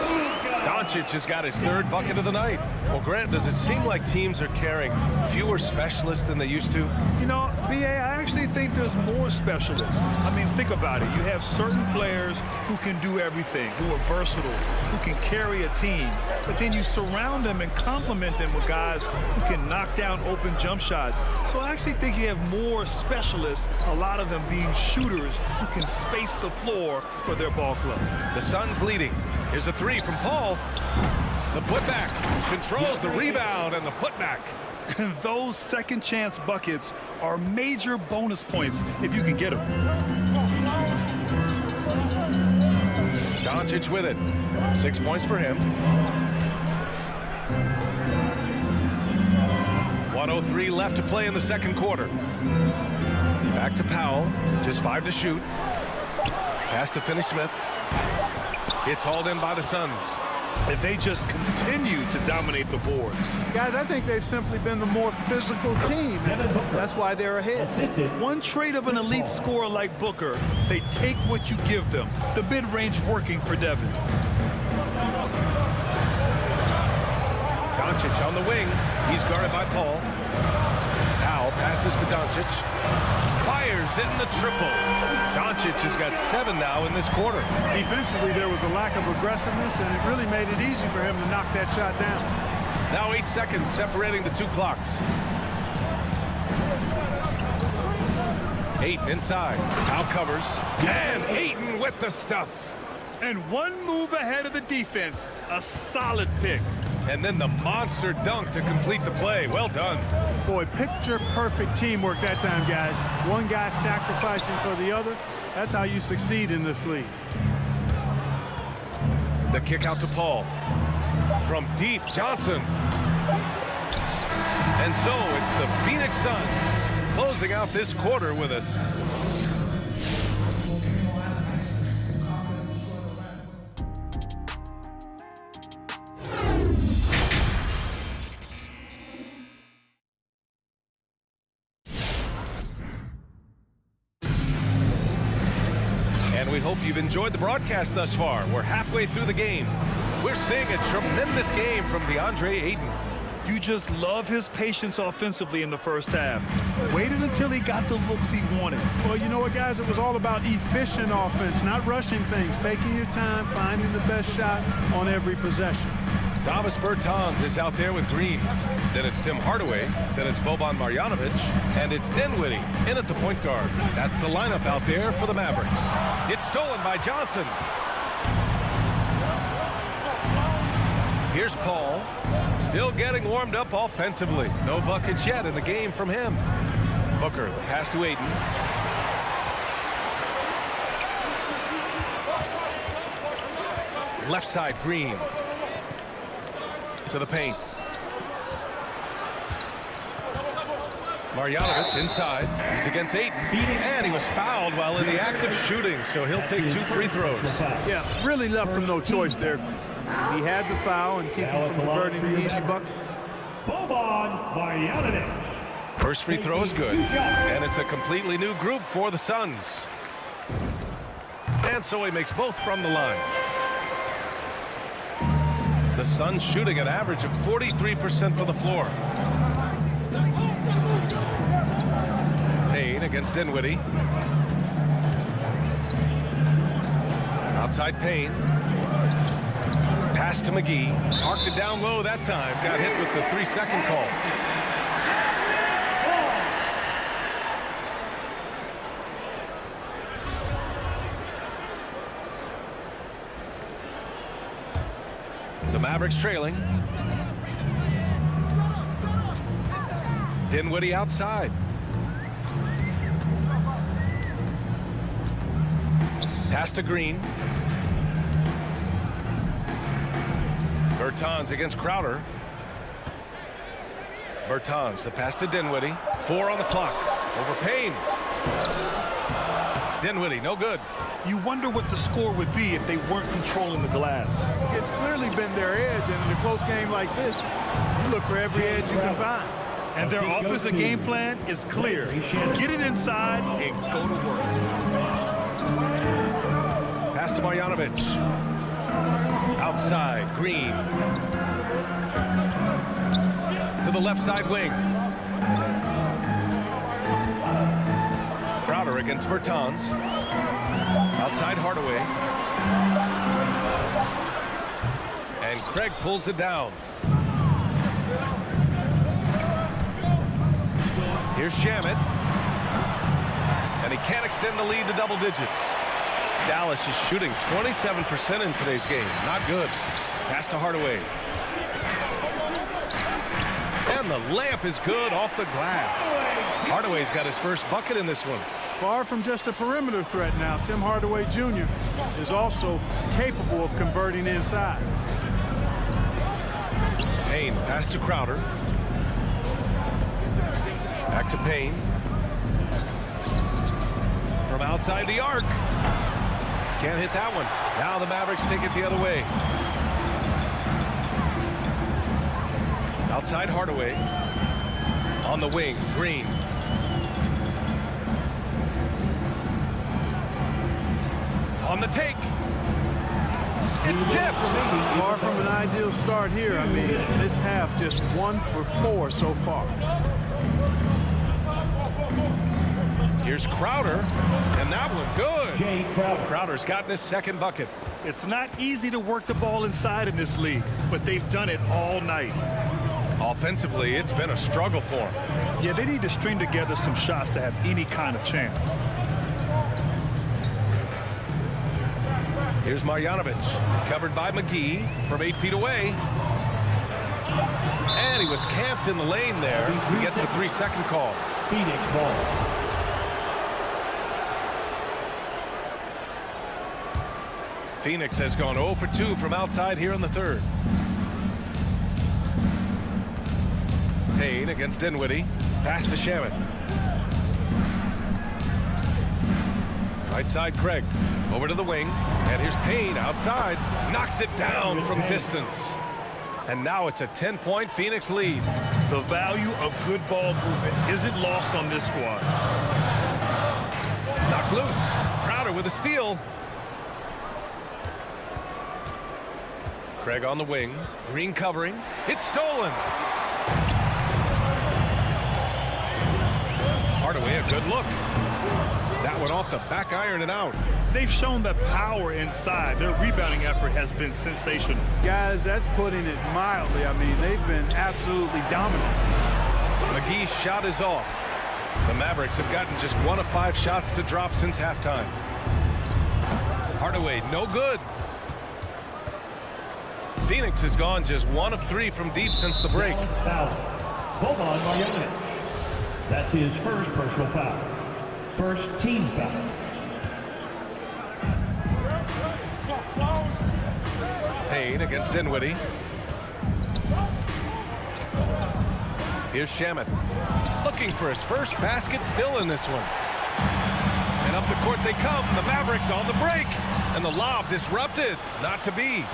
Doncic has got his 3rd bucket of the night. Well, Grant, does it seem like teams are carrying fewer specialists than they used to? You know, B.A., I actually think there's more specialists. I mean, think about it. You have certain players who can do everything, who are versatile, who can carry a team. But then you surround them and complement them with guys who can knock down open jump shots. So I actually think you have more specialists, a lot of them being shooters who can space the floor for their ball club. The Suns leading. Here's a 3 from Paul. The putback controls the rebound and the putback. Those second chance buckets are major bonus points if you can get them. Doncic with it. 6 points for him. 1:03 left to play in the second quarter. Back to Powell. Just 5 to shoot. Pass to Finney-Smith. It's hauled in by the Suns. And they just continue to dominate the boards. Guys, I think they've simply been the more physical team. That's why they're ahead. One trait of an elite scorer like Booker, they take what you give them. The mid-range working for Devin. Doncic on the wing. He's guarded by Paul. Powell passes to Doncic. Fires in the triple. Doncic has got 7 now in this quarter. Defensively, there was a lack of aggressiveness, and it really made it easy for him to knock that shot down. Now 8 seconds separating the two clocks. Ayton inside. Out covers. And Ayton with the stuff. And one move ahead of the defense. A solid pick. And then the monster dunk to complete the play. Well done. Boy, picture-perfect teamwork that time, guys. One guy sacrificing for the other. That's how you succeed in this league. The kick out to Paul. From deep, Johnson. And so it's the Phoenix Suns closing out this quarter with us. We hope you've enjoyed the broadcast thus far. We're halfway through the game. We're seeing a tremendous game from DeAndre Ayton. You just love his patience offensively in the first half. Waited until he got the looks he wanted. Well, you know what, guys? It was all about efficient offense, not rushing things, taking your time, finding the best shot on every possession. Davis Bertans is out there with Green. Then it's Tim Hardaway. Then it's Boban Marjanovic. And it's Dinwiddie in at the point guard. That's the lineup out there for the Mavericks. It's stolen by Johnson. Here's Paul. Still getting warmed up offensively. No buckets yet in the game from him. Booker, the pass to Ayton. Left side, Green. To the paint. Marjanovic inside. He's against Ayton. And he was fouled while in the act of shooting, so he'll take 2 free throws. Yeah, really left him no choice there. He had the foul and keep him from converting the easy bucket. Boban Marjanovic. First free throw is good. And it's a completely new group for the Suns. And so he makes both from the line. The Suns shooting an average of 43% from the floor. Payne against Dinwiddie. Outside Payne. Pass to McGee. Parked it down low that time. Got hit with the 3-second call. The Mavericks trailing. Dinwiddie outside. Pass to Green. Bertans against Crowder. Bertans, the pass to Dinwiddie. 4 on the clock. Over Payne. Dinwiddie, no good. You wonder what the score would be if they weren't controlling the glass. It's clearly been their edge, and in a close game like this, you look for every edge you can find. And their offensive game plan is clear. Get it inside and go to work. Pass to Marjanovic. Outside, Green. To the left side wing. Crowder against Bertans. Outside Hardaway. And Craig pulls it down. Here's Shamet. And he can't extend the lead to double digits. Dallas is shooting 27% in today's game. Not good. Pass to Hardaway. And the layup is good off the glass. Hardaway's got his first bucket in this one. Far from just a perimeter threat now, Tim Hardaway Jr. is also capable of converting inside. Payne, pass to Crowder. Back to Payne. From outside the arc. Can't hit that one. Now the Mavericks take it the other way. Outside Hardaway. On the wing, Green. On the take. It's tipped. Far from an ideal start here. I mean, this half just 1 for 4 so far. Here's Crowder, and that one good. Crowder's gotten his second bucket. It's not easy to work the ball inside in this league, but they've done it all night. Offensively, it's been a struggle for them. Yeah, they need to string together some shots to have any kind of chance. Here's Marjanovic, covered by McGee from 8 feet away. And he was camped in the lane there. He gets the 3-second call. Phoenix ball. Phoenix has gone 0 for 2 from outside here in the third. Payne against Dinwiddie. Pass to Shaman. Right side, Craig. Over to the wing. And here's Payne outside. Knocks it down from distance. And now it's a 10-point Phoenix lead. The value of good ball movement isn't lost on this squad. Knocked loose. Crowder with a steal. Craig on the wing. Green covering. It's stolen. Hardaway, a good look. That one off the back iron and out. They've shown that power inside. Their rebounding effort has been sensational. Guys, that's putting it mildly. I mean, they've been absolutely dominant. McGee's shot is off. The Mavericks have gotten just 1 of 5 shots to drop since halftime. Hardaway, no good. Phoenix has gone just 1 of 3 from deep since the break. Boban Marjanovic. That's his first personal foul. First team foul. Payne against Dinwiddie. Here's Shaman. Looking for his first basket, still in this one. And up the court they come. The Mavericks on the break. And the lob disrupted. Not to be.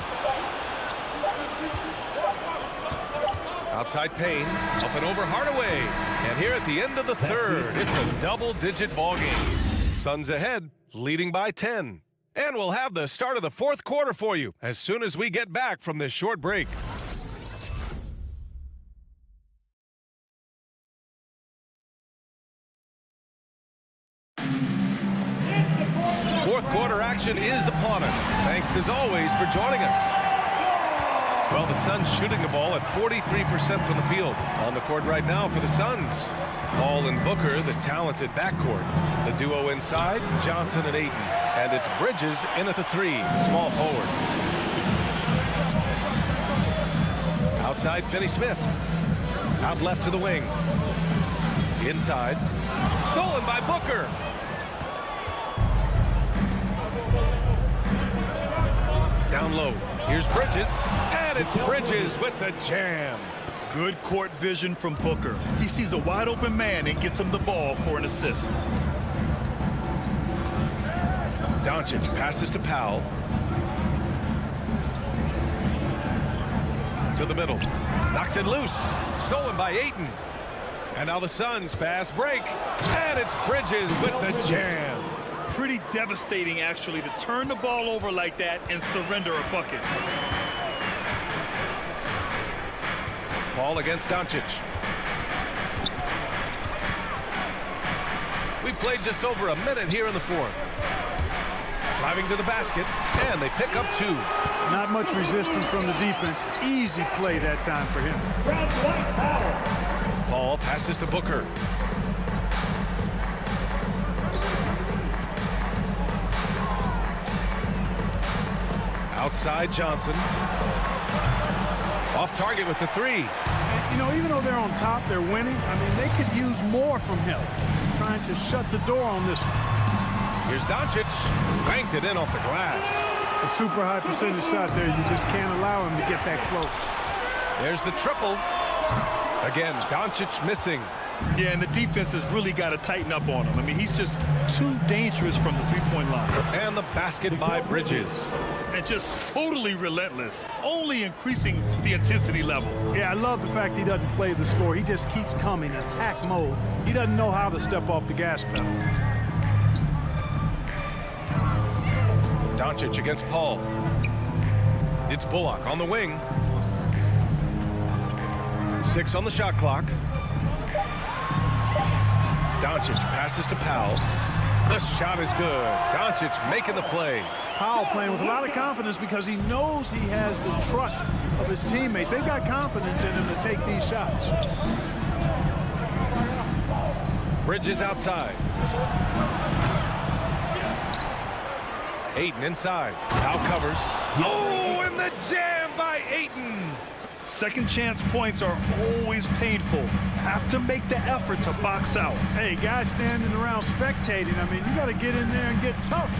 Outside Payne. Up and over Hardaway. And here at the end of the third, it's a double-digit ball game. Suns ahead, leading by 10. And we'll have the start of the fourth quarter for you as soon as we get back from this short break. Fourth quarter action is upon us. Thanks as always for joining us. Well, the Suns shooting the ball at 43% from the field. On the court right now for the Suns. Ball and Booker, the talented backcourt. The duo inside, Johnson and Ayton. And it's Bridges in at the 3, the small forward. Outside, Finney-Smith. Out left to the wing. Inside. Stolen by Booker. Down low. Here's Bridges. And it's Bridges with the jam. Good court vision from Booker. He sees a wide open man and gets him the ball for an assist. Doncic passes to Powell. To the middle. Knocks it loose. Stolen by Ayton. And now the Suns fast break. And it's Bridges with the jam. Pretty devastating, actually, to turn the ball over like that and surrender a bucket. Ball against Doncic. We've played just over a minute here in the fourth. Driving to the basket, and they pick up 2. Not much resistance from the defense. Easy play that time for him. Ball passes to Booker. Outside Johnson. Off target with the 3. You know, even though they're on top, they're winning. I mean, they could use more from him. Trying to shut the door on this one. Here's Doncic. Banked it in off the glass. A super high percentage shot there. You just can't allow him to get that close. There's the triple. Again, Doncic missing. Yeah, and the defense has really got to tighten up on him. I mean, he's just too dangerous from the three-point line. And the basket by Bridges. And just totally relentless, only increasing the intensity level. Yeah, I love the fact he doesn't play the score. He just keeps coming, attack mode. He doesn't know how to step off the gas pedal. Doncic against Paul. It's Bullock on the wing. 6 on the shot clock. Doncic passes to Powell. The shot is good. Doncic making the play. Powell playing with a lot of confidence because he knows he has the trust of his teammates. They've got confidence in him to take these shots. Bridges outside. Ayton inside. Now covers. Oh, and the jam by Ayton. Second chance points are always painful. Have to make the effort to box out. Hey, guys standing around spectating, I mean, you got to get in there and get tough.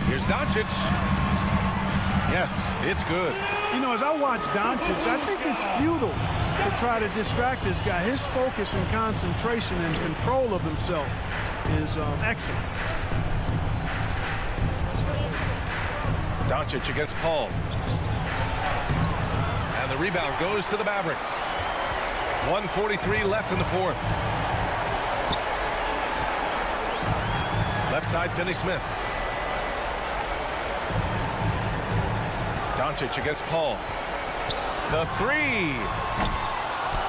Here's Doncic. Yes, it's good. You know, as I watch Doncic, I think it's futile to try to distract this guy. His focus and concentration and control of himself is excellent. Doncic against Paul. And the rebound goes to the Mavericks. 1:43 left in the fourth. Left side, Finney-Smith. Doncic against Paul. The three.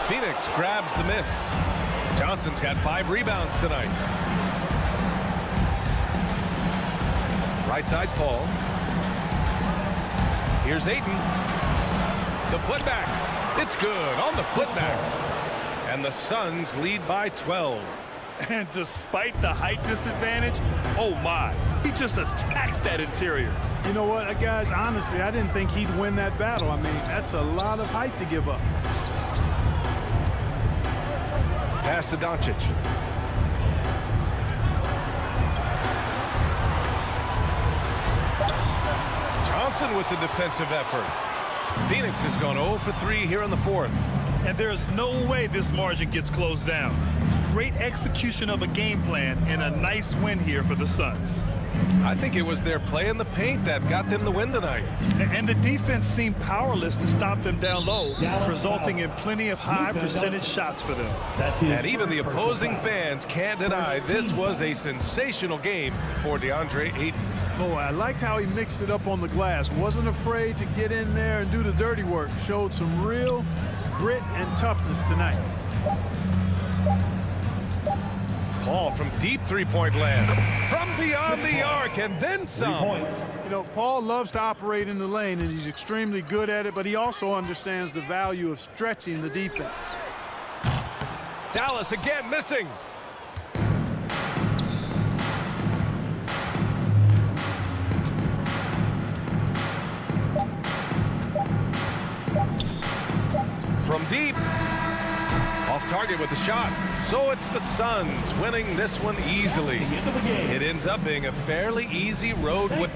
Phoenix grabs the miss. Johnson's got 5 rebounds tonight. Right side, Paul. Here's Ayton. The putback. It's good on the putback. And the Suns lead by 12. And despite the height disadvantage, oh my, he just attacks that interior. You know what, guys, honestly, I didn't think he'd win that battle. I mean, that's a lot of height to give up. Pass to Doncic. Johnson with the defensive effort. Phoenix has gone 0 for 3 here in the fourth. And there's no way this margin gets closed down. Great execution of a game plan and a nice win here for the Suns. I think it was their play in the paint that got them the win tonight. And the defense seemed powerless to stop them down low, resulting in plenty of high percentage shots for them. And even the opposing fans can't deny this was a sensational game for DeAndre Ayton. Boy, I liked how he mixed it up on the glass. Wasn't afraid to get in there and do the dirty work. Showed some real grit and toughness tonight. Paul from deep three-point land. From beyond the arc and then some. You know, Paul loves to operate in the lane, and he's extremely good at it, but he also understands the value of stretching the defense. Dallas again missing. From deep. Off target with the shot. So it's the Suns winning this one easily. It ends up being a fairly easy road win.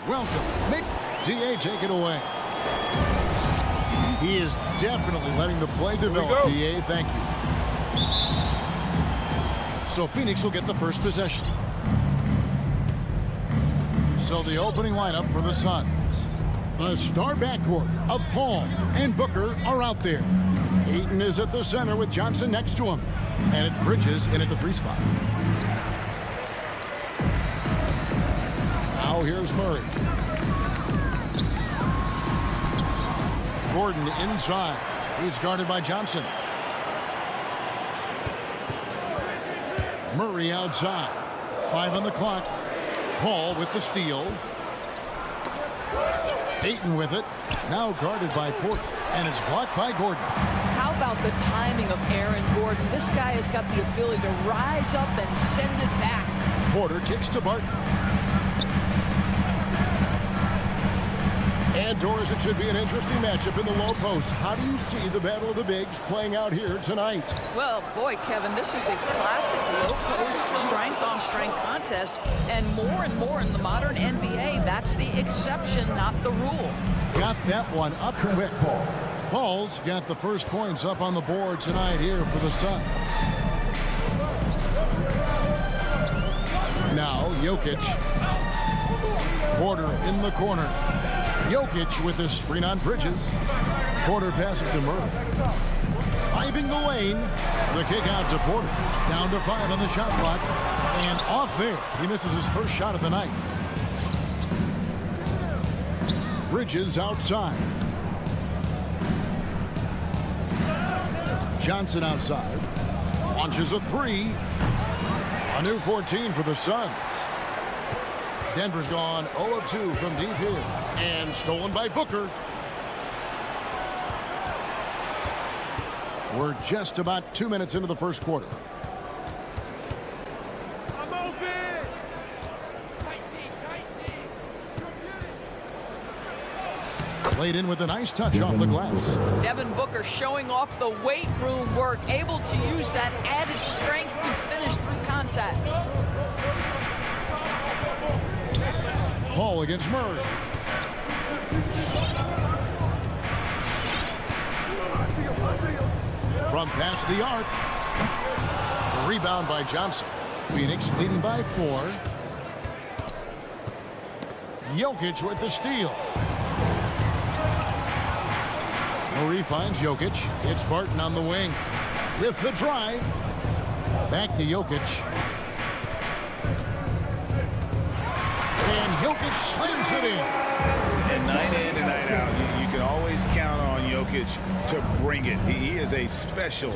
Welcome, Nick. DA, take it away. He is definitely letting the play develop. DA, thank you. So Phoenix will get the first possession. So the opening lineup for the Suns. The star backcourt of Paul and Booker are out there. Ayton is at the center with Johnson next to him. And it's Bridges in at the 3 spot. Now here's Murray. Gordon inside. He's guarded by Johnson. Murray outside. 5 on the clock. Paul with the steal. Ayton with it. Now guarded by Porter. And it's blocked by Gordon. How about the timing of Aaron Gordon? This guy has got the ability to rise up and send it back. Porter kicks to Barton. And Doris, it should be an interesting matchup in the low post. How do you see the battle of the bigs playing out here tonight? Well, boy, Kevin, this is a classic low post strength-on-strength contest. And more in the modern NBA, that's the exception, not the rule. Got that one up quick. Paul's got the first points up on the board tonight here for the Suns. Now, Jokic. Porter in the corner. Jokic with his screen on Bridges. Porter passes to Murray. Driving the lane. The kick out to Porter. Down to 5 on the shot clock. And off there. He misses his first shot of the night. Bridges outside. Johnson outside. Launches a 3. A new 14 for the Suns. Denver's gone 0 of 2 from deep here. And stolen by Booker. We're just about 2 minutes into the first quarter. I'm open. Played in with a nice touch off the glass. Devin Booker showing off the weight room work, able to use that added strength to finish through contact. Paul against Murray. From past the arc. The rebound by Johnson. Phoenix leading by 4. Jokic with the steal. Murray finds Jokic. It's Barton on the wing. With the drive. Back to Jokic. And Jokic slams it in. And night in and night out, you can always count on Jokic to bring it. He is a special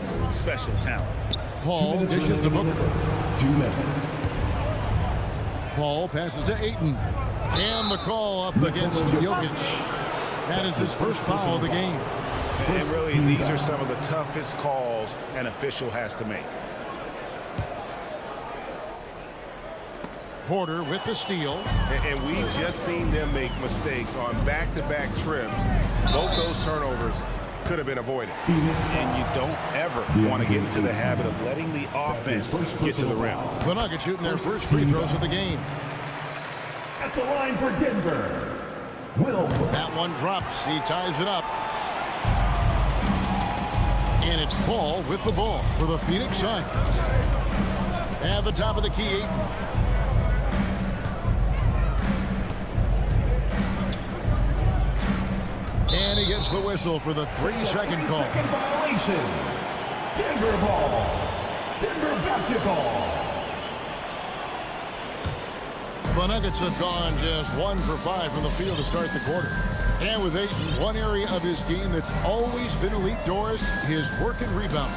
talent. Paul dishes to Booker. 2 minutes. Paul passes to Ayton. And the call up against Jokic. That is his first foul of the game. And really, these are some of the toughest calls an official has to make. Porter with the steal. And we've just seen them make mistakes on back-to-back trips. Both those turnovers could have been avoided. And you don't ever want to get into the habit of letting the offense get to the rim. The Nuggets shooting their first free throws of the game. At the line for Denver. Will. That one drops. He ties it up. And it's Paul with the ball for the Phoenix Suns. At the top of the key. And he gets the whistle for the 3-second call. Second violation. Denver ball. Denver basketball. The Nuggets have gone just 1 for 5 from the field to start the quarter. And with Ayton, one area of his game that's always been elite, Doris, his work and rebound.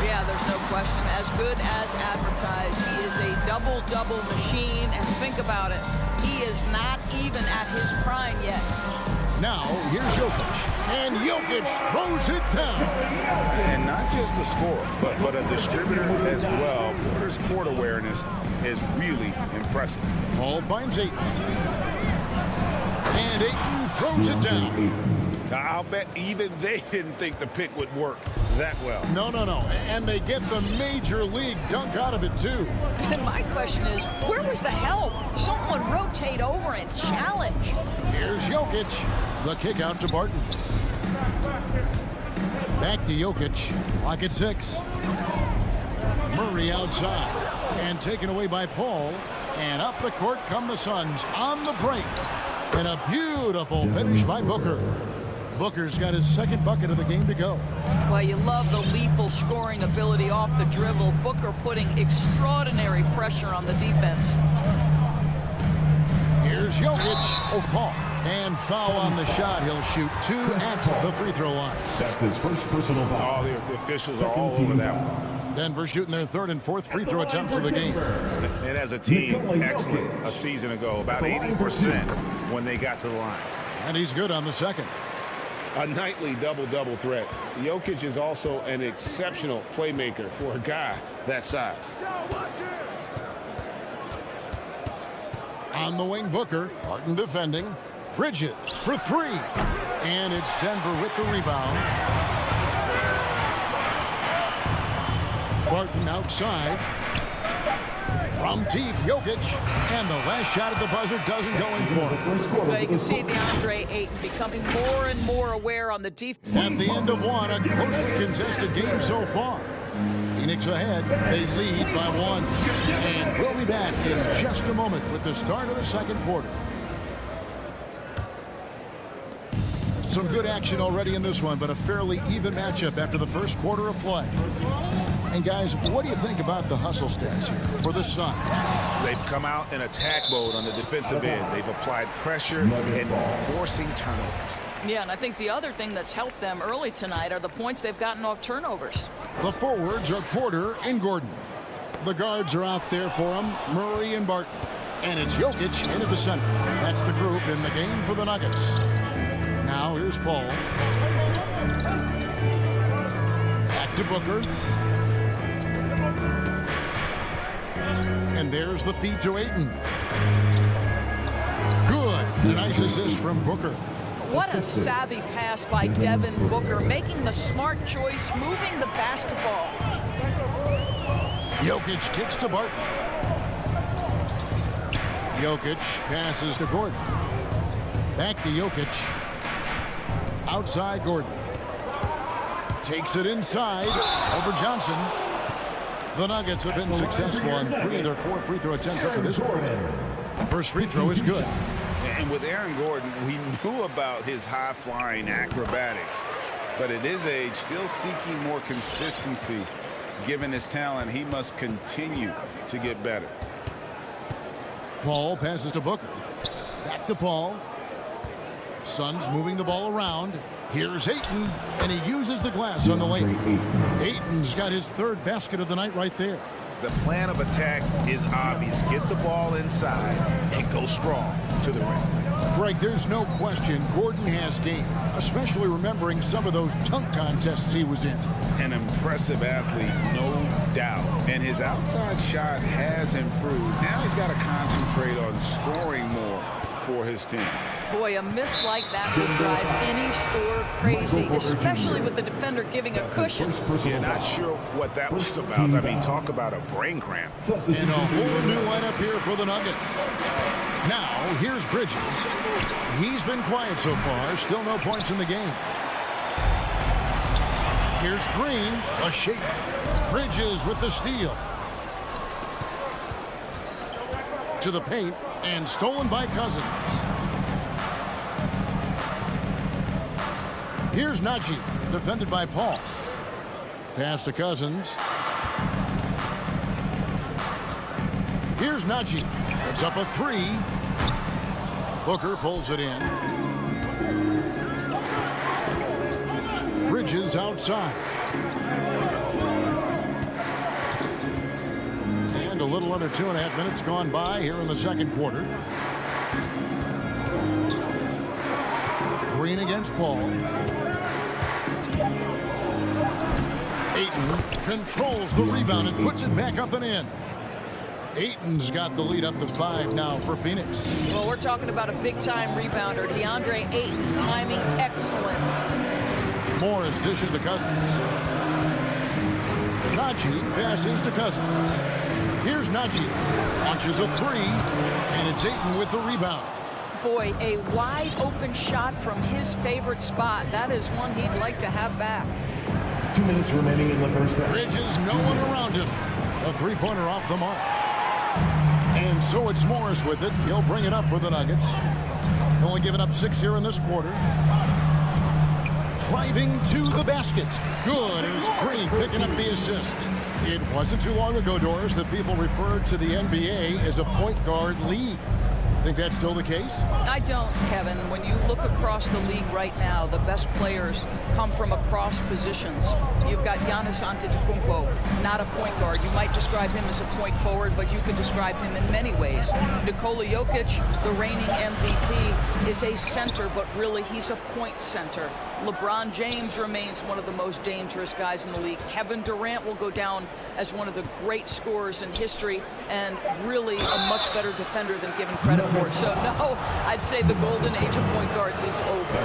Yeah, there's no question. As good as advertised. He is a double-double machine. And think about it. He is not even at his prime yet. Now, here's Jokic. And Jokic throws it down. And not just a scorer, but a distributor as well. Porter's court awareness is really impressive. Paul finds Ayton. And Ayton throws it down. I'll bet even they didn't think the pick would work that well. No. And they get the major league dunk out of it, too. And my question is, where was the help? Someone rotate over and challenge. Here's Jokic. The kick out to Barton. Back to Jokic. Lock at 6. Murray outside. And taken away by Paul. And up the court come the Suns on the break. And a beautiful finish by Booker. Booker's got his second bucket of the game to go. Well, you love the lethal scoring ability off the dribble. Booker putting extraordinary pressure on the defense. Here's Jokic. Oh, Paul. And foul on the shot. He'll shoot 2 at the free throw line. That's his first personal foul. All the officials are all over that one. Denver shooting their third and fourth free throw attempts of the game. And as a team, excellent a season ago. About 80% when they got to the line. And he's good on the second. A nightly double-double threat. Jokic is also an exceptional playmaker for a guy that size. On the wing, Booker. Barton defending. Bridges for 3. And it's Denver with the rebound. Barton outside. From deep, Jokic. And the last shot at the buzzer doesn't go in for him. Well, you can see DeAndre Ayton becoming more and more aware on the defense. At the end of one, a closely contested game so far. Phoenix ahead. They lead by 1. And we'll be back in just a moment with the start of the second quarter. Some good action already in this one, but a fairly even matchup after the first quarter of play. And guys, what do you think about the hustle stats here for the Suns? They've come out in attack mode on the defensive end. They've applied pressure and forcing turnovers. Yeah, and I think the other thing that's helped them early tonight are the points they've gotten off turnovers. The forwards are Porter and Gordon. The guards are out there for them, Murray and Barton. And it's Jokic into the center. That's the group in the game for the Nuggets. Now here's Paul. Back to Booker. And there's the feed to Ayton. Good. A nice assist from Booker. What a savvy pass by Devin Booker, making the smart choice, moving the basketball. Jokic kicks to Barton. Jokic passes to Gordon. Back to Jokic. Outside Gordon. Takes it inside over Johnson. The Nuggets have been successful on 3 of their 4 free throw attempts up to this point. First free throw is good. And with Aaron Gordon, we knew about his high-flying acrobatics. But at his age, still seeking more consistency. Given his talent, he must continue to get better. Paul passes to Booker. Back to Paul. Suns moving the ball around. Here's Ayton, and he uses the glass on the lane. Ayton's got his 3rd basket of the night right there. The plan of attack is obvious. Get the ball inside and go strong to the rim. Greg, there's no question Gordon has game, especially remembering some of those dunk contests he was in. An impressive athlete, no doubt. And his outside shot has improved. Now he's got to concentrate on scoring more for his team. Boy, a miss like that would drive any scorer crazy, especially with the defender giving a cushion. You're not sure what that was about. I mean, talk about a brain cramp. And a whole new lineup here for the Nuggets. Now, here's Bridges. He's been quiet so far. Still no points in the game. Here's Green. A shake. Bridges with the steal. To the paint. And stolen by Cousins. Here's Najee, defended by Paul. Pass to Cousins. Here's Najee. Puts up a 3. Booker pulls it in. Bridges outside. And a little under 2.5 minutes gone by here in the second quarter. Green against Paul. Ayton controls the rebound and puts it back up and in. Ayton's got the lead up to 5 now for Phoenix. Well, we're talking about a big-time rebounder. DeAndre Ayton's timing excellent. Morris dishes to Cousins. Najee passes to Cousins. Here's Najee. Launches a 3, and it's Ayton with the rebound. Boy, a wide-open shot from his favorite spot. That is one he'd like to have back. 2 minutes remaining in the first half. Bridges, no one around him. A three-pointer off the mark. And so it's Morris with it. He'll bring it up for the Nuggets. Only giving up 6 here in this quarter. Driving to the basket. Good. It was Green picking up the assist. It wasn't too long ago, Doris, that people referred to the NBA as a point guard league. Think that's still the case? I don't, Kevin. When you look across the league right now, the best players come from across positions. You've got Giannis Antetokounmpo, not a point guard. You might describe him as a point forward, but you can describe him in many ways. Nikola Jokic, the reigning MVP, is a center, but really he's a point center. LeBron James remains one of the most dangerous guys in the league. Kevin Durant will go down as one of the great scorers in history and really a much better defender than given credit for. So, no, I'd say the golden age of point guards is over.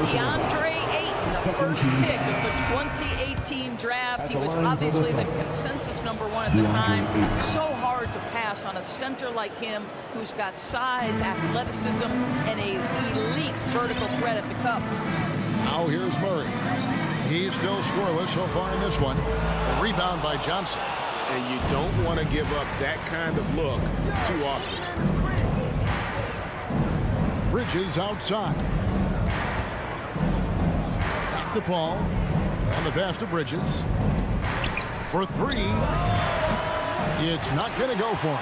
DeAndre Ayton, the first pick of the 2018 draft. He was obviously the consensus #1 at the time. So hard to pass on a center like him who's got size, athleticism, and a elite vertical threat at the cup. Now here's Murray. He's still scoreless so far in this one. A rebound by Johnson. And you don't want to give up that kind of look too often. Bridges outside. Back to Paul. And the pass to Bridges. For 3. It's not going to go for him.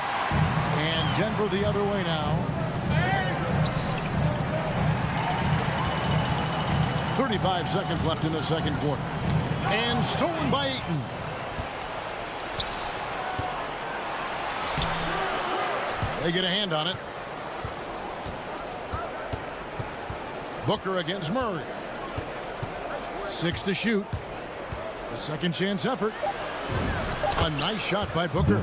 And Denver the other way now. 35 seconds left in the second quarter. And stolen by Ayton. They get a hand on it. Booker against Murray. 6 to shoot. A second chance effort. A nice shot by Booker.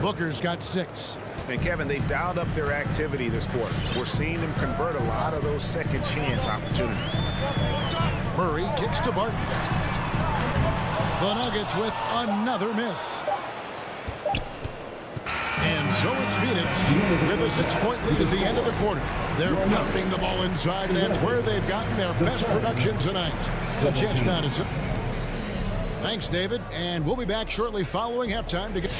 Booker's got 6. And Kevin, they dialed up their activity this quarter. We're seeing them convert a lot of those second chance opportunities. Murray kicks to Barton. The Nuggets with another miss. And so it's Phoenix with a 6-point lead at the end of the quarter. They're pumping the ball inside, and that's where they've gotten their best production tonight. The chance down is up. Thanks, David, and we'll be back shortly following halftime to get.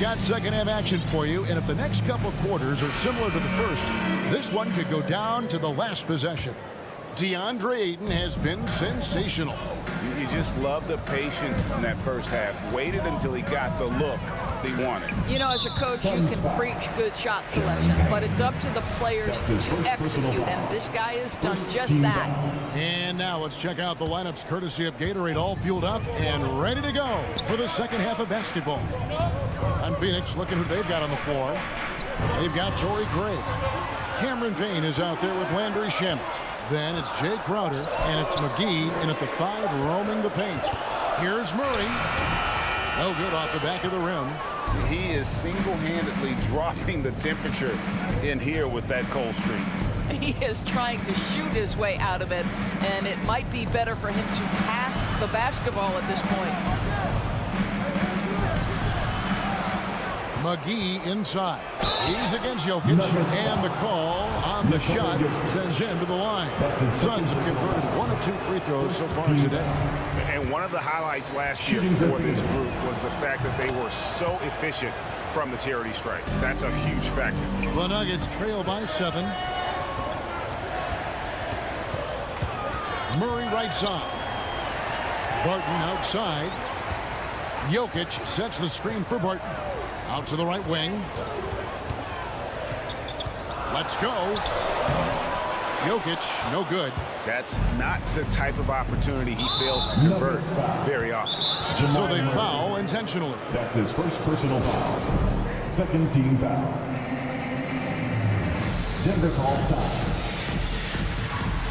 Got second half action for you, and if the next couple quarters are similar to the first, this one could go down to the last possession. DeAndre Ayton has been sensational. You just love the patience in that first half. Waited until he got the look he wanted. You know, as a coach, you can preach good shot selection, but it's up to the players to execute, and this guy has done just that. And now let's check out the lineups courtesy of Gatorade, all fueled up and ready to go for the second half of basketball. On Phoenix, looking who they've got on the floor. They've got Torrey Craig. Cameron Payne is out there with Landry Shamet. Then it's Jay Crowder, and it's McGee in at the 5, roaming the paint. Here's Murray. No good off the back of the rim. He is single-handedly dropping the temperature in here with that cold streak. He is trying to shoot his way out of it, and it might be better for him to pass the basketball at this point. McGee inside. He's against Jokic, and the call on the shot sends him to the line. Suns have converted 1 of 2 free throws so far today. And one of the highlights last year for this group was the fact that they were so efficient from the charity stripe. That's a huge factor. The Nuggets trail by 7. Murray right side. Barton outside. Jokic sets the screen for Barton. Out to the right wing. Let's go. Jokic, no good. That's not the type of opportunity he fails to convert very often. So they foul intentionally. That's his first personal foul. Second team foul. Denver calls time.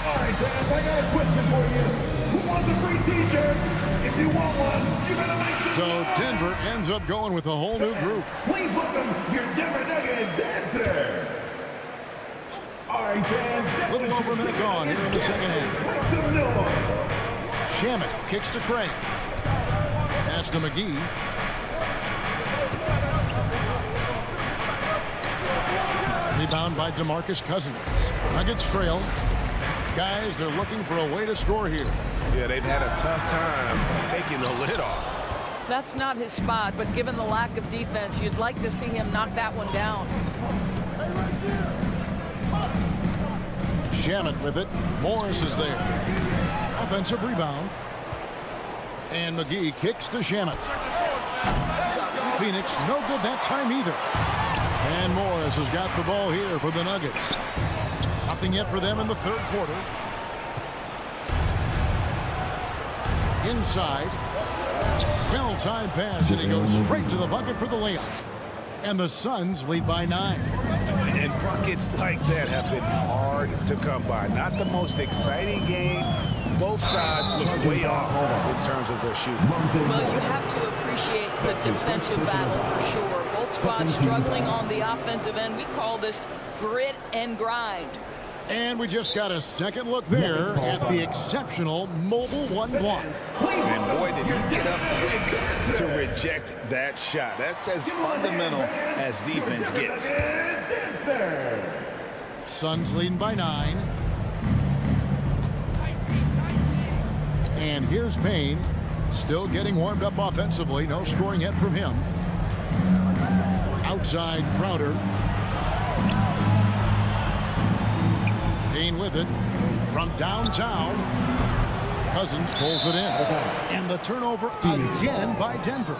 All right, fans, I got a question for you. Who wants a free t-shirt? If you want one, you better make some So Denver ends up going with a whole new group. Please welcome your Denver Nuggets dancer. All right, fans. Little over a minute gone here in the second half. Make some noise. Shamet kicks to Craig. Pass to McGee. Rebound by DeMarcus Cousins. Nuggets trail. Guys, they're looking for a way to score here. Yeah, they've had a tough time taking the lid off. That's not his spot, but given the lack of defense, you'd like to see him knock that one down. Shamet with it. Morris is there. Offensive rebound. And McGee kicks to Shamet. Phoenix, no good that time either. And Morris has got the ball here for the Nuggets. Nothing yet for them in the third quarter. Inside. Well-timed pass, and he goes straight to the bucket for the layup. And the Suns lead by 9. And buckets like that have been hard to come by. Not the most exciting game. Both sides look way off in terms of their shooting. Well, you have to appreciate the defensive battle for sure. Both squads struggling on the offensive end. We call this grit and grind. And we just got a second look there at the exceptional mobile one block. And boy, did he get up to reject that shot. That's as fundamental as defense gets. Suns leading by 9. And here's Payne, still getting warmed up offensively. No scoring yet from him. Outside Crowder. Payne with it from downtown. Cousins pulls it in. And the turnover again by Denver.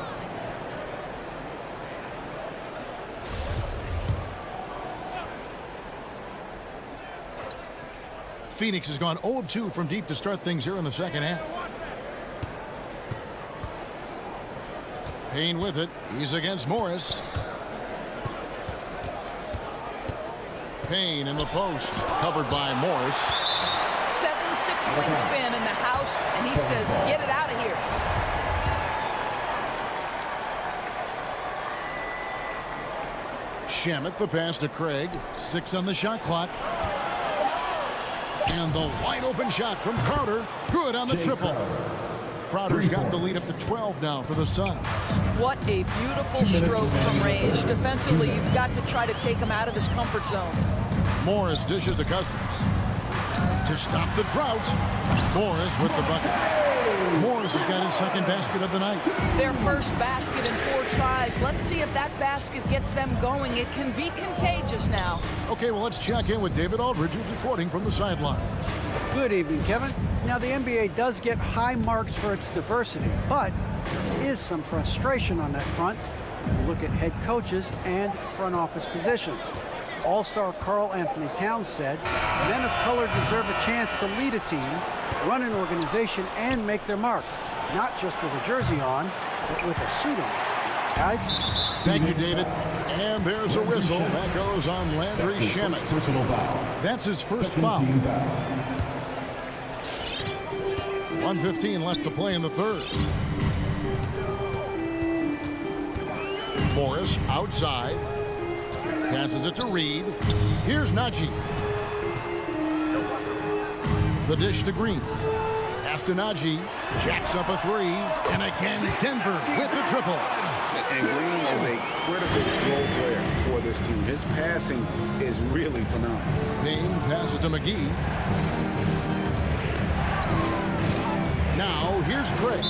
Phoenix has gone 0 of 2 from deep to start things here in the second half. Payne with it. He's against Morris. Payne in the post, covered by Morris. 7'6" wingspan in the house, and he says, get it out of here. Shamet the pass to Craig. 6 on the shot clock. And the wide open shot from Crowder. Good on the triple. Crowder's got the lead up to 12 now for the Suns. What a beautiful stroke from range. Defensively, you've got to try to take him out of his comfort zone. Morris dishes to Cousins. To stop the drought, Morris with the bucket. Morris has got his second basket of the night. Their first basket in 4 tries. Let's see if that basket gets them going. It can be contagious now. Okay, well, let's check in with David Aldridge, who's reporting from the sideline. Good evening, Kevin. Now, the NBA does get high marks for its diversity, but there is some frustration on that front. You look at head coaches and front office positions. All-star Karl Anthony Towns said, men of color deserve a chance to lead a team, run an organization, and make their mark. Not just with a jersey on, but with a suit on. Guys? Thank you, David. And there's a whistle. That goes on Landry Shamet. That's his first foul. 1:15 left to play in the third. Morris outside. Passes it to Reed. Here's Najee. The dish to Green. Pass to Najee. Jacks up a 3. And again, Denver with the triple. And Green is a critical role player for this team. His passing is really phenomenal. Payne passes to McGee. Now, here's Craig.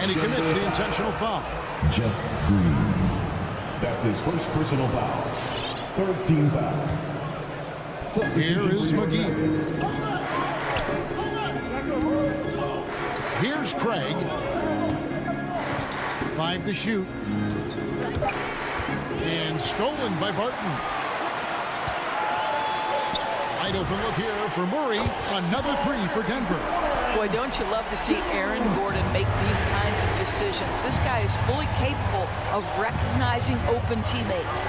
And he commits the intentional foul. Jeff Green. That's his first personal foul. Third team foul. Here is McGee. Here's Craig. 5 to shoot. And stolen by Barton. Wide open look here for Murray. Another three for Denver. Boy, don't you love to see Aaron Gordon make these kinds of decisions. This guy is fully capable of recognizing open teammates.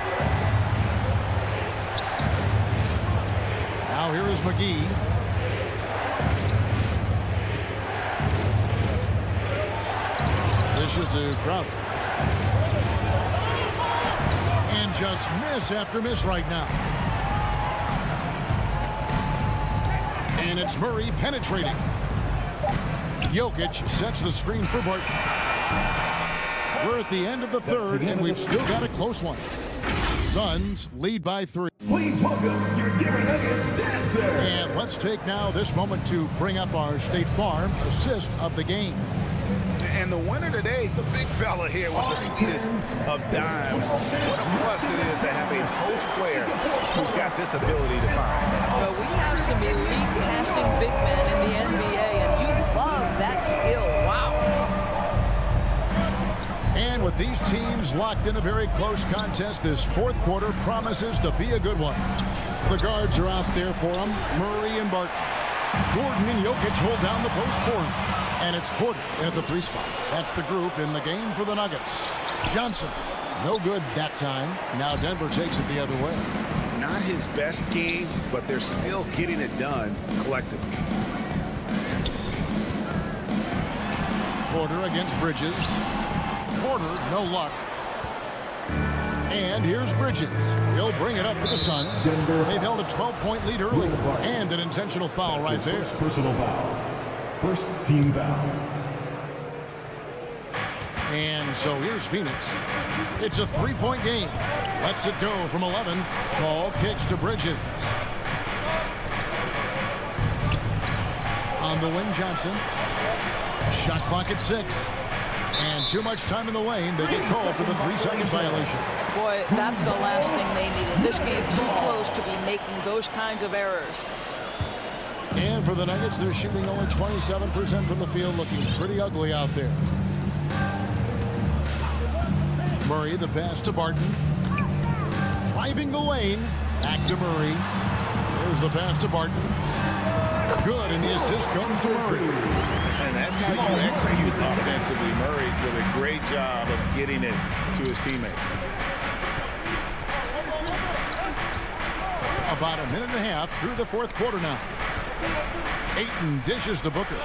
Now here is McGee. Dishes to Crowder. And just miss after miss right now. And it's Murray penetrating. Jokic sets the screen for Barton. We're at the end of the third, and we've still got a close one. Suns lead by 3. Please welcome your Denver Nuggets dancer. And let's take now this moment to bring up our State Farm assist of the game. And the winner today, the big fella here with the sweetest of dimes. What a plus it is to have a post player who's got this ability to find. Well, we have some elite passing big men in the NBA, and you love that skill. Wow. And with these teams locked in a very close contest, this fourth quarter promises to be a good one. The guards are out there for them, Murray and Barton. Gordon and Jokic hold down the post for him. And it's Porter at the 3 spot. That's the group in the game for the Nuggets. Johnson, no good that time. Now Denver takes it the other way. Not his best game, but they're still getting it done collectively. Porter against Bridges. Porter, no luck. And here's Bridges. He'll bring it up for the Suns. They've held a 12-point lead early. And an intentional foul right there. Personal foul. First team foul. And so here's Phoenix. It's a 3-point game. Lets it go from 11. Ball kicks to Bridges. On the wing, Johnson. Shot clock at 6. And too much time in the lane. They get called for the 3-second violation. Boy, that's the last thing they needed. This game too close to be making those kinds of errors. And for the Nuggets, they're shooting only 27% from the field, looking pretty ugly out there. Murray, the pass to Barton. Driving the lane. Back to Murray. There's the pass to Barton. Good, and the assist goes to Murray. And that's how you execute offensively. Murray did a great job of getting it to his teammate. About a minute and a half through the fourth quarter now. Ayton dishes to Booker.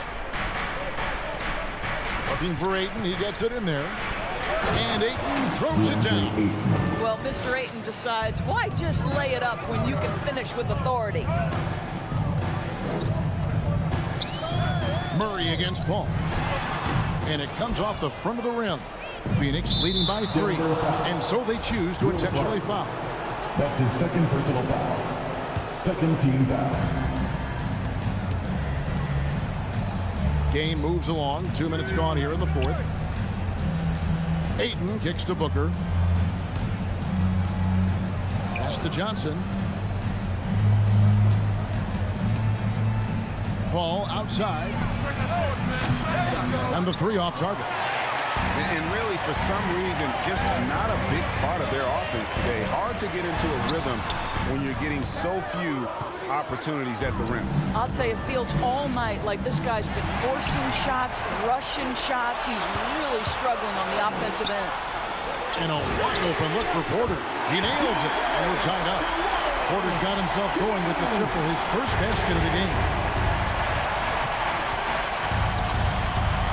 Looking for Ayton. He gets it in there. And Ayton throws it down. Well, Mr. Ayton decides, why just lay it up when you can finish with authority? Murray against Paul. And it comes off the front of the rim. Phoenix leading by 3. And so they choose to intentionally foul. That's his second personal foul. Second team foul. Game moves along. 2 minutes gone here in the fourth. Ayton kicks to Booker. Pass to Johnson. Paul outside. And the 3 off target. And really, for some reason, just not a big part of their offense today. Hard to get into a rhythm when you're getting so few opportunities at the rim. I'll tell you, it feels all night like this guy's been forcing shots, rushing shots. He's really struggling on the offensive end. And a wide open look for Porter. He nails it, and we're tied up. Porter's got himself going with the triple, his first basket of the game.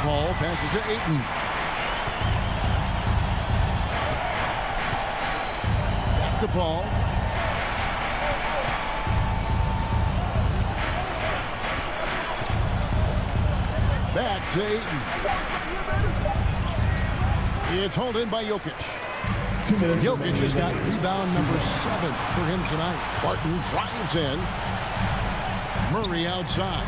Paul passes to Ayton. Back to Paul. Back to Ayton. It's hauled in by Jokic. Jokic has got rebound number 7 for him tonight. Barton drives in. Murray outside.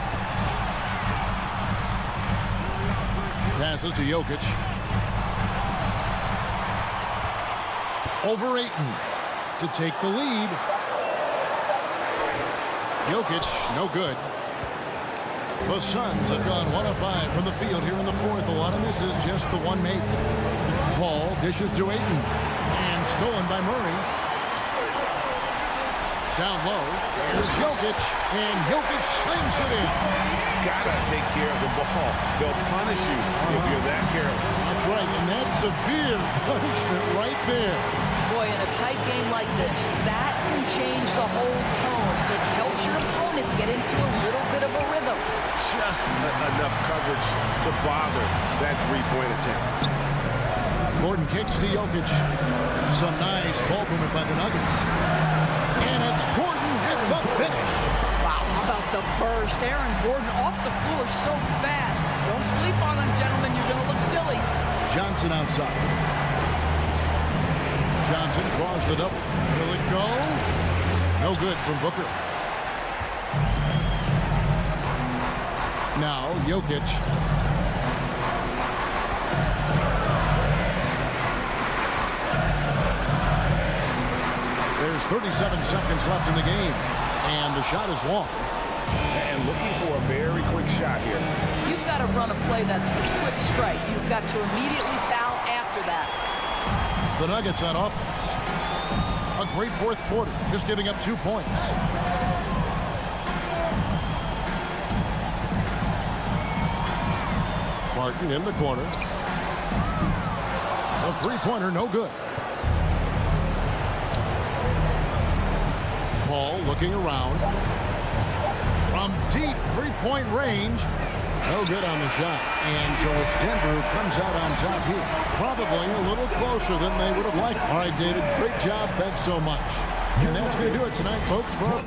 Passes to Jokic. Over Ayton to take the lead. Jokic, no good. The Suns have gone 1 of 5 from the field here in the fourth. A lot of misses, just the one make. Paul dishes to Ayton. And stolen by Murray. down low. Here's Jokic, and Jokic slings it in. Gotta take care of the ball. They'll punish you if you're that careless. That's right, and that's severe punishment right there. Boy, in a tight game like this, that can change the whole tone. It helps your opponent get into a little bit of a rhythm. Just enough coverage to bother that three-point attempt. Gordon kicks to Jokic. Some nice ball movement by the Nuggets. And it's Gordon with the finish. Wow, how about the burst? Aaron Gordon off the floor so fast. Don't sleep on him, gentlemen. You're going to look silly. Johnson outside. Johnson draws the double. Will it go? No good from Booker. Now, Jokic. There's 37 seconds left in the game, and the shot is long. And looking for a very quick shot here. You've got to run a play that's a quick strike. You've got to immediately foul after that. The Nuggets on offense. A great fourth quarter, just giving up 2 points. Martin in the corner. A three-pointer, no good. Paul looking around. From deep three-point range. No good on the shot. And so it's Denver who comes out on top here. Probably a little closer than they would have liked. All right, David, great job. Thanks so much. And that's going to do it tonight, folks, for